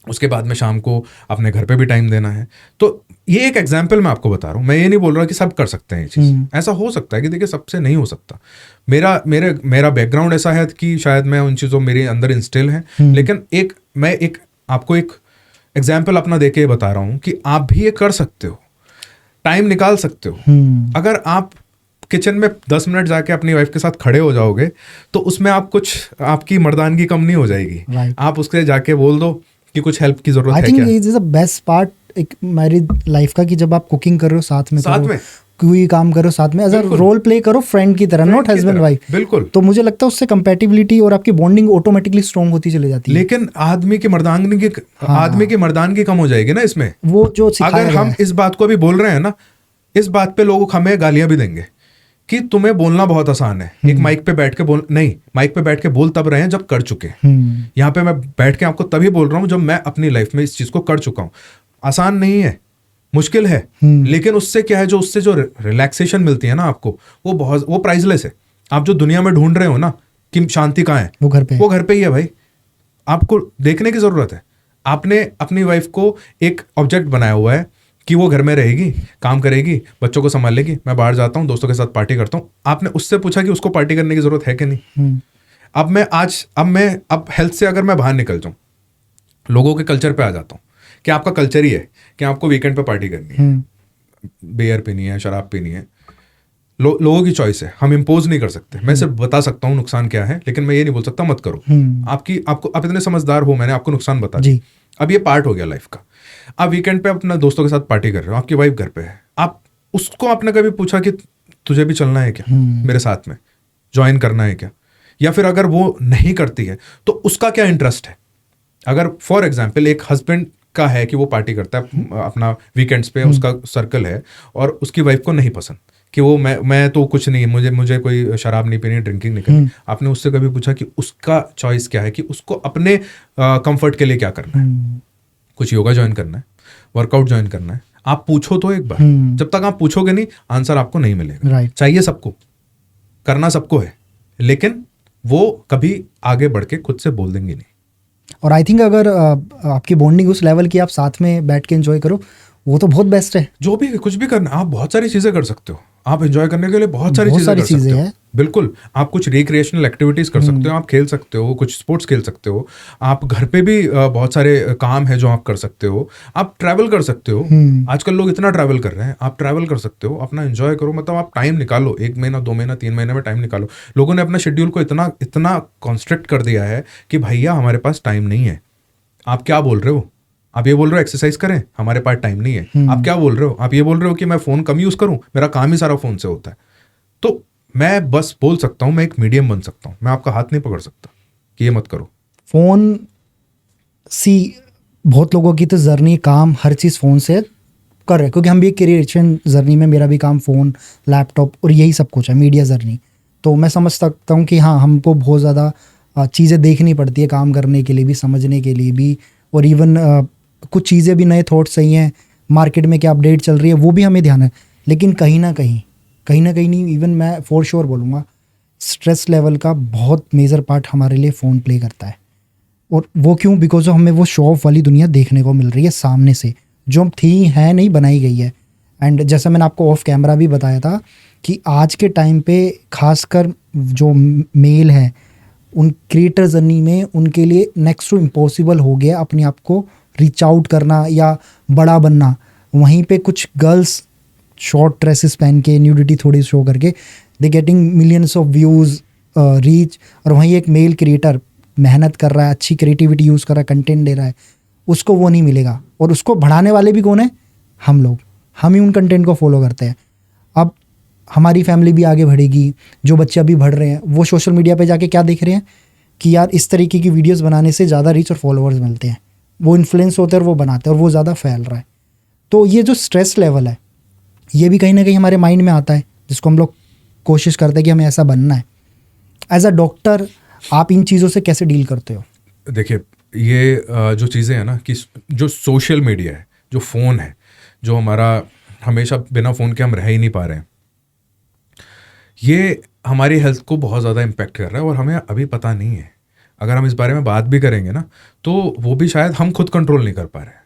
उसके बाद में शाम को अपने घर पे भी टाइम देना है। तो ये एक एग्जाम्पल मैं आपको बता रहा हूँ, मैं ये नहीं बोल रहा कि सब कर सकते हैं ये चीज़। ऐसा हो सकता है कि देखिए सबसे नहीं हो सकता। मेरा बैकग्राउंड ऐसा है कि शायद मैं उन चीज़ों मेरे अंदर इंस्टिल है, लेकिन मैं आपको एक एग्जाम्पल अपना दे के बता रहा हूँ कि आप भी ये कर सकते हो, टाइम निकाल सकते हो। अगर आप किचन में 10 मिनट जाके अपनी वाइफ के साथ खड़े हो जाओगे तो उसमें आपकी मर्दानगी कम नहीं हो जाएगी। आप उसके जाके बोल दो कि कुछ हेल्प की जरूरत है क्या। I think is the best part एक मैरिड लाइफ का, कि जब आप कुकिंग कर रहे हो साथ में कोई काम करो साथ में, एज अ रोल प्ले करो फ्रेंड की तरह, नॉट हस्बैंड वाइफ। बिल्कुल। तो मुझे लगता है उससे कंपैटिबिलिटी और आपकी बॉन्डिंग ऑटोमेटिकली स्ट्रॉन्ग होती चली जाती है। लेकिन आदमी की मर्दानगी कम हो जाएगी ना इसमें, वो जो अगर हम इस बात को भी बोल रहे हैं ना, इस बात पे लोग हमें गालियां भी देंगे कि तुम्हें बोलना बहुत आसान है, एक माइक पे बैठ के माइक पे बैठ के बोल तब रहे हैं जब कर चुके। यहाँ पे मैं बैठ के आपको तभी बोल रहा हूँ जब मैं अपनी लाइफ में इस चीज को कर चुका हूँ। आसान नहीं है, मुश्किल है, लेकिन उससे क्या है, उससे जो रिलैक्सेशन मिलती है ना आपको, वो प्राइसलेस है। आप जो दुनिया में ढूंढ रहे हो ना कि शांति कहाँ है, वो घर पे ही है भाई। आपको देखने की जरूरत है। आपने अपनी वाइफ को एक ऑब्जेक्ट बनाया हुआ है कि वो घर में रहेगी, काम करेगी, बच्चों को संभाल लेगी, मैं बाहर जाता हूँ, दोस्तों के साथ पार्टी करता हूँ। आपने उससे पूछा कि उसको पार्टी करने की जरूरत है कि नहीं। अब हेल्थ से अगर मैं बाहर निकल जाऊँ, लोगों के कल्चर पे आ जाता हूँ कि आपका कल्चर ही है कि आपको वीकेंड पे पार्टी करनी है, बियर पीनी है, शराब पीनी है। लोगों की चॉइस है, हम इम्पोज नहीं कर सकते। मैं सिर्फ बता सकता हूँ नुकसान क्या है, लेकिन मैं ये नहीं बोल सकता मत करो। आप इतने समझदार हो, मैंने आपको नुकसान बता दिया। अब ये पार्ट हो गया लाइफ का। आप वीकेंड पे अपना दोस्तों के साथ पार्टी कर रहे हो, आपकी वाइफ घर पे है, आप उसको आपने कभी पूछा कि तुझे भी चलना है क्या, मेरे साथ में ज्वाइन करना है क्या? या फिर अगर वो नहीं करती है तो उसका क्या इंटरेस्ट है? अगर फॉर एग्जाम्पल एक हस्बैंड का है कि वो पार्टी करता है अपना वीकेंड्स पे, उसका सर्कल है, और उसकी वाइफ को नहीं पसंद कि वो मैं तो कुछ नहीं, मुझे कोई शराब नहीं पीनी, ड्रिंकिंग नहीं करनी। आपने उससे कभी पूछा कि उसका चॉइस क्या है, कि उसको अपने कंफर्ट के लिए क्या करना है? कुछ योगा ज्वाइन करना है, वर्कआउट ज्वाइन करना है? आप पूछो तो एक बार। जब तक आप पूछोगे नहीं, आंसर आपको नहीं मिलेगा। चाहिए सबको, करना सबको है, लेकिन वो कभी आगे बढ़ के खुद से बोल देंगे नहीं। और आई थिंक अगर आपकी बॉन्डिंग उस लेवल की, आप साथ में बैठ के एंजॉय करो, वो तो बहुत बेस्ट है। जो भी कुछ भी करना, आप बहुत सारी चीजें कर सकते हो। आप एंजॉय करने के लिए बहुत सारी चीजें कर सकते हो। बिल्कुल, आप कुछ रिक्रिएशनल एक्टिविटीज कर सकते हो, आप खेल सकते हो, कुछ स्पोर्ट्स खेल सकते हो। आप घर पे भी बहुत सारे काम है जो आप कर सकते हो। आप ट्रैवल कर सकते हो, आजकल लोग इतना ट्रैवल कर रहे हैं, आप ट्रैवल कर सकते हो, अपना एंजॉय करो। मतलब आप टाइम निकालो, 1 महीना, 2 महीना, 3 महीने में टाइम निकालो। लोगों ने अपना शेड्यूल को इतना कॉन्स्ट्रिक्ट कर दिया है कि भैया हमारे पास टाइम नहीं है। आप क्या बोल रहे हो? आप ये बोल रहे हो एक्सरसाइज करें, हमारे पास टाइम नहीं है। आप क्या बोल रहे हो? आप ये बोल रहे हो कि मैं फोन कम यूज करूं, मेरा काम ही सारा फोन से होता है। तो मैं बस बोल सकता हूं, मैं एक मीडियम बन सकता हूं, मैं आपका हाथ नहीं पकड़ सकता कि ये मत करो। फोन बहुत लोगों की तो जर्नी, काम, हर चीज़ फ़ोन से कर रहे हैं, क्योंकि हम भी एक क्रिएशन जर्नी में, मेरा भी काम फ़ोन, लैपटॉप और यही सब कुछ है, मीडिया जर्नी। तो मैं समझ सकता हूँ कि हाँ, हमको बहुत ज़्यादा चीज़ें देखनी पड़ती है काम करने के लिए भी, समझने के लिए भी, और इवन कुछ चीज़ें भी, नए थॉट्स सही हैं, मार्केट में क्या अपडेट चल रही है वो भी हमें ध्यान है। लेकिन कहीं ना कहीं नहीं, इवन मैं फॉर श्योर बोलूँगा, स्ट्रेस लेवल का बहुत मेजर पार्ट हमारे लिए फ़ोन प्ले करता है। और वो क्यों? बिकॉज हमें वो शो ऑफ वाली दुनिया देखने को मिल रही है सामने से, जो हम थी है नहीं, बनाई गई है। एंड जैसा मैंने आपको ऑफ कैमरा भी बताया था कि आज के टाइम पे खासकर जो मेल है, उन क्रिएटर जर्नी में उनके लिए नेक्स्ट टू इम्पॉसिबल हो गया अपने आप को रीच आउट करना या बड़ा बनना। वहीं पे कुछ गर्ल्स शॉर्ट ड्रेसेस पहन के, न्यूडिटी थोड़ी शो करके, they getting millions of views, reach. और वहीं एक मेल क्रिएटर मेहनत कर रहा है, अच्छी क्रिएटिविटी यूज़ कर रहा है, कंटेंट दे रहा है, उसको वो नहीं मिलेगा। और उसको बढ़ाने वाले भी कौन है? हम लोग, हम ही उन कंटेंट को फॉलो करते हैं। अब हमारी फैमिली भी आगे बढ़ेगी। जो बच्चे अभी बढ़ रहे हैं वो सोशल मीडिया पे जाके क्या देख रहे हैं कि यार इस तरीके की वीडियोस बनाने से ज़्यादा रीच और फॉलोअर्स मिलते हैं, वो इन्फ्लुएंस होते हैं और वो बनाते हैं और वो ज़्यादा फैल रहा है। तो ये जो स्ट्रेस लेवल है ये भी कहीं ना कहीं हमारे माइंड में आता है, जिसको हम लोग कोशिश करते हैं कि हमें ऐसा बनना है। एज अ डॉक्टर आप इन चीज़ों से कैसे डील करते हो? देखिए, ये जो चीज़ें हैं ना कि जो सोशल मीडिया है, जो फ़ोन है, जो हमारा हमेशा बिना फ़ोन के हम रह ही नहीं पा रहे हैं, ये हमारी हेल्थ को बहुत ज़्यादा इम्पेक्ट कर रहा है और हमें अभी पता नहीं है। अगर हम इस बारे में बात भी करेंगे ना तो वो भी शायद हम खुद कंट्रोल नहीं कर पा रहे हैं।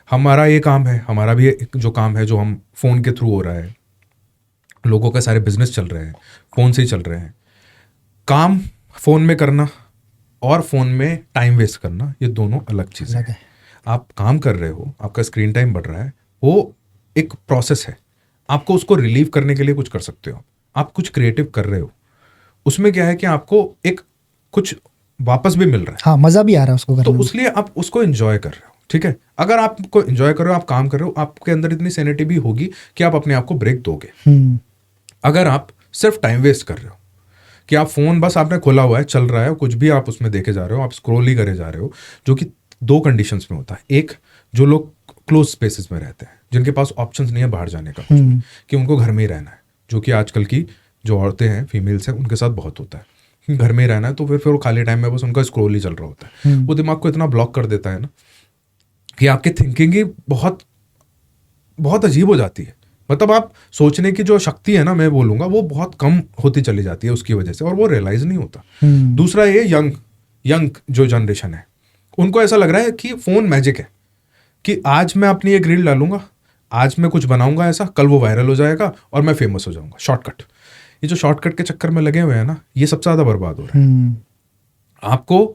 हमारा ये काम है, हमारा भी एक जो काम है जो हम फ़ोन के थ्रू हो रहा है, लोगों के सारे बिजनेस चल रहे हैं फ़ोन से ही चल रहे हैं। काम फ़ोन में करना और फ़ोन में टाइम वेस्ट करना, ये दोनों अलग चीज़ें हैं। आप काम कर रहे हो, आपका स्क्रीन टाइम बढ़ रहा है, वो एक प्रोसेस है। आपको उसको रिलीव करने के लिए कुछ कर सकते हो। आप कुछ क्रिएटिव कर रहे हो, उसमें क्या है कि आपको एक कुछ वापस भी मिल रहा है। हाँ, मज़ा भी आ रहा है उसको करने तो में। उसलिए आप उसको एंजॉय कर रहे हो, ठीक है। अगर आपको एंजॉय कर रहे हो, आप काम कर रहे हो, आपके अंदर इतनी सैनिटी भी होगी कि आप अपने आप को ब्रेक दोगे। अगर आप सिर्फ टाइम वेस्ट कर रहे हो कि आप फ़ोन बस आपने खोला हुआ है, चल रहा है, कुछ भी आप उसमें देखे जा रहे हो, आप स्क्रॉल ही करे जा रहे हो, जो कि दो कंडीशंस में होता है। एक, जो लोग क्लोज स्पेसेस में रहते हैं, जिनके पास ऑप्शंस नहीं है बाहर जाने का, कि उनको घर में ही रहना है, जो कि आजकल की जो औरतें हैं, फीमेल्स हैं, उनके साथ बहुत होता है। घर में ही रहना है, तो फिर वो खाली टाइम में बस उनका स्क्रॉल ही चल रहा होता है। वो दिमाग को इतना ब्लॉक कर देता है ना कि आपकी थिंकिंग ही बहुत बहुत अजीब हो जाती है। मतलब आप सोचने की जो शक्ति है ना, मैं बोलूँगा, वो बहुत कम होती चली जाती है उसकी वजह से, और वो रियलाइज़ नहीं होता। दूसरा, ये यंग जो जनरेशन है, उनको ऐसा लग रहा है कि फ़ोन मैजिक है, कि आज मैं अपनी एक रील डालूंगा, आज मैं कुछ बनाऊंगा ऐसा, कल वो वायरल हो जाएगा और मैं फेमस हो जाऊंगा। शॉर्टकट, ये जो शॉर्टकट के चक्कर में लगे हुए हैं ना, ये सबसे ज़्यादा बर्बाद हो रहा है। आपको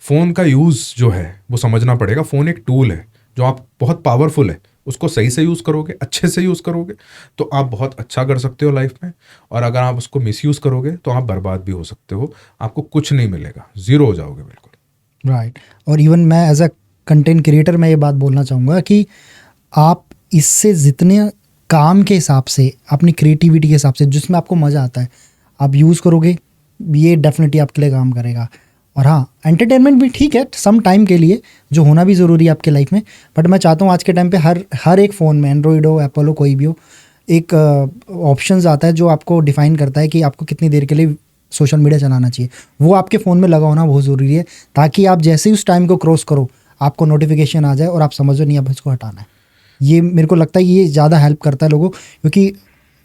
फ़ोन का यूज़ जो है वो समझना पड़ेगा। फ़ोन एक टूल है जो आप बहुत पावरफुल है, उसको सही से यूज़ करोगे, अच्छे से यूज़ करोगे तो आप बहुत अच्छा कर सकते हो लाइफ में, और अगर आप उसको मिसयूज़ करोगे तो आप बर्बाद भी हो सकते हो। आपको कुछ नहीं मिलेगा, ज़ीरो हो जाओगे बिल्कुल। राइट। और इवन मैं एज अ कंटेंट क्रिएटर मैं ये बात बोलना चाहूँगा कि आप इससे जितने काम के हिसाब से, अपनी क्रिएटिविटी के हिसाब से, जिसमें आपको मज़ा आता है, आप यूज़ करोगे, ये डेफिनेटली आपके लिए काम करेगा। और हाँ, एंटरटेनमेंट भी ठीक है सम टाइम के लिए, जो होना भी ज़रूरी है आपके लाइफ में, बट मैं चाहता हूँ आज के टाइम पे हर एक फ़ोन में, एंड्रॉयड हो, एप्पल हो, कोई भी हो, एक ऑप्शंस आता है जो आपको डिफाइन करता है कि आपको कितनी देर के लिए सोशल मीडिया चलाना चाहिए। वो आपके फ़ोन में लगा होना बहुत ज़रूरी है, ताकि आप जैसे ही उस टाइम को क्रॉस करो आपको नोटिफिकेशन आ जाए और आप समझो नहीं अब इसको हटाना है। ये मेरे को लगता है ये ज़्यादा हेल्प करता है लोगों, क्योंकि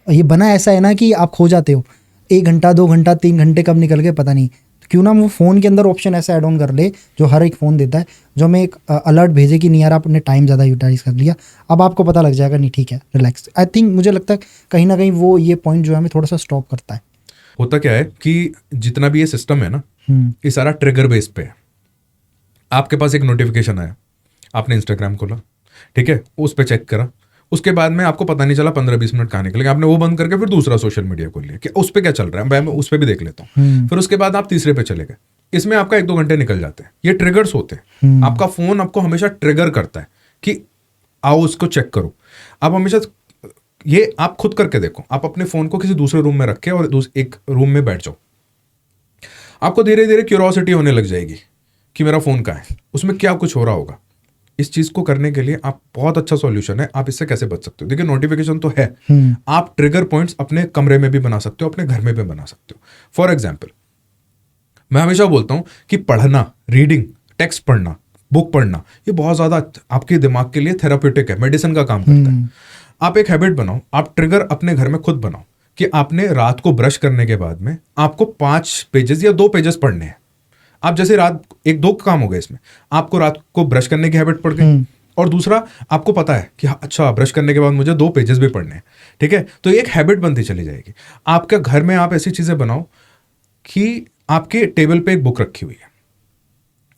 ये बना ऐसा है ना कि आप खो जाते हो, 1 घंटा 2 घंटा 3 घंटे कब निकल गए पता नहीं। क्यों ना वो फ़ोन के अंदर ऑप्शन ऐसा ऐड ऑन कर ले जो हर एक फ़ोन देता है, जो हमें एक अलर्ट भेजे कि नहीं यार आपने टाइम ज़्यादा यूटिलाइज कर लिया, अब आपको पता लग जाएगा नहीं ठीक है रिलैक्स। आई थिंक मुझे लगता है कहीं ना कहीं वो ये पॉइंट जो है हमें थोड़ा सा स्टॉप करता है। होता क्या है कि जितना भी ये सिस्टम है ना, ये सारा ट्रिगर बेस पे है। आपके पास एक नोटिफिकेशन आया, आपने इंस्टाग्राम खोला, ठीक है, उस पर चेक करा, उसके बाद में आपको पता नहीं चला 15-20 मिनट कहाँ निकले, आपने वो बंद करके फिर दूसरा सोशल मीडिया खोल लिया कि उस पर क्या चल रहा है, मैं उस पर भी देख लेता हूँ। फिर उसके बाद आप तीसरे पे चले गए, इसमें आपका 1-2 घंटे निकल जाते हैं। ये ट्रिगर्स होते हैं। आपका फोन आपको हमेशा ट्रिगर करता है कि आओ उसको चेक करो। आप हमेशा ये आप खुद करके देखो, आप अपने फोन को किसी दूसरे रूम में रखे और एक रूम में बैठ जाओ, आपको धीरे धीरे क्यूरोसिटी होने लग जाएगी कि मेरा फोन कहाँ है, उसमें क्या कुछ हो रहा होगा। इस चीज को करने के लिए आप बहुत अच्छा सॉल्यूशन है, आप इससे कैसे बच सकते हो। देखिए, नोटिफिकेशन तो है, आप ट्रिगर पॉइंट्स अपने कमरे में भी बना सकते हो, अपने घर में भी बना सकते हो। फॉर एग्जाम्पल, मैं हमेशा बोलता हूं कि पढ़ना, रीडिंग, टेक्स्ट पढ़ना, बुक पढ़ना, ये बहुत ज्यादा आपके दिमाग के लिए थेराप्यूटिक है, मेडिसिन का काम करता है। आप एक हैबिट बनाओ, आप ट्रिगर अपने घर में खुद बनाओ कि आपने रात को ब्रश करने के बाद में आपको 5 पेजेस या 2 पेजेस पढ़ने हैं। आप जैसे रात 1-2 काम हो गए इसमें, आपको रात को ब्रश करने की हैबिट पड़ गई, और दूसरा आपको पता है कि अच्छा ब्रश करने के बाद मुझे 2 पेजेस भी पढ़ने हैं, ठीक है, तो एक हैबिट बनती चली जाएगी। आपके घर में आप ऐसी चीजें बनाओ कि आपके टेबल पे एक बुक रखी हुई है,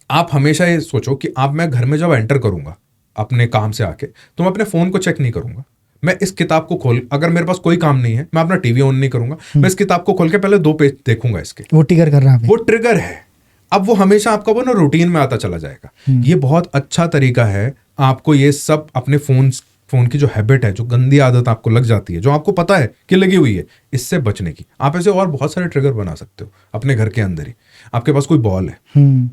आप हमेशा ये सोचो कि आप मैं घर में जब एंटर करूंगा अपने काम से आके, तो मैं अपने फोन को चेक नहीं करूंगा, मैं इस किताब को खोल, अगर मेरे पास कोई काम नहीं है, मैं अपना टीवी ऑन नहीं करूंगा, मैं इस किताब को खोल के पहले 2 पेज देखूंगा इसके। वो ट्रिगर कर रहा है, वो ट्रिगर है। अब वो हमेशा आपका वो ना रूटीन में आता चला जाएगा। ये बहुत अच्छा तरीका है आपको ये सब अपने फोन फ़ोन की जो हैबिट है, जो गंदी आदत आपको लग जाती है, जो आपको पता है कि लगी हुई है, इससे बचने की आप ऐसे और बहुत सारे ट्रिगर बना सकते हो अपने घर के अंदर ही। आपके पास कोई बॉल है,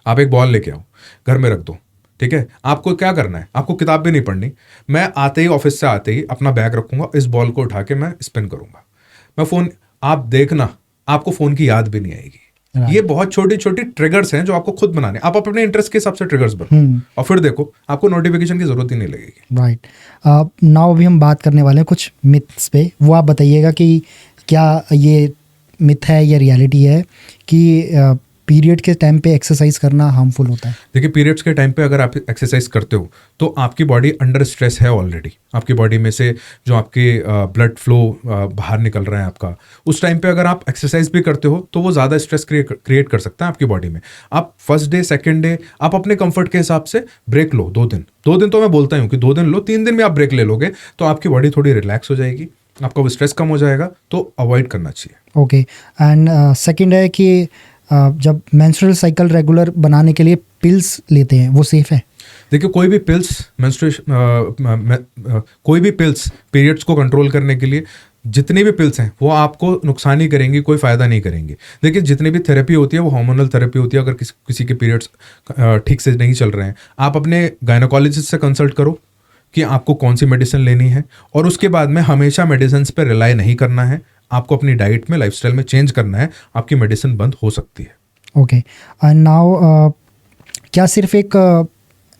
आप एक बॉल लेके आओ, घर में रख दो, ठीक है। आपको क्या करना है, आपको किताब भी नहीं पढ़नी। मैं आते ही, ऑफिस से आते ही अपना बैग रखूंगा, इस बॉल को उठा के मैं स्पिन करूंगा। मैं फ़ोन, आप देखना आपको फ़ोन की याद भी नहीं आएगी। ये बहुत छोटी छोटी ट्रिगर्स हैं जो आपको खुद बनाने, आप अपने इंटरेस्ट के हिसाब से ट्रिगर्स बनाओ और फिर देखो आपको नोटिफिकेशन की जरूरत ही नहीं लगेगी। राइट। नाउ अभी हम बात करने वाले हैं कुछ मिथ्स पे, वो आप बताइएगा कि क्या ये मिथ है या रियलिटी है कि पीरियड के टाइम पे एक्सरसाइज करना हार्मफुल होता है। देखिए, पीरियड्स के टाइम पे अगर आप एक्सरसाइज करते हो तो आपकी बॉडी अंडर स्ट्रेस है ऑलरेडी। आपकी बॉडी में से जो आपके ब्लड फ्लो बाहर निकल रहा है आपका, उस टाइम पे अगर आप एक्सरसाइज भी करते हो तो वो ज़्यादा स्ट्रेस क्रिएट कर सकता है आपकी बॉडी में। आप फर्स्ट डे, सेकेंड डे आप अपने कंफर्ट के हिसाब से ब्रेक लो। 2 दिन तो मैं बोलता हूँ कि 2 दिन लो, 3 दिन में आप ब्रेक ले लोगे तो आपकी बॉडी थोड़ी रिलैक्स हो जाएगी, आपका वो स्ट्रेस कम हो जाएगा, तो अवॉइड करना चाहिए। ओके। एंड सेकेंड है कि जब मेंस्ट्रुअल साइकिल रेगुलर बनाने के लिए पिल्स लेते हैं, वो सेफ है? देखिए, कोई भी पिल्स पीरियड्स को कंट्रोल करने के लिए, जितनी भी पिल्स हैं वो आपको नुकसान ही करेंगी, कोई फ़ायदा नहीं करेंगी। देखिए, जितनी भी थेरेपी होती है वो हार्मोनल थेरेपी होती है। अगर किसी के पीरियड्स ठीक से नहीं चल रहे हैं, आप अपने गायनोकोलॉजिस्ट से कंसल्ट करो कि आपको कौन सी मेडिसिन लेनी है, और उसके बाद में हमेशा मेडिसिन पर रिलाई नहीं करना है। आपको अपनी डाइट में, लाइफस्टाइल में चेंज करना है, आपकी मेडिसिन बंद हो सकती है। ओके। एंड नाउ क्या सिर्फ एक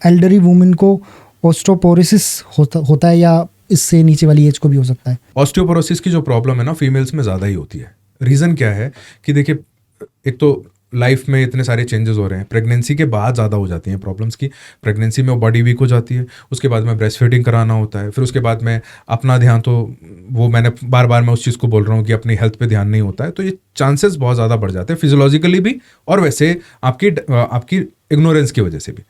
एल्डरी वुमेन को ऑस्टियोपोरोसिस होता है या इससे नीचे वाली एज को भी हो सकता है? ऑस्टियोपोरोसिस की जो प्रॉब्लम है ना, फीमेल्स में ज़्यादा ही होती है। रीज़न क्या है कि देखिए, एक तो लाइफ में इतने सारे चेंजेस हो रहे हैं, प्रेगनेंसी के बाद ज़्यादा हो जाती हैं प्रॉब्लम्स की। प्रेगनेंसी में बॉडी वीक हो जाती है, उसके बाद में ब्रेस्ट फीडिंग कराना होता है, फिर उसके बाद में अपना ध्यान, तो वो मैंने बार बार मैं उस चीज़ को बोल रहा हूँ कि अपनी हेल्थ पे ध्यान नहीं होता है, तो ये चांसेस बहुत ज़्यादा बढ़ जाते हैं फिजियोलॉजिकली भी और वैसे आपकी इग्नोरेंस की वजह से भी।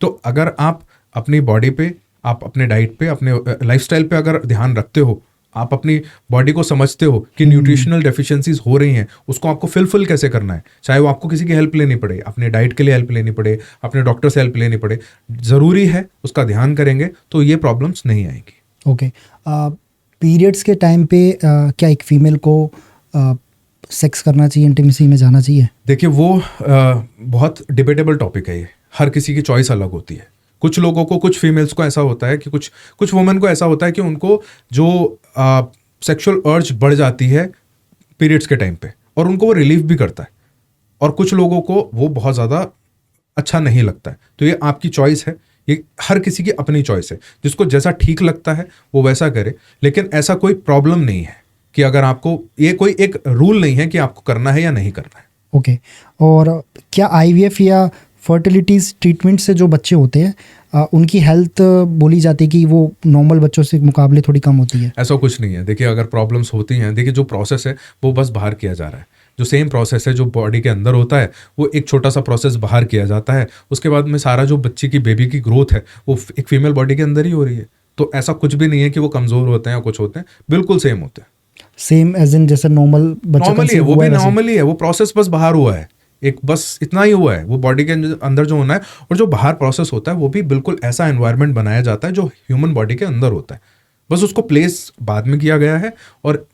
तो अगर आप अपनी बॉडी पे, आप अपने डाइट पे, अपने लाइफस्टाइल पे अगर ध्यान रखते हो, आप अपनी बॉडी को समझते हो कि न्यूट्रिशनल डेफिशिएंसीज हो रही हैं, उसको आपको फिल कैसे करना है, चाहे वो आपको किसी की हेल्प लेनी पड़े, अपने डाइट के लिए हेल्प लेनी पड़े, अपने डॉक्टर से हेल्प लेनी पड़े, ज़रूरी है, उसका ध्यान करेंगे तो ये प्रॉब्लम्स नहीं आएंगी। ओके। पीरियड्स के टाइम पे क्या एक फीमेल को सेक्स करना चाहिए, इंटीमेसी में जाना चाहिए? देखिए, वो बहुत डिबेटेबल टॉपिक है ये, हर किसी की चॉइस अलग होती है। कुछ लोगों को, कुछ फीमेल्स को ऐसा होता है कि कुछ वुमेन को ऐसा होता है कि उनको जो सेक्सुअल अर्ज बढ़ जाती है पीरियड्स के टाइम पे, और उनको वो रिलीफ भी करता है, और कुछ लोगों को वो बहुत ज़्यादा अच्छा नहीं लगता है। तो ये आपकी चॉइस है, ये हर किसी की अपनी चॉइस है, जिसको जैसा ठीक लगता है वो वैसा करे। लेकिन ऐसा कोई प्रॉब्लम नहीं है कि अगर आपको, ये कोई एक रूल नहीं है कि आपको करना है या नहीं करना है। ओके। और क्या IVF या फर्टिलिटीज ट्रीटमेंट से जो बच्चे होते हैं उनकी हेल्थ बोली जाती है कि वो नॉर्मल बच्चों से मुकाबले थोड़ी कम होती है? ऐसा कुछ नहीं है। देखिए, अगर प्रॉब्लम्स होती हैं, देखिए जो प्रोसेस है वो बस बाहर किया जा रहा है, जो सेम प्रोसेस है जो बॉडी के अंदर होता है वो एक छोटा सा प्रोसेस बाहर किया जाता है, उसके बाद में सारा जो बच्चे की, बेबी की ग्रोथ है वो एक फीमेल बॉडी के अंदर ही हो रही है। तो ऐसा कुछ भी नहीं है कि वो कमज़ोर होते हैं या कुछ होते हैं, बिल्कुल सेम होते हैं। सेम एज इन जैसे नॉर्मल बच्चा नॉर्मली है, वो भी नॉर्मली है, वो प्रोसेस बस बाहर हुआ है, एक बस इतना ही हुआ है, वो बॉडी के अंदर जो होना है, और जो बाहर प्रोसेस होता है वो भी बिल्कुल ऐसा एनवायरनमेंट बनाया जाता है जो ह्यूमन बॉडी के अंदर होता है, बस उसको प्लेस बाद में किया गया है। और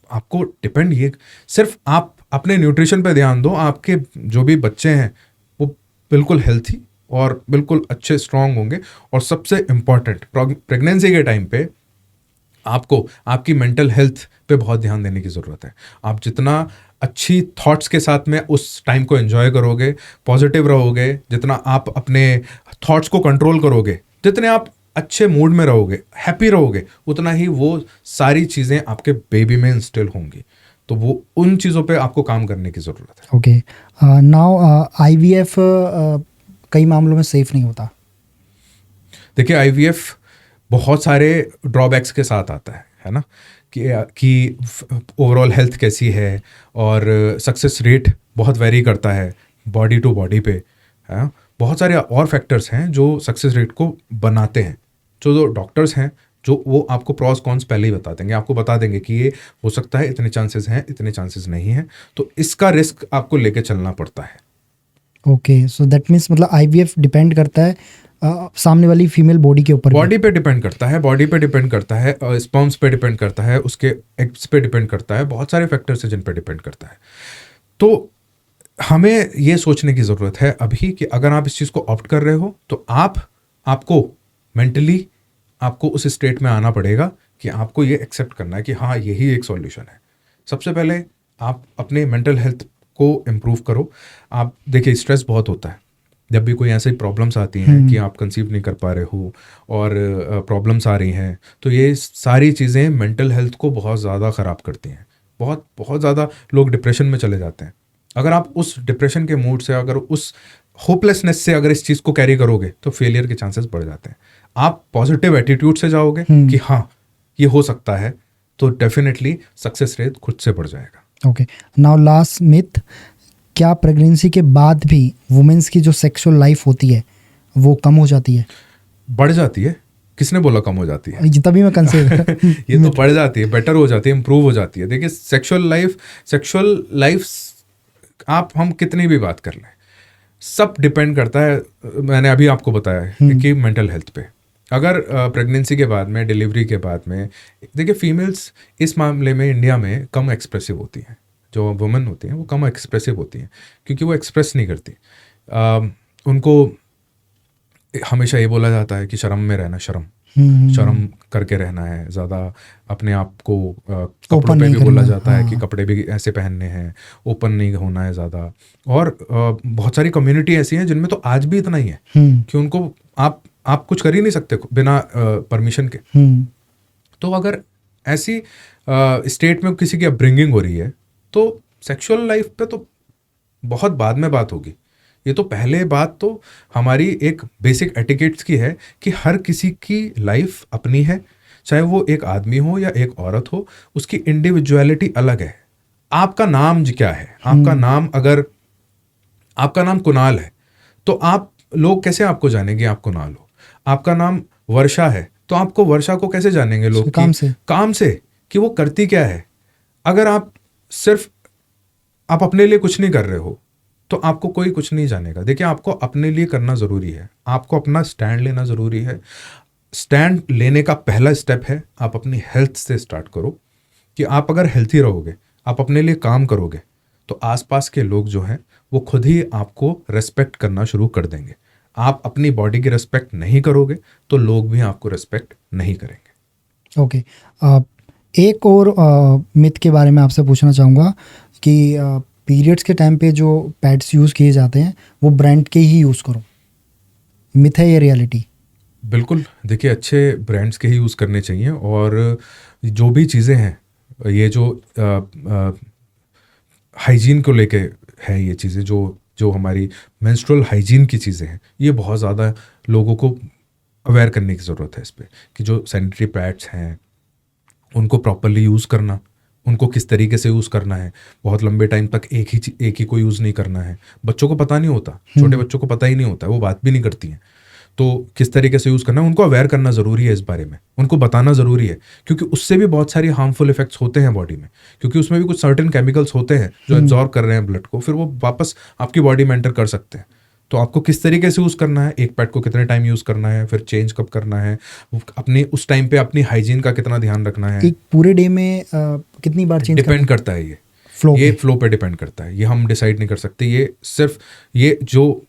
आपको डिपेंड, ये सिर्फ आप अपने न्यूट्रिशन पे ध्यान दो, आपके जो भी बच्चे हैं वो बिल्कुल हेल्थी और बिल्कुल अच्छे स्ट्रांग होंगे। और सबसे इम्पॉर्टेंट, प्रेगनेंसी के टाइम पे आपको आपकी मेंटल हेल्थ पे बहुत ध्यान देने की ज़रूरत है। आप जितना अच्छी थॉट्स के साथ में उस टाइम को एंजॉय करोगे, पॉजिटिव रहोगे, जितना आप अपने थॉट्स को कंट्रोल करोगे, जितने आप अच्छे मूड में रहोगे, हैप्पी रहोगे, उतना ही वो सारी चीज़ें आपके बेबी में इंस्टिल होंगी। तो वो उन चीज़ों पे आपको काम करने की ज़रूरत है। ओके। नाउ IVF कई मामलों में सेफ नहीं होता। देखिए, IVF बहुत सारे ड्रॉबैक्स के साथ आता है ना, कि ओवरऑल हेल्थ कैसी है, और सक्सेस रेट बहुत वेरी करता है बॉडी टू बॉडी पे, है। बहुत सारे और फैक्टर्स हैं जो सक्सेस रेट को बनाते हैं, जो डॉक्टर्स हैं जो वो आपको प्रॉस कॉन्स पहले ही बता देंगे, आपको बता देंगे कि ये हो सकता है, इतने चांसेस हैं, इतने चांसेस नहीं हैं, तो इसका रिस्क आपको लेके चलना पड़ता है। ओके, सो दैट मीन्स मतलब IVF डिपेंड करता है सामने वाली फीमेल बॉडी के ऊपर भी? बॉडी पे डिपेंड करता है, बॉडी पे डिपेंड करता है, स्पर्म्स पे डिपेंड करता है, उसके एग्स पे डिपेंड करता है, बहुत सारे फैक्टर्स हैं जिन पे डिपेंड करता है। तो हमें ये सोचने की ज़रूरत है अभी कि अगर आप इस चीज़ को ऑप्ट कर रहे हो तो आपको मेंटली आपको उस स्टेट में आना पड़ेगा कि आपको ये एक्सेप्ट करना है कि हाँ यही एक सॉल्यूशन है। सबसे पहले आप अपने मेंटल हेल्थ को इम्प्रूव करो। आप देखिए स्ट्रेस बहुत होता है, जब भी कोई ऐसी प्रॉब्लम्स आती हैं कि आप कंसीव नहीं कर पा रहे हो और प्रॉब्लम्स आ रही हैं, तो ये सारी चीज़ें मेंटल हेल्थ को बहुत ज़्यादा ख़राब करती हैं। बहुत बहुत ज़्यादा लोग डिप्रेशन में चले जाते हैं। अगर आप उस डिप्रेशन के मूड से, अगर उस होपलेसनेस से अगर इस चीज़ को कैरी करोगे तो फेलियर के चांसेस बढ़ जाते हैं। आप पॉजिटिव एटीट्यूड से जाओगे कि हाँ ये हो सकता है, तो डेफिनेटली सक्सेस रेट खुद से बढ़ जाएगा। ओके, नाउ लास्ट मिथ, क्या प्रेगनेंसी के बाद भी वुमेन्स की जो सेक्सुअल लाइफ होती है वो कम हो जाती है? बढ़ जाती है। किसने बोला कम हो जाती है? तभी मैं कंसीव ये तो बढ़ जाती है, बेटर हो जाती है, इम्प्रूव हो जाती है। देखिए सेक्सुअल लाइफ आप हम कितनी भी बात कर लें, सब डिपेंड करता है, मैंने अभी आपको बताया है कि मेंटल हेल्थ पे। अगर प्रेगनेंसी के बाद में, डिलीवरी के बाद में, देखिए फीमेल्स इस मामले में इंडिया में कम एक्सप्रेसिव होती हैं। जो वुमेन होती हैं वो कम एक्सप्रेसिव होती हैं क्योंकि वो एक्सप्रेस नहीं करती। उनको हमेशा ये बोला जाता है कि शर्म में रहना, शर्म करके रहना है, ज़्यादा अपने आप को कपड़ों पे भी बोला जाता है कि कपड़े भी ऐसे पहनने हैं, ओपन नहीं होना है ज़्यादा। और बहुत सारी कम्युनिटी ऐसी हैं जिनमें तो आज भी इतना ही है कि उनको आप कुछ कर ही नहीं सकते बिना परमिशन के। तो अगर ऐसी स्टेट में किसी की अपब्रिंगिंग हो रही है तो सेक्सुअल लाइफ पे तो बहुत बाद में बात होगी। ये तो पहले बात तो हमारी एक बेसिक एटिकेट्स की है कि हर किसी की लाइफ अपनी है, चाहे वो एक आदमी हो या एक औरत हो, उसकी इंडिविजुअलिटी अलग है। आपका नाम क्या है? आपका नाम, अगर आपका नाम कुणाल है तो लोग कैसे आपको जानेंगे आप कुणाल हो? आपका नाम वर्षा है तो आपको वर्षा को कैसे जानेंगे लोग? काम से कि वो करती क्या है। अगर आप अपने लिए कुछ नहीं कर रहे हो तो आपको कोई कुछ नहीं जानेगा। देखिए आपको अपने लिए करना ज़रूरी है, आपको अपना स्टैंड लेना ज़रूरी है। स्टैंड लेने का पहला स्टेप है आप अपनी हेल्थ से स्टार्ट करो कि आप अगर हेल्थी रहोगे, आप अपने लिए काम करोगे तो आसपास के लोग जो हैं वो खुद ही आपको रेस्पेक्ट करना शुरू कर देंगे। आप अपनी बॉडी की रेस्पेक्ट नहीं करोगे तो लोग भी आपको रेस्पेक्ट नहीं करेंगे। ओके, एक और मिथ के बारे में आपसे पूछना चाहूँगा कि पीरियड्स के टाइम पे जो पैड्स यूज़ किए जाते हैं वो ब्रांड के ही यूज़ करो, मिथ है ये रियलिटी? बिल्कुल, देखिए अच्छे ब्रांड्स के ही यूज़ करने चाहिए। और जो भी चीज़ें हैं, ये जो हाइजीन को लेके है, ये चीज़ें जो हमारी मेंस्ट्रुअल हाइजीन की चीज़ें हैं, ये बहुत ज़्यादा लोगों को अवेयर करने की ज़रूरत है इस पर कि जो सैनिटरी पैड्स हैं उनको प्रॉपरली यूज़ करना, उनको किस तरीके से यूज़ करना है। बहुत लंबे टाइम तक एक ही को यूज़ नहीं करना है। बच्चों को पता नहीं होता, छोटे बच्चों को पता ही नहीं होता, वो बात भी नहीं करती हैं। तो किस तरीके से यूज़ करना है उनको अवेयर करना ज़रूरी है, इस बारे में उनको बताना ज़रूरी है, क्योंकि उससे भी बहुत सारी हार्मफुल इफेक्ट्स होते हैं बॉडी में, क्योंकि उसमें भी कुछ सर्टेन केमिकल्स होते हैं जो एब्जॉर्ब कर रहे हैं ब्लड को, फिर वो वापस आपकी बॉडी में एंटर कर सकते हैं। तो आपको किस तरीके से यूज़ करना है, एक पैड को कितने टाइम यूज़ करना है, फिर चेंज कब करना है, अपनी उस टाइम पे अपनी हाइजीन का कितना ध्यान रखना है, एक पूरे डे में कितनी बार चेंज डिपेंड करता है। ये फ्लो पे डिपेंड करता है, ये हम डिसाइड नहीं कर सकते। ये सिर्फ ये जो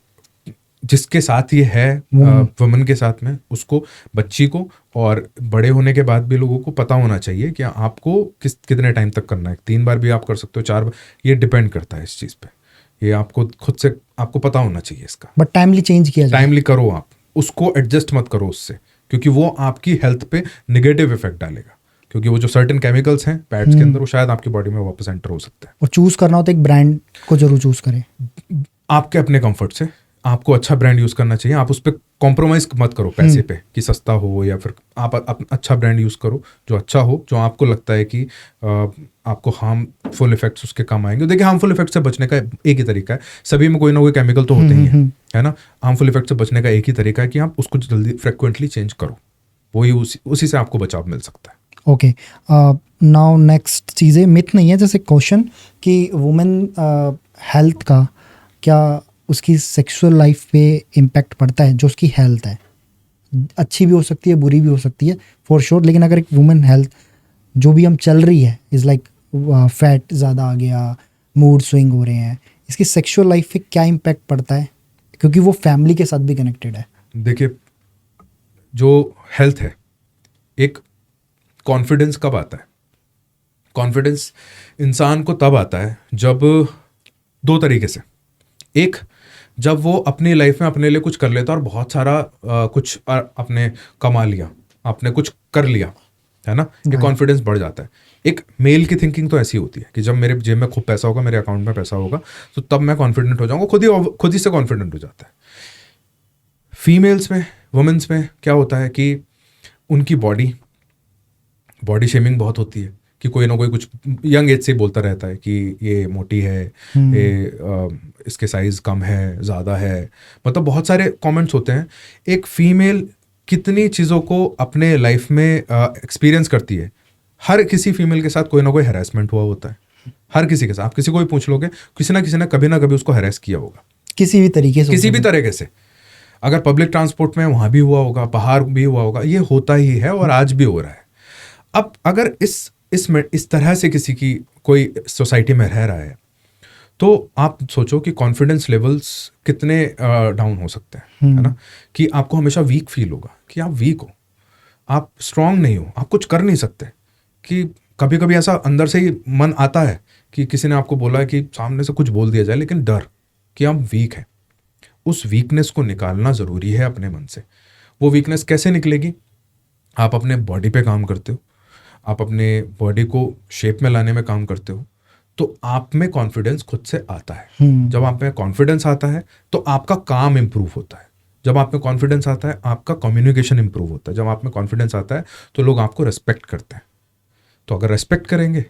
जिसके साथ ये है वुमन के साथ में, उसको, बच्ची को और बड़े होने के बाद भी लोगों को पता होना चाहिए कि आपको कितने टाइम तक करना है। 3 बार भी आप कर सकते हो, 4 बार, ये डिपेंड करता है इस चीज़ पे। ये आपको खुद से आपको पता होना चाहिए इसका। बट टाइमली चेंज किया जाए, टाइमली करो, आप उसको एडजस्ट मत करो उससे, क्योंकि वो आपकी हेल्थ पे निगेटिव इफेक्ट डालेगा, क्योंकि वो जो सर्टेन केमिकल्स हैं पैड्स के अंदर वो शायद आपकी बॉडी में वापस एंटर हो सकता है। और चूज करना हो तो एक ब्रांड को जरूर चूज करें आपके अपने कंफर्ट से। आपको अच्छा ब्रांड यूज़ करना चाहिए, आप उस पर कॉम्प्रोमाइज़ मत करो पैसे पे कि सस्ता हो, या फिर आप अच्छा ब्रांड यूज़ करो जो अच्छा हो, जो आपको लगता है कि आपको हार्मफुल इफेक्ट्स उसके कम आएंगे। देखिए हार्मफुल इफेक्ट से बचने का एक ही तरीका है, सभी में कोई ना कोई केमिकल तो होते ही है ना। हार्मफुल इफेक्ट से बचने का एक ही तरीका है कि आप उसको जल्दी फ्रिक्वेंटली चेंज करो, वही उसी से आपको बचाव मिल सकता है। ओके, नाउ नेक्स्ट चीज़ें मिथ नहीं है, जैसे क्वेश्चन कि वुमेन हेल्थ का क्या उसकी सेक्सुअल लाइफ पे इम्पैक्ट पड़ता है, जो उसकी हेल्थ है, अच्छी भी हो सकती है, बुरी भी हो सकती है फॉर श्योर। लेकिन अगर एक वुमेन हेल्थ जो भी हम चल रही है इज़ लाइक फैट ज़्यादा आ गया, मूड स्विंग हो रहे हैं, इसकी सेक्सुअल लाइफ पे क्या इम्पैक्ट पड़ता है, क्योंकि वो फैमिली के साथ भी कनेक्टेड है। देखिए, जो हेल्थ है, एक कॉन्फिडेंस कब आता है? कॉन्फिडेंस इंसान को तब आता है जब दो तरीके से, एक जब वो अपनी लाइफ में अपने लिए कुछ कर लेता है और बहुत सारा कुछ अपने कमा लिया, आपने कुछ कर लिया, है ना, ये Right. कॉन्फिडेंस बढ़ जाता है। एक मेल की थिंकिंग तो ऐसी होती है कि जब मेरे जेब में खूब पैसा होगा, मेरे अकाउंट में पैसा होगा, तो तब मैं कॉन्फिडेंट हो जाऊंगा, खुद ही से कॉन्फिडेंट हो जाता है। फीमेल्स में, वुमेन्स में क्या होता है कि उनकी बॉडी शेमिंग बहुत होती है कि कोई ना कोई कुछ यंग एज से बोलता रहता है कि ये मोटी है, ये इसके साइज कम है, ज़्यादा है, मतलब बहुत सारे कमेंट्स होते हैं। एक फीमेल कितनी चीज़ों को अपने लाइफ में एक्सपीरियंस करती है। हर किसी फीमेल के साथ कोई ना कोई हैरेसमेंट हुआ होता है, हर किसी के साथ। आप किसी को भी पूछ लोगे, किसी ना कभी ना कभी उसको हैरेस किया होगा, किसी भी तरीके से, किसी भी तरीके से। अगर पब्लिक ट्रांसपोर्ट में, वहाँ भी हुआ होगा, बाहर भी हुआ होगा, ये होता ही है और आज भी हो रहा है। अब अगर इस तरह से किसी की कोई सोसाइटी में रह रहा है, तो आप सोचो कि कॉन्फिडेंस लेवल्स कितने डाउन हो सकते हैं, है ना, कि आपको हमेशा वीक फील होगा कि आप वीक हो, आप स्ट्रांग नहीं हो, आप कुछ कर नहीं सकते। कि कभी कभी ऐसा अंदर से ही मन आता है कि किसी ने आपको बोला है कि सामने से कुछ बोल दिया जाए, लेकिन डर कि आप वीक हैं, उस वीकनेस को निकालना ज़रूरी है अपने मन से। वो वीकनेस कैसे निकलेगी? आप अपने बॉडी पे काम करते हो, आप अपने बॉडी को शेप में लाने में काम करते हो, तो आप में कॉन्फिडेंस खुद से आता है। जब आप में कॉन्फिडेंस आता है तो आपका काम इम्प्रूव होता है। जब आप में कॉन्फिडेंस आता है, आपका कम्युनिकेशन इम्प्रूव होता है। जब आप में कॉन्फिडेंस आता है तो लोग आपको रेस्पेक्ट करते हैं। तो अगर रेस्पेक्ट करेंगे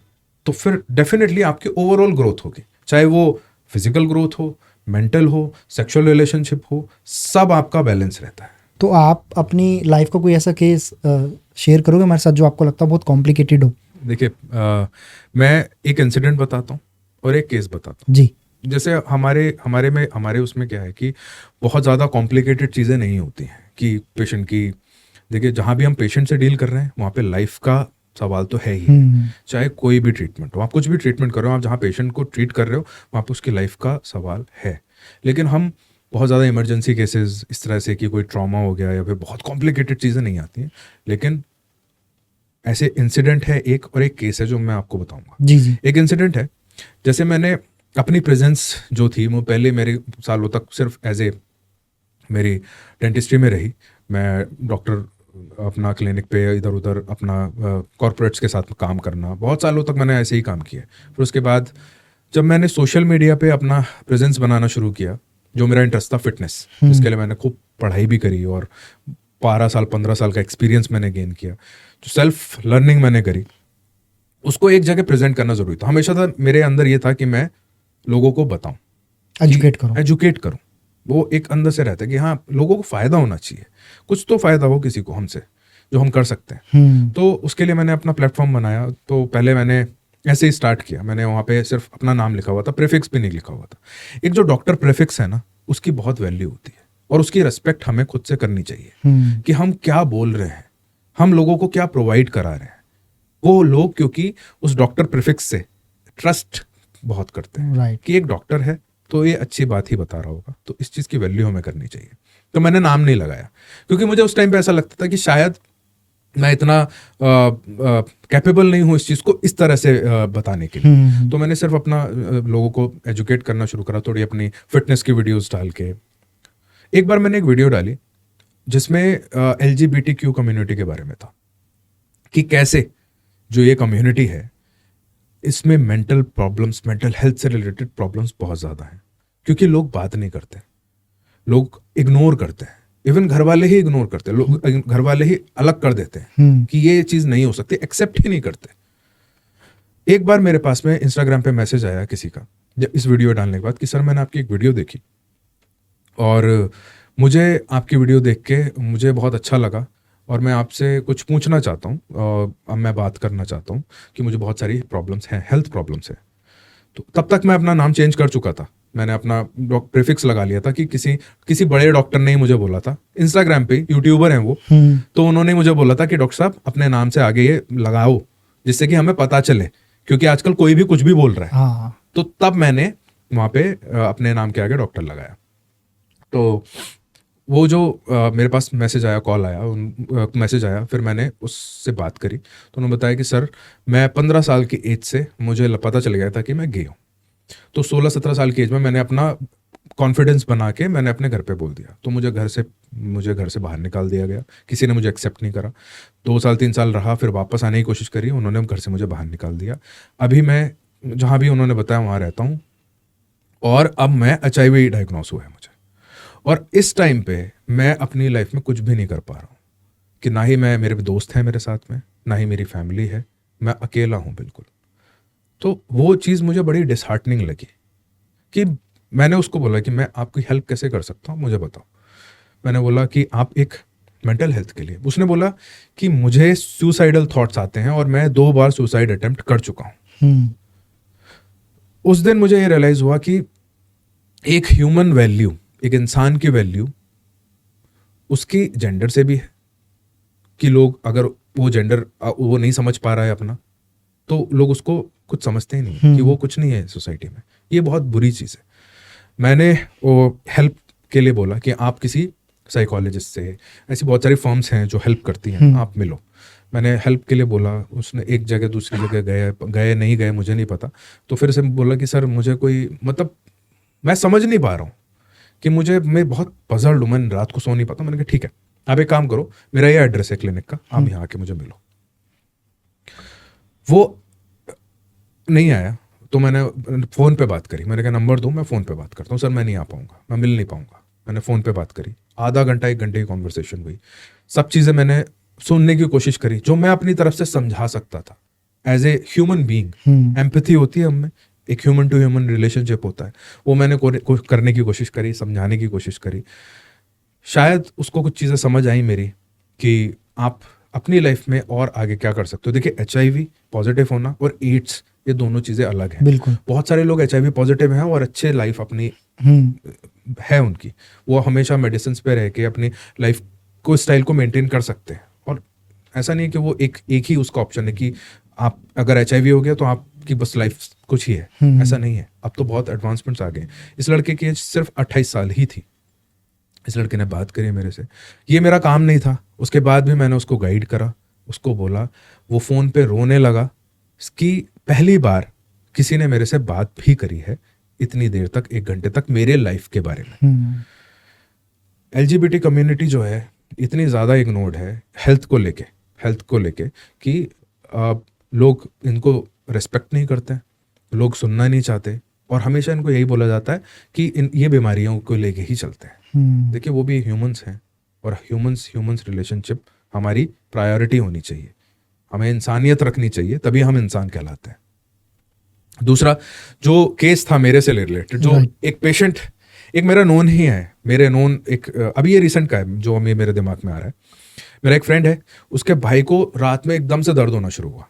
तो फिर डेफिनेटली आपकी ओवरऑल ग्रोथ होगी, चाहे वो फिजिकल ग्रोथ हो, मेंटल हो, सेक्सुअल रिलेशनशिप हो, सब आपका बैलेंस रहता है। तो आप अपनी लाइफ का कोई ऐसा केस शेयर करोगे हमारे साथ जो आपको लगता है बहुत कॉम्प्लिकेटेड हो? देखिए, मैं एक इंसिडेंट बताता हूँ और एक केस बताता हूँ। जी। जैसे हमारे उसमें क्या है कि बहुत ज़्यादा कॉम्प्लिकेटेड चीज़ें नहीं होती हैं कि पेशेंट की, देखिए जहाँ भी हम पेशेंट से डील कर रहे हैं वहाँ पे लाइफ का सवाल तो है ही है। चाहे कोई भी ट्रीटमेंट हो, आप कुछ भी ट्रीटमेंट कर रहे हो, आप जहाँ पेशेंट को ट्रीट कर रहे हो वहाँ पे उसकी लाइफ का सवाल है। लेकिन हम बहुत ज़्यादा इमरजेंसी केसेस, इस तरह से कि कोई ट्रॉमा हो गया या फिर बहुत कॉम्प्लिकेटेड चीज़ें नहीं आती हैं। लेकिन ऐसे इंसिडेंट है एक, और एक केस है जो मैं आपको बताऊंगा। जी जी। एक इंसिडेंट है, जैसे मैंने अपनी प्रेजेंस जो थी वो पहले मेरे सालों तक सिर्फ एज ए मेरी डेंटिस्ट्री में रही। मैं डॉक्टर अपना क्लिनिक पे इधर उधर अपना कॉर्पोरेट्स के साथ काम करना, बहुत सालों तक मैंने ऐसे ही काम किया। फिर उसके बाद जब मैंने सोशल मीडिया पे अपना प्रेजेंस बनाना शुरू किया, जो मेरा इंटरेस्ट था फिटनेस, जिसके लिए मैंने खूब पढ़ाई भी करी और 15 साल का एक्सपीरियंस मैंने गेन किया, जो सेल्फ लर्निंग मैंने करी, उसको एक जगह प्रेजेंट करना जरूरी था। हमेशा था मेरे अंदर ये था कि मैं लोगों को बताऊं, एजुकेट करूं। वो एक अंदर से रहता है कि हाँ, लोगों को फायदा होना चाहिए, कुछ तो फायदा हो किसी को हमसे, जो हम कर सकते हैं। तो उसके लिए मैंने अपना प्लेटफॉर्म बनाया। तो पहले मैंने ऐसे ही स्टार्ट किया, मैंने वहाँ पे सिर्फ अपना नाम लिखा हुआ था, प्रीफिक्स भी नहीं लिखा हुआ था। एक जो डॉक्टर प्रीफिक्स है ना, उसकी बहुत वैल्यू होती है और उसकी रिस्पेक्ट हमें खुद से करनी चाहिए कि हम क्या बोल रहे हैं, हम लोगों को क्या प्रोवाइड करा रहे हैं। वो लोग क्योंकि उस डॉक्टर प्रीफिक्स से ट्रस्ट बहुत करते हैं Right. कि एक डॉक्टर है तो ये अच्छी बात ही बता रहा होगा, तो इस चीज़ की वैल्यू हमें करनी चाहिए। तो मैंने नाम नहीं लगाया, क्योंकि मुझे उस टाइम पे ऐसा लगता था कि शायद मैं इतना कैपेबल नहीं हूँ इस चीज़ को इस तरह से बताने के लिए। तो मैंने सिर्फ अपना लोगों को एजुकेट करना शुरू करा, थोड़ी अपनी फिटनेस की वीडियोस डाल के। एक बार मैंने एक वीडियो डाली जिसमें LGBTQ कम्युनिटी के बारे में था, कि कैसे जो ये कम्युनिटी है इसमें मेंटल प्रॉब्लम्स, मेंटल हेल्थ से रिलेटेड प्रॉब्लम्स बहुत ज़्यादा हैं, क्योंकि लोग बात नहीं करते, लोग इग्नोर करते हैं। इवन घर वाले ही इग्नोर करते हैं, लोग घर वाले ही अलग कर देते हैं कि ये चीज़ नहीं हो सकती, एक्सेप्ट ही नहीं करते। एक बार मेरे पास में इंस्टाग्राम पे मैसेज आया किसी का इस वीडियो डालने के बाद कि सर मैंने आपकी एक वीडियो देखी और मुझे आपकी वीडियो देख के मुझे बहुत अच्छा लगा और मैं आपसे कुछ पूछना चाहता हूँ, अब मैं बात करना चाहता हूँ कि मुझे बहुत सारी प्रॉब्लम्स हैं, हेल्थ प्रॉब्लम्स हैं। तो तब तक मैं अपना नाम चेंज कर चुका था, मैंने अपना प्रीफिक्स लगा लिया था कि किसी बड़े डॉक्टर ने ही मुझे बोला था, इंस्टाग्राम पे यूट्यूबर हैं वो, तो उन्होंने मुझे बोला था कि डॉक्टर साहब अपने नाम से आगे ये लगाओ जिससे कि हमें पता चले, क्योंकि आजकल कोई भी कुछ भी बोल रहा है। हाँ। तो तब मैंने वहाँ पे अपने नाम के आगे डॉक्टर लगाया। तो वो जो मेरे पास मैसेज आया, कॉल आया, मैसेज आया, फिर मैंने उससे बात करी तो उन्होंने बताया कि सर मैं 15 साल की एज से मुझे पता चल गया था कि मैं गे हूँ। तो 16-17 साल की एज में मैंने अपना कॉन्फिडेंस बना के मैंने अपने घर पे बोल दिया, तो मुझे घर से बाहर निकाल दिया गया, किसी ने मुझे एक्सेप्ट नहीं करा। 2 साल 3 साल रहा, फिर वापस आने की कोशिश करी, उन्होंने घर से मुझे बाहर निकाल दिया। अभी मैं जहाँ भी उन्होंने बताया वहाँ रहता हूँ, और अब मैं HIV डायग्नोस हुआ है मुझे। और इस टाइम पे मैं अपनी लाइफ में कुछ भी नहीं कर पा रहा हूँ, कि ना ही मेरे दोस्त हैं मेरे साथ में, ना ही मेरी फैमिली है, मैं अकेला हूँ बिल्कुल। तो वो चीज़ मुझे बड़ी डिसहार्टनिंग लगी कि मैंने उसको बोला कि मैं आपकी हेल्प कैसे कर सकता हूँ, मुझे बताओ। मैंने बोला कि आप एक मेंटल हेल्थ के लिए, उसने बोला कि मुझे सुसाइडल थॉट्स आते हैं और मैं 2 बार सुसाइड अटेम्प्ट कर चुका हूँ। उस दिन मुझे ये रियलाइज हुआ कि एक ह्यूमन वैल्यू, एक इंसान की वैल्यू उसकी जेंडर से भी है, कि लोग अगर वो जेंडर वो नहीं समझ पा रहा है अपना, तो लोग उसको कुछ समझते ही नहीं कि वो कुछ नहीं है सोसाइटी में। ये बहुत बुरी चीज़ है। मैंने वो हेल्प के लिए बोला कि आप किसी साइकोलॉजिस्ट से, ऐसी बहुत सारी फर्म्स हैं जो हेल्प करती हैं, आप मिलो। मैंने हेल्प के लिए बोला, उसने एक जगह दूसरी जगह गए नहीं गए मुझे नहीं पता। तो फिर से बोला कि सर मुझे कोई, मतलब मैं समझ नहीं पा रहा हूँ कि मैं बहुत पजल्ड हूँ, मैं रात को सो नहीं पाता। मैंने कहा ठीक है, आप एक काम करो, मेरा ये एड्रेस है क्लिनिक का, आप यहाँ आके मुझे मिलो। वो नहीं आया, तो मैंने फ़ोन पे बात करी। मैंने कहा नंबर दो, मैं फ़ोन पे बात करता हूँ। सर मैं नहीं आ पाऊँगा, मैं मिल नहीं पाऊँगा। मैंने फ़ोन पे बात करी, आधा घंटा 1 घंटे की कॉन्वर्सेशन हुई। सब चीज़ें मैंने सुनने की कोशिश करी जो मैं अपनी तरफ से समझा सकता था। As a human being empathy होती है हम में, एक ह्यूमन टू ह्यूमन रिलेशनशिप होता है, वो मैंने करने की कोशिश करी, समझाने की कोशिश करी। शायद उसको कुछ चीज़ें समझ आई मेरी कि आप अपनी लाइफ में और आगे क्या कर सकते हो। देखिए HIV पॉजिटिव होना और एड्स, ये दोनों चीज़ें अलग हैं। बिल्कुल। बहुत सारे लोग HIV पॉजिटिव हैं और अच्छे लाइफ अपनी है उनकी, वो हमेशा मेडिसिन पे रह के अपनी लाइफ को, स्टाइल को मेंटेन कर सकते हैं। और ऐसा नहीं है कि वो एक ही उसका ऑप्शन है कि आप अगर HIV हो गया तो आपकी बस लाइफ कुछ ही है, ऐसा नहीं है। अब तो बहुत एडवांसमेंट्स आ गए। इस लड़के की एज सिर्फ 28 साल ही थी। इस लड़के ने बात करी मेरे से, ये मेरा काम नहीं था। उसके बाद भी मैंने उसको गाइड करा, उसको बोला, वो फ़ोन पे रोने लगा कि पहली बार किसी ने मेरे से बात भी करी है इतनी देर तक, 1 घंटे तक मेरे लाइफ के बारे में। LGBT कम्युनिटी जो है इतनी ज़्यादा इग्नोर्ड है हेल्थ को लेके कि लोग इनको रिस्पेक्ट नहीं करते, लोग सुनना नहीं चाहते, और हमेशा इनको यही बोला जाता है कि ये बीमारियों को लेके ही चलते हैं। देखिए वो भी ह्यूमंस हैं, और ह्यूमंस रिलेशनशिप हमारी प्रायोरिटी होनी चाहिए, हमें इंसानियत रखनी चाहिए, तभी हम इंसान कहलाते हैं। दूसरा जो केस था मेरे से रिलेटेड, जो एक पेशेंट, एक मेरा नोन ही है, मेरे नोन एक, अभी ये रिसेंट का है जो अभी मेरे दिमाग में आ रहा है। मेरा एक फ्रेंड है, उसके भाई को रात में एकदम से दर्द होना शुरू हुआ,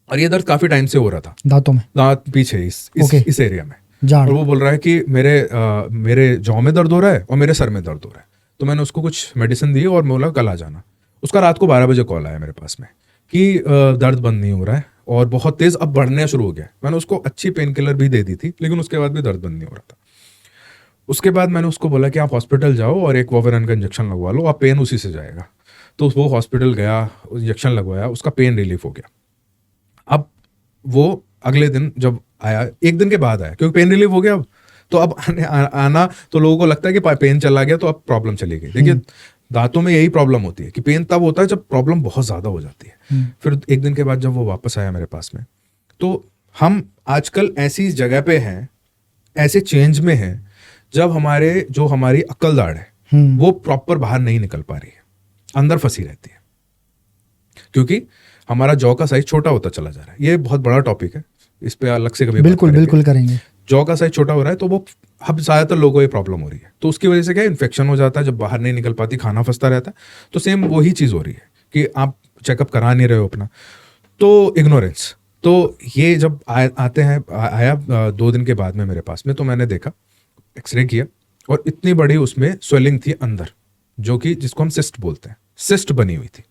और ये दर्द काफी टाइम से हो रहा था, दांतों में, दांत पीछे इस एरिया में। और वो बोल रहा है कि मेरे जॉ में दर्द हो रहा है और मेरे सर में दर्द हो रहा है। तो मैंने उसको कुछ मेडिसिन दी और बोला कल आ जाना। उसका रात को 12 बजे कॉल आया मेरे पास में कि दर्द बंद नहीं हो रहा है और बहुत तेज अब बढ़ने शुरू हो गया। मैंने उसको अच्छी पेन किलर भी दे दी थी, लेकिन उसके बाद भी दर्द बंद नहीं हो रहा था। उसके बाद मैंने उसको बोला कि आप हॉस्पिटल जाओ और एक वोवेरन का इंजेक्शन लगवा लो, आप पेन उसी से जाएगा। तो वो हॉस्पिटल गया, इंजेक्शन लगवाया, उसका पेन रिलीफ हो गया। अब वो अगले दिन जब आया, 1 दिन के बाद आया, क्योंकि पेन रिलीफ हो गया। अब तो अब आना तो लोगों को लगता है कि पेन चला गया तो अब प्रॉब्लम चली गई। देखिए दांतों में यही प्रॉब्लम होती है कि पेन तब होता है जब प्रॉब्लम बहुत ज्यादा हो जाती है। फिर 1 दिन के बाद जब वो वापस आया मेरे पास में, तो हम आजकल ऐसी जगह पे हैं, ऐसे चेंज में हैं, जब हमारी अक्लदाड़ है वो प्रॉपर बाहर नहीं निकल पा रही है, अंदर फंसी रहती है, क्योंकि हमारा जॉ का साइज छोटा होता चला जा रहा है। ये बहुत बड़ा टॉपिक है, इस पे अलग से कभी बिल्कुल करेंगे। जॉ का साइज छोटा हो रहा है, तो वो अब ज्यादातर लोगों को ये प्रॉब्लम हो रही है। तो उसकी वजह से क्या इन्फेक्शन हो जाता है, जब बाहर नहीं निकल पाती, खाना फंसता रहता है। तो सेम वही चीज हो रही है कि आप चेकअप करा नहीं रहे हो अपना, तो इग्नोरेंस। तो ये जब आते हैं आया 2 दिन के बाद में मेरे पास में, तो मैंने देखा, एक्सरे किया, और इतनी बड़ी उसमें स्वेलिंग थी अंदर, जो कि जिसको हम सिस्ट बोलते हैं, सिस्ट बनी हुई थी,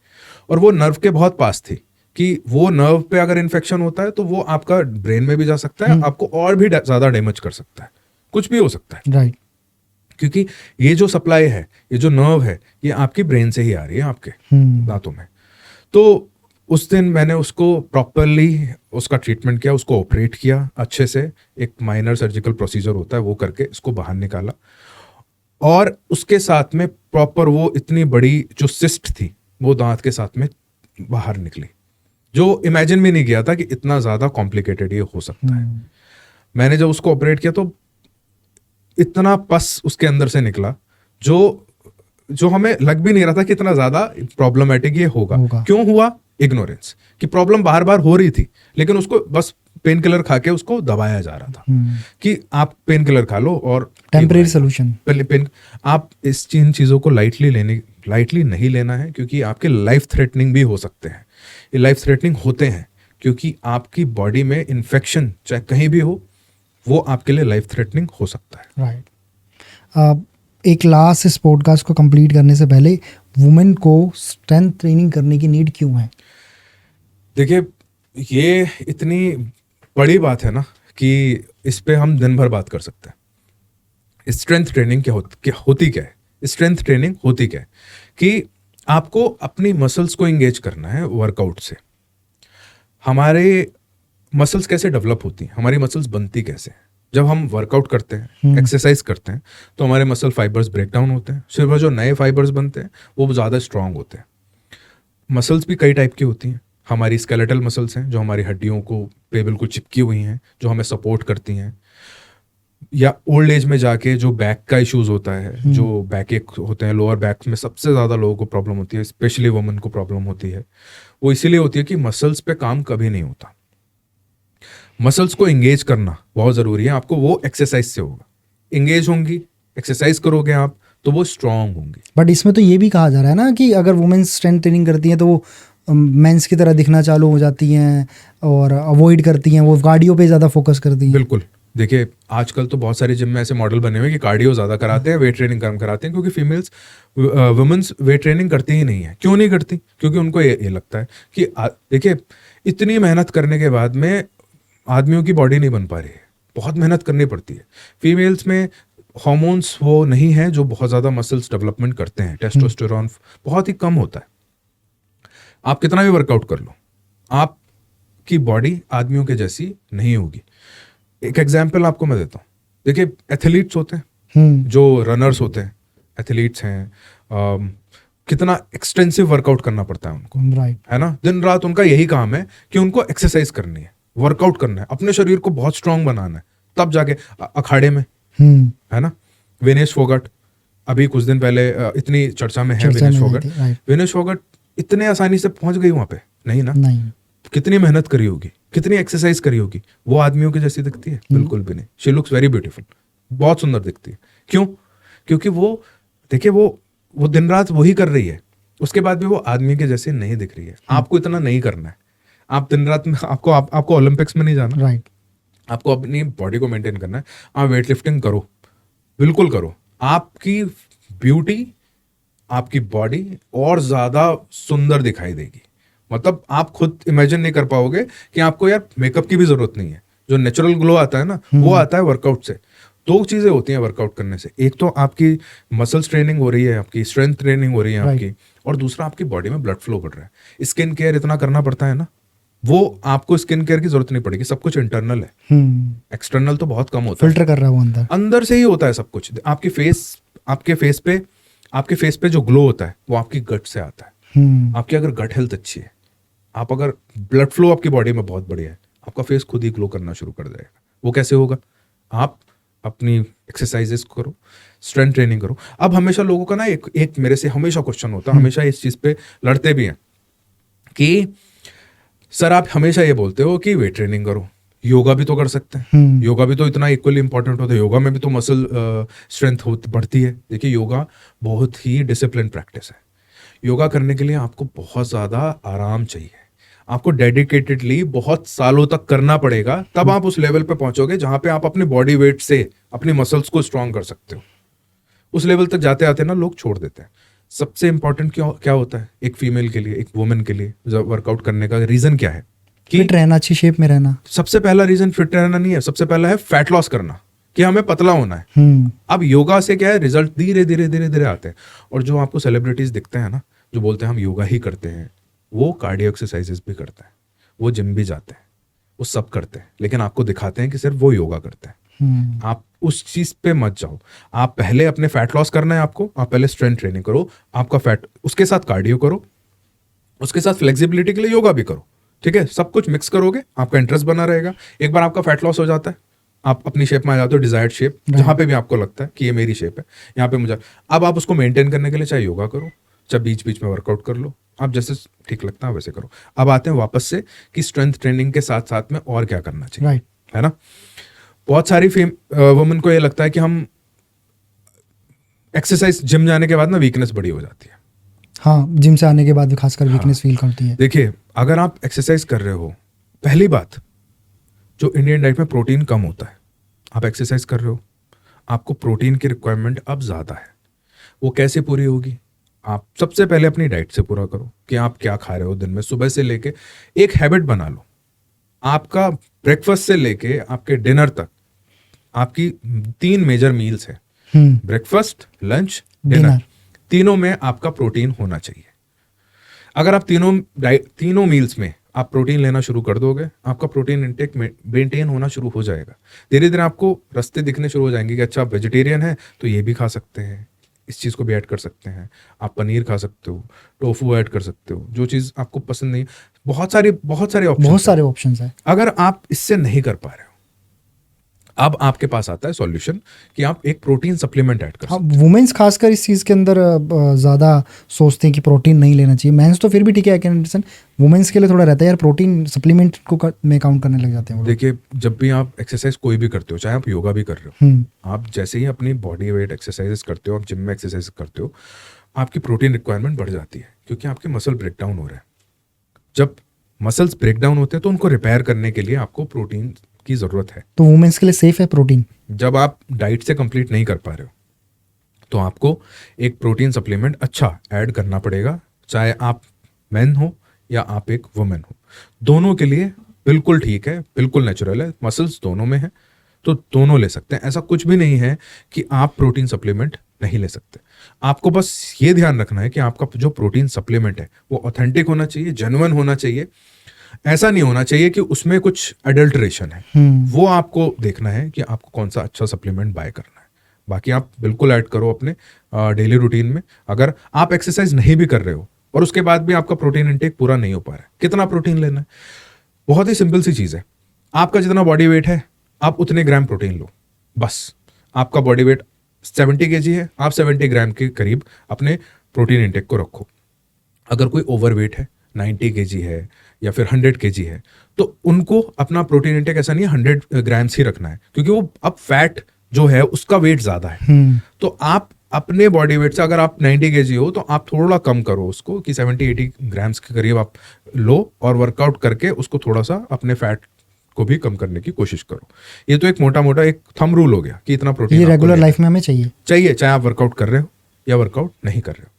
और वो नर्व के बहुत पास थी, कि वो नर्व पे अगर इन्फेक्शन होता है तो वो आपका ब्रेन में भी जा सकता है, आपको और भी ज़्यादा डैमेज कर सकता है, कुछ भी हो सकता है। राइट। क्योंकि ये जो सप्लाई है, ये जो नर्व है, ये आपकी ब्रेन से ही आ रही है, आपके दांतों में। तो उस दिन मैंने उसको प्रॉपरली उसका ट्रीटमेंट किया, उसको ऑपरेट किया अच्छे से, एक माइनर सर्जिकल प्रोसीजर होता है वो करके इसको बाहर निकाला, और उसके साथ में प्रॉपर वो इतनी बड़ी जो सिस्ट थी वो दांत के साथ में बाहर निकली, जो इमेजिन भी नहीं किया था कि इतना ज़्यादा कॉम्प्लिकेटेड ये हो सकता है। मैंने जब उसको ऑपरेट किया तो इतना पस उसके अंदर से निकला, जो हमें लग भी नहीं रहा था कि इतना ज्यादा प्रॉब्लमेटिक ये होगा। क्यों हुआ? इग्नोरेंस, कि प्रॉब्लम बार बार हो रही थी, लेकिन उसको बस पेन किलर खा के उसको दबाया जा रहा था कि आप पेन किलर खा लो और टेम्परेरी सोल्यूशन। पेन आप इन चीजों को लाइटली नहीं लेना है, क्योंकि आपके लाइफ थ्रेटनिंग भी हो सकते हैं। ये लाइफ थ्रेटनिंग होते हैं क्योंकि आपकी बॉडी में इन्फेक्शन चाहे कहीं भी हो, वो आपके लिए लाइफ थ्रेटनिंग हो सकता है। राइट। एक लास्ट इस पॉडकास्ट को कंप्लीट करने से पहले, वुमेन को स्ट्रेंथ ट्रेनिंग करने की नीड क्यों है? देखिए, ये इतनी बड़ी बात है ना कि इस पे हम दिन भर बात कर सकते हैं। स्ट्रेंथ ट्रेनिंग होती क्या है? स्ट्रेंथ ट्रेनिंग होती क्या है कि आपको अपनी मसल्स को एंगेज करना है वर्कआउट से। हमारे मसल्स कैसे डेवलप होती हैं, हमारी मसल्स बनती कैसे हैं? जब हम वर्कआउट करते हैं, एक्सरसाइज करते हैं, तो हमारे मसल फाइबर्स ब्रेक डाउन होते हैं, सिर्फ जो नए फाइबर्स बनते हैं वो ज़्यादा स्ट्रांग होते हैं। मसल्स भी कई टाइप की होती हैं। हमारी स्केलेटल मसल्स हैं जो हमारी हड्डियों को पे बिल्कुल चिपकी हुई हैं, जो हमें सपोर्ट करती हैं, या ओल्ड एज में जाके जो बैक का इश्यूज होता है, जो बैक एक होते हैं, लोअर बैक में सबसे ज़्यादा लोगों को प्रॉब्लम होती है, स्पेशली वुमेन को प्रॉब्लम होती है। वो इसीलिए होती है कि मसल्स पे काम कभी नहीं होता। मसल्स को एंगेज करना बहुत ज़रूरी है। आपको वो एक्सरसाइज से होगा, एंगेज होंगी, एक्सरसाइज करोगे आप तो वो स्ट्रांग होंगी। बट इसमें तो ये भी कहा जा रहा है ना कि अगर वुमेन्स स्ट्रेंथ ट्रेनिंग करती हैं तो वो मेंस की तरह दिखना चालू हो जाती हैं और अवॉइड करती हैं, वो कार्डियो पे ज़्यादा फोकस करती हैं। बिल्कुल। देखिए, आजकल तो बहुत सारे जिम में ऐसे मॉडल बने हुए हैं कि कार्डियो ज़्यादा कराते हैं, वेट ट्रेनिंग कम कराते हैं, क्योंकि फीमेल्स वुमेन्स वेट ट्रेनिंग करती ही नहीं है। क्यों नहीं करती? क्योंकि उनको ये लगता है कि देखिए, इतनी मेहनत करने के बाद में आदमियों की बॉडी नहीं बन पा रही है, बहुत मेहनत करनी पड़ती है। फीमेल्स में हॉर्मोन्स वो नहीं है जो बहुत ज़्यादा मसल्स डेवलपमेंट करते हैं, टेस्टोस्टेरोन बहुत ही कम होता है। आप कितना भी वर्कआउट कर लो, आपकी बॉडी आदमियों के जैसी नहीं होगी। एक एग्जाम्पल आपको मैं देता हूँ। देखिए, एथलीट्स होते हैं, जो रनर्स होते हैं, एथलीट्स हैं, कितना एक्सटेंसिव वर्कआउट करना पड़ता है उनको, राइट, है ना। दिन रात उनका यही काम है कि उनको एक्सरसाइज करनी है, वर्कआउट करना है, अपने शरीर को बहुत स्ट्रांग बनाना है, तब जाके अखाड़े में, है ना। विनेश फोगाट अभी कुछ दिन पहले इतनी चर्चा में है, विनेश फोगाट इतने आसानी से पहुंच गई वहां पे? नहीं ना। नहीं। कितनी मेहनत करी होगी, कितनी एक्सरसाइज करी होगी। वो आदमियों की जैसी दिखती है? बिल्कुल भी नहीं। शी लुक्स वेरी ब्यूटीफुल, बहुत सुंदर दिखती है। क्यों? क्योंकि वो देखिए, वो दिन रात वही कर रही है, उसके बाद भी वो आदमी के जैसे नहीं दिख रही है। आपको इतना नहीं करना है। आप दिन रात में आपको ओलंपिक्स में नहीं जाना, राइट। आपको अपनी बॉडी को मेंटेन करना है। आप वेट लिफ्टिंग करो, बिल्कुल करो। आपकी ब्यूटी, आपकी बॉडी और ज्यादा सुंदर दिखाई देगी। मतलब आप खुद इमेजिन नहीं कर पाओगे कि आपको यार मेकअप की भी जरूरत नहीं है। जो नेचुरल ग्लो आता है ना, वो आता है वर्कआउट से। 2 चीजें होती हैं वर्कआउट करने से, एक तो आपकी मसल्स ट्रेनिंग हो रही है, आपकी स्ट्रेंथ ट्रेनिंग हो रही है आपकी, और दूसरा आपकी बॉडी में ब्लड फ्लो बढ़ रहा है। स्किन केयर इतना करना पड़ता है ना, वो आपको स्किन केयर की जरूरत नहीं पड़ेगी। सब कुछ इंटरनल है, एक्सटर्नल तो बहुत कम होता है, फिल्टर कर रहा है वो अंदर से ही होता है सब कुछ। आपके फेस पे जो ग्लो होता है वो आपकी गट से आता है। आपकी अगर गट हेल्थ अच्छी है, आप अगर ब्लड फ्लो आपकी बॉडी में बहुत बढ़िया है, आपका फेस खुद ही ग्लो करना शुरू कर देगा। वो कैसे होगा? आप अपनी एक्सरसाइजेस करो, स्ट्रेंथ ट्रेनिंग करो। अब हमेशा लोगों का ना एक मेरे से हमेशा क्वेश्चन होता है, हमेशा इस चीज पे लड़ते भी हैं कि सर आप हमेशा ये बोलते हो कि वेट ट्रेनिंग करो, योगा भी तो कर सकते हैं, योगा भी तो इतना इक्वली इंपॉर्टेंट होता है, योगा में भी तो मसल स्ट्रेंथ बढ़ती है। देखिए, योगा बहुत ही डिसिप्लिन प्रैक्टिस है। योगा करने के लिए आपको बहुत ज़्यादा आराम चाहिए, आपको डेडिकेटेडली बहुत सालों तक करना पड़ेगा, तब आप उस लेवल पे पहुंचोगे जहां पे आप अपने बॉडी वेट से अपनी मसल्स को स्ट्रांग कर सकते हो। उस लेवल तक जाते आते ना लोग छोड़ देते हैं। सबसे इंपॉर्टेंट क्या होता है एक फीमेल के लिए, एक वुमेन के लिए वर्कआउट करने का रीजन क्या है? कि फिट रहना, अच्छी शेप में रहना। सबसे पहला रीजन फिट रहना नहीं है, सबसे पहला है फैट लॉस करना, कि हमें पतला होना है। अब योगा से क्या है, रिजल्ट धीरे धीरे धीरे धीरे आते हैं। और जो आपको सेलिब्रिटीज दिखते हैं ना, जो बोलते हैं हम योगा ही करते हैं, वो कार्डियो एक्सरसाइजेस भी करते हैं, वो जिम भी जाते हैं, वो सब करते हैं, लेकिन आपको दिखाते हैं कि सिर्फ वो योगा करते हैं। आप उस चीज पे मत जाओ। आप पहले अपने फैट लॉस करना है आपको, आप पहले स्ट्रेंथ ट्रेनिंग करो, आपका फैट, उसके साथ कार्डियो करो, उसके साथ फ्लेक्सिबिलिटी के लिए योगा भी करो, ठीक है? सब कुछ मिक्स करोगे, आपका इंटरेस्ट बना रहेगा। एक बार आपका फैट लॉस हो जाता है, आप अपनी शेप में आ जाते हो, डिजायर्ड शेप, जहां पे भी आपको लगता है कि ये मेरी शेप है, यहाँ पे मुझे, अब आप उसको मेंटेन करने के लिए चाहे योगा करो, चाहे बीच बीच में वर्कआउट कर लो, आप जैसे ठीक लगता है वैसे करो। अब आते हैं वापस से कि स्ट्रेंथ ट्रेनिंग के साथ साथ में और क्या करना चाहिए, राइट, है ना? बहुत सारी वुमेन को ये लगता है कि हम एक्सरसाइज, जिम जाने के बाद ना वीकनेस बड़ी हो जाती है। हाँ, जिम से आने के बाद भी खासकर वीकनेस फील करती है। देखिए, अगर आप एक्सरसाइज कर रहे हो, पहली बात, जो इंडियन डाइट में प्रोटीन कम होता है, आप एक्सरसाइज कर रहे हो, आपको प्रोटीन की रिक्वायरमेंट अब ज़्यादा है। वो कैसे पूरी होगी? आप सबसे पहले अपनी डाइट से पूरा करो कि आप क्या खा रहे हो दिन में, सुबह से लेके एक हैबिट बना लो। आपका ब्रेकफास्ट से लेके आपके डिनर तक आपकी 3 मेजर मील्स है, ब्रेकफास्ट, लंच, डिनर, तीनों में आपका प्रोटीन होना चाहिए। अगर आप तीनों मील्स में आप प्रोटीन लेना शुरू कर दोगे, आपका प्रोटीन इंटेक मेंटेन होना शुरू हो जाएगा। धीरे धीरे आपको रास्ते दिखने शुरू हो जाएंगे कि अच्छा, आप वेजिटेरियन है तो ये भी खा सकते हैं, इस चीज़ को भी ऐड कर सकते हैं, आप पनीर खा सकते हो, टोफू ऐड कर सकते हो, जो चीज़ आपको पसंद नहीं, बहुत सारे ऑप्शंस है। अगर आप इससे नहीं कर पा रहे हो, अब आपके पास आता है सॉल्यूशन कि आप एक प्रोटीन सप्लीमेंट ऐड कर सकते हैं। वुमेन्स खासकर इस चीज़ के अंदर ज़्यादा सोचते हैं कि प्रोटीन नहीं लेना चाहिए। मेंस तो फिर भी ठीक है, कैंडिडेशन, वुमेन्स के लिए थोड़ा रहता है यार, प्रोटीन सप्लीमेंट को में काउंट करने लग जाते हैं। देखिए, जब भी आप एक्सरसाइज कोई भी करते हो, चाहे आप योगा भी कर रहे हो, आप जैसे ही अपनी बॉडी वेट एक्सरसाइजेस करते हो, आप जिम में एक्सरसाइज करते हो, आपकी प्रोटीन रिक्वायरमेंट बढ़ जाती है, क्योंकि आपके मसल ब्रेकडाउन हो रहे हैं। जब मसल्स ब्रेकडाउन होते हैं तो उनको रिपेयर करने के लिए आपको प्रोटीन की जरूरत है। तो वुमेन्स के लिए सेफ है प्रोटीन? जब आप डाइट से कंप्लीट नहीं कर पा रहे हो तो आपको एक प्रोटीन सप्लीमेंट अच्छा ऐड करना पड़ेगा, चाहे आप मैन हो या आप एक वुमेन हो, दोनों के लिए बिल्कुल ठीक है, बिल्कुल नेचुरल है, मसल्स दोनों में है तो दोनों ले सकते हैं। ऐसा कुछ भी नहीं है कि आप प्रोटीन सप्लीमेंट नहीं ले सकते। आपको बस ये ध्यान रखना है कि आपका जो प्रोटीन सप्लीमेंट है वो ऑथेंटिक होना चाहिए, जेन्युइन होना चाहिए। ऐसा नहीं होना चाहिए कि उसमें कुछ एडल्ट्रेशन है। वो आपको देखना है कि आपको कौन सा अच्छा सप्लीमेंट बाय करना है। बाकी आप बिल्कुल ऐड करो अपने डेली रूटीन में। अगर आप एक्सरसाइज नहीं भी कर रहे हो और उसके बाद भी आपका प्रोटीन इंटेक पूरा नहीं हो पा रहा है, कितना प्रोटीन लेना है? बहुत ही सिंपल सी चीज़ है, आपका जितना बॉडी वेट है आप उतने ग्राम प्रोटीन लो, बस। आपका बॉडी वेट 70 kg है, आप 70 ग्राम के करीब अपने प्रोटीन इंटेक को रखो। अगर कोई ओवरवेट है, 90 kg है या फिर 100 kg है, तो उनको अपना प्रोटीन इंटेक ऐसा नहीं है 100 ग्राम्स ही रखना है, क्योंकि वो अब फैट जो है उसका वेट ज़्यादा है। तो आप अपने बॉडी वेट से, अगर आप 90 kg हो तो आप थोड़ा कम करो उसको, कि 70-80 ग्राम्स के करीब आप लो और वर्कआउट करके उसको थोड़ा सा अपने फैट को भी कम करने की कोशिश करो। ये तो एक मोटा मोटा एक थंब रूल हो गया कि इतना प्रोटीन ये रेगुलर लाइफ में हमें चाहिए, चाहे आप वर्कआउट कर रहे हो या वर्कआउट नहीं कर रहे हो।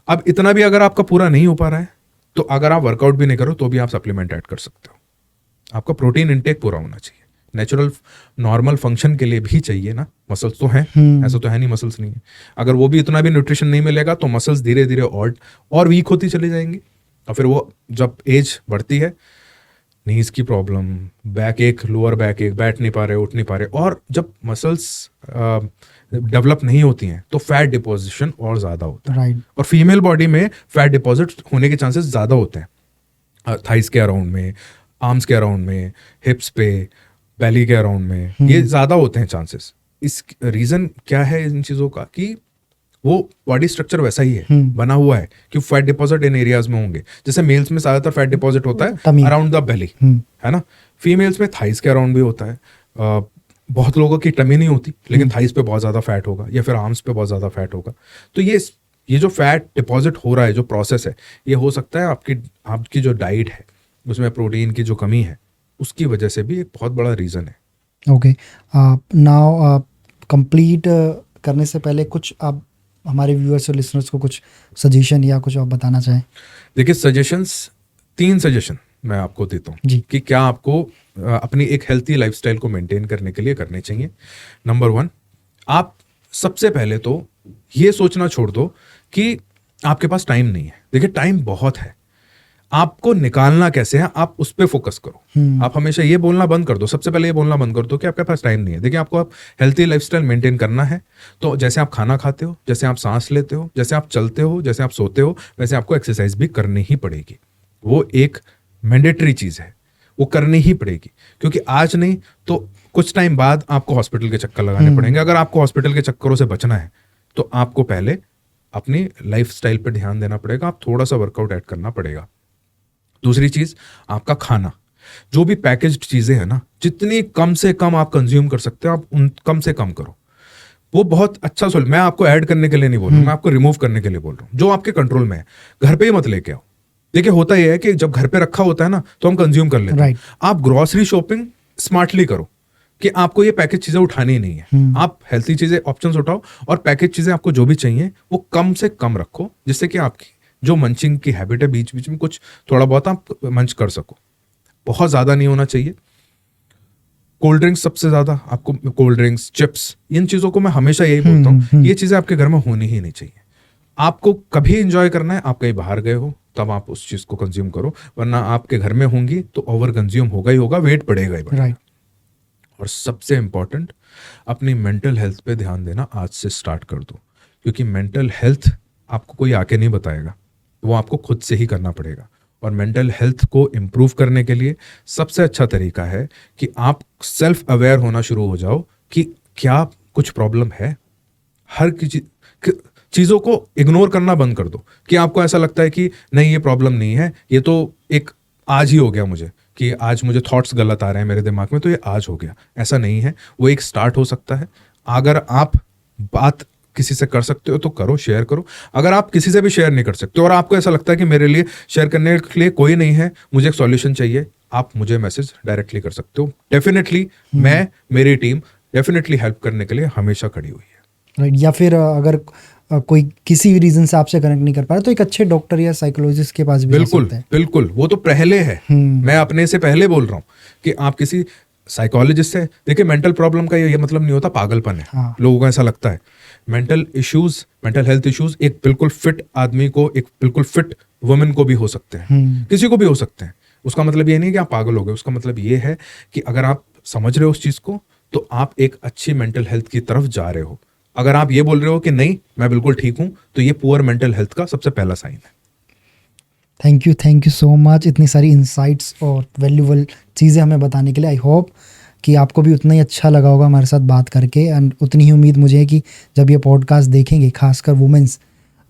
अब इतना भी अगर आपका पूरा नहीं हो पा रहा है तो अगर आप वर्कआउट भी नहीं करो तो भी आप सप्लीमेंट ऐड कर सकते हो। आपका प्रोटीन इंटेक पूरा होना चाहिए, नेचुरल नॉर्मल फंक्शन के लिए भी चाहिए ना। मसल्स तो हैं, ऐसा तो है नहीं मसल्स नहीं है। अगर वो भी इतना भी न्यूट्रिशन नहीं मिलेगा तो मसल्स धीरे धीरे और वीक होती चली जाएंगी, और फिर वो जब एज बढ़ती है, नीज की प्रॉब्लम, बैक एक, लोअर बैक एक, बैठ नहीं पा रहे, उठ नहीं पा रहे, और जब मसल्स डेवलप नहीं होती हैं तो फैट डिपोजिशन और ज़्यादा होता है। राइट। और फीमेल बॉडी में फैट डिपॉजिट होने के चांसेस ज़्यादा होते हैं, थाइस के अराउंड में, आर्म्स के अराउंड में, हिप्स पे, बेली के अराउंड में, ये ज़्यादा होते हैं चांसेस। इस रीज़न क्या है इन चीज़ों का, कि वो बॉडी स्ट्रक्चर वैसा ही है, बना हुआ है कि फैट डिपॉजिट इन एरियाज में होंगे। जैसे मेल्स में ज़्यादातर फैट डिपॉजिट होता है अराउंड द बेली, है ना। फीमेल्स में थाइस के अराउंड भी होता है। बहुत लोगों की टमी नहीं होती, लेकिन थाइस पे बहुत ज़्यादा फैट होगा या फिर आर्म्स पे बहुत ज़्यादा फैट होगा। तो ये जो फैट डिपॉजिट हो रहा है, जो प्रोसेस है, ये हो सकता है आपकी जो डाइट है उसमें प्रोटीन की जो कमी है उसकी वजह से भी एक बहुत बड़ा रीज़न है। ओके, नाउ कंप्लीट करने से पहले कुछ आप हमारे व्यूअर्स और लिसनर्स को कुछ सजेशन या कुछ आप बताना चाहें? देखिए, सजेशंस, 3 सजेशन मैं आपको देता हूँ जी। कि क्या आपको अपनी एक हेल्थी लाइफस्टाइल को मेंटेन करने के लिए करने चाहिए। नंबर 1, आप सबसे पहले तो ये सोचना छोड़ दो कि आपके पास टाइम नहीं है। देखिए, टाइम बहुत है, आपको निकालना कैसे है, आप उस पर फोकस करो। आप हमेशा ये बोलना बंद कर दो, सबसे पहले ये बोलना बंद कर दो कि आपके पास टाइम नहीं है। देखिए, आपको आप हेल्थी लाइफस्टाइल मेंटेन करना है तो जैसे आप खाना खाते हो, जैसे आप सांस लेते हो, जैसे आप चलते हो, जैसे आप सोते हो, वैसे आपको एक्सरसाइज भी करनी ही पड़ेगी। वो एक मैंडेटरी चीज़ है, वो करनी ही पड़ेगी, क्योंकि आज नहीं तो कुछ टाइम बाद आपको हॉस्पिटल के चक्कर लगाने पड़ेंगे। अगर आपको हॉस्पिटल के चक्करों से बचना है तो आपको पहले अपनी लाइफस्टाइल पे ध्यान देना पड़ेगा, आप थोड़ा सा वर्कआउट ऐड करना पड़ेगा। दूसरी चीज, आपका खाना, जो भी पैकेज्ड चीजें हैं ना, जितनी कम से कम आप कंज्यूम कर सकते हो, आप उन कम से कम करो। वो बहुत अच्छा मैं आपको ऐड करने के लिए नहीं बोल रहा हूं, मैं आपको रिमूव करने के लिए बोल रहा हूं। जो आपके कंट्रोल में है, घर पे ही मत लेके आओ। देखिए, होता यह है कि जब घर पे रखा होता है ना तो हम कंज्यूम कर लेते हैं। आप ग्रोसरी शॉपिंग स्मार्टली करो कि आपको ये पैकेज चीजें उठानी ही नहीं है। आप हेल्थी चीजें ऑप्शंस उठाओ और पैकेज चीजें आपको जो भी चाहिए वो कम से कम रखो, जिससे कि आपकी जो मंचिंग की हैबिट है, बीच बीच में कुछ थोड़ा बहुत आप मंच कर सको। बहुत ज्यादा नहीं होना चाहिए। कोल्ड ड्रिंक्स, सबसे ज्यादा आपको कोल्ड ड्रिंक्स, चिप्स, इन चीजों को मैं हमेशा यही बोलता हूँ, ये चीजें आपके घर में होनी ही नहीं चाहिए। आपको कभी एंजॉय करना है, आप कहीं बाहर गए हो तब आप उस चीज को कंज्यूम करो, वरना आपके घर में होंगी तो ओवर कंज्यूम होगा ही होगा, वेट बढ़ेगा ही बढ़ेगा। और सबसे इंपॉर्टेंट, अपनी मेंटल हेल्थ पे ध्यान देना आज से स्टार्ट कर दो, क्योंकि मेंटल हेल्थ आपको कोई आके नहीं बताएगा, वो आपको खुद से ही करना पड़ेगा। और मेंटल हेल्थ को इम्प्रूव करने के लिए सबसे अच्छा तरीका है कि आप सेल्फ अवेयर होना शुरू हो जाओ कि क्या कुछ प्रॉब्लम है। हर चीज़ों को इग्नोर करना बंद कर दो कि आपको ऐसा लगता है कि नहीं, ये प्रॉब्लम नहीं है, ये तो एक आज ही हो गया मुझे, कि आज मुझे थॉट्स गलत आ रहे हैं मेरे दिमाग में तो ये आज हो गया। ऐसा नहीं है, वो एक स्टार्ट हो सकता है। अगर आप बात किसी से कर सकते हो तो करो, शेयर करो। अगर आप किसी से भी शेयर नहीं कर सकते और आपको ऐसा लगता है कि मेरे लिए शेयर करने के लिए कोई नहीं है, मुझे एक सॉल्यूशन चाहिए, आप मुझे मैसेज डायरेक्टली कर सकते हो। डेफिनेटली मैं, मेरी टीम डेफिनेटली हेल्प करने के लिए हमेशा खड़ी हुई है। राइट। या फिर अगर कोई किसी भी रीजन से आपसे कनेक्ट नहीं कर पा रहा तो एक अच्छे डॉक्टर या साइकोलॉजिस्ट के पास भी जा सकते हैं। बिल्कुल, वो तो पहले है। मैं अपने से पहले बोल रहा हूँ कि आप किसी साइकोलॉजिस्ट से, देखिए, मेंटल प्रॉब्लम का ये मतलब नहीं होता पागलपन है। हाँ। लोगों को ऐसा लगता है। मेंटल हेल्थ इश्यूज एक बिल्कुल फिट आदमी को, एक बिल्कुल फिट वुमेन को भी हो सकते हैं, किसी को भी हो सकते हैं। उसका मतलब ये नहीं कि आप पागल हो गए, उसका मतलब ये है कि अगर आप समझ रहे हो उस चीज को तो आप एक अच्छी मेंटल हेल्थ की तरफ जा रहे हो। अगर आप ये बोल रहे हो कि नहीं मैं बिल्कुल ठीक हूं, तो ये पुअर मेंटल हेल्थ का सबसे पहला साइन है। थैंक यू सो मच इतनी सारी इंसाइट्स और वैल्यूबल चीज़ें हमें बताने के लिए। आई होप कि आपको भी उतना ही अच्छा लगा होगा हमारे साथ बात करके, एंड उतनी ही उम्मीद मुझे है कि जब ये पॉडकास्ट देखेंगे खासकर वुमेंस,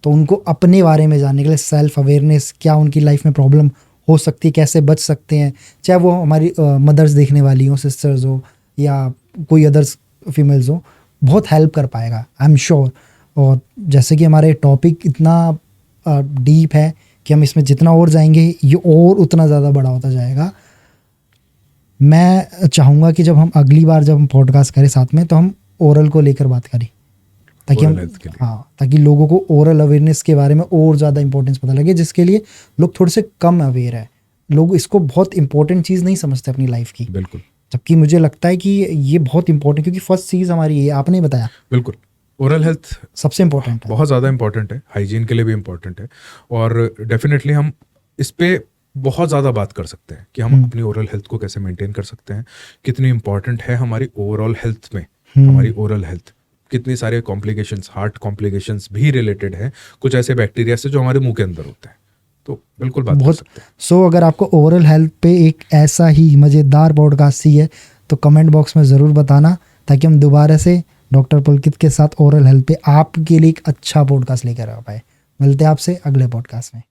तो उनको अपने बारे में जानने के लिए सेल्फ अवेयरनेस, क्या उनकी लाइफ में प्रॉब्लम हो सकती है, कैसे बच सकते हैं, चाहे वो हमारी मदर्स देखने वाली हो, सिस्टर्स हो या कोई अदर्स फीमेल्स हो, बहुत हेल्प कर पाएगा, आई एम श्योर। और जैसे कि हमारे टॉपिक इतना डीप है कि हम इसमें जितना और जाएंगे ये और उतना ज़्यादा बड़ा होता जाएगा। मैं चाहूँगा कि जब हम अगली बार जब हम पॉडकास्ट करें साथ में, तो हम ओरल को लेकर बात करें, ताकि हम ताकि लोगों को ओरल अवेयरनेस के बारे में और ज़्यादा इंपॉर्टेंस पता लगे, जिसके लिए लोग थोड़े से कम अवेयर है। लोग इसको बहुत इंपॉर्टेंट चीज़ नहीं समझते अपनी लाइफ की। बिल्कुल। जबकि मुझे लगता है कि ये बहुत इंपॉर्टेंट, क्योंकि फर्स्ट चीज़ हमारी ये आपने बताया। बिल्कुल, ओरल हेल्थ सबसे इंपॉर्टेंट है, बहुत ज़्यादा इंपॉर्टेंट है, हाइजीन के लिए भी इंपॉर्टेंट है। और डेफिनेटली हम इस पे बहुत ज़्यादा बात कर सकते हैं कि हम अपनी ओरल हेल्थ को कैसे मेंटेन कर सकते हैं, कितनी इंपॉर्टेंट है हमारी ओवरऑल हेल्थ में हमारी ओरल हेल्थ। कितनी सारे कॉम्प्लिकेशंस, हार्ट कॉम्प्लिकेशंस भी रिलेटेड है कुछ ऐसे बैक्टीरिया से जो हमारे मुंह के अंदर होते हैं। तो बिल्कुल बात कर सकते हैं। सो अगर आपको ओरल हेल्थ पे एक ऐसा ही मज़ेदार पॉडकास्ट चाहिए तो कमेंट बॉक्स में ज़रूर बताना, ताकि हम दोबारा से डॉक्टर पुलकित के साथ ओरल हेल्थ पे आपके लिए एक अच्छा पॉडकास्ट लेकर आ पाए। मिलते हैं आपसे अगले पॉडकास्ट में।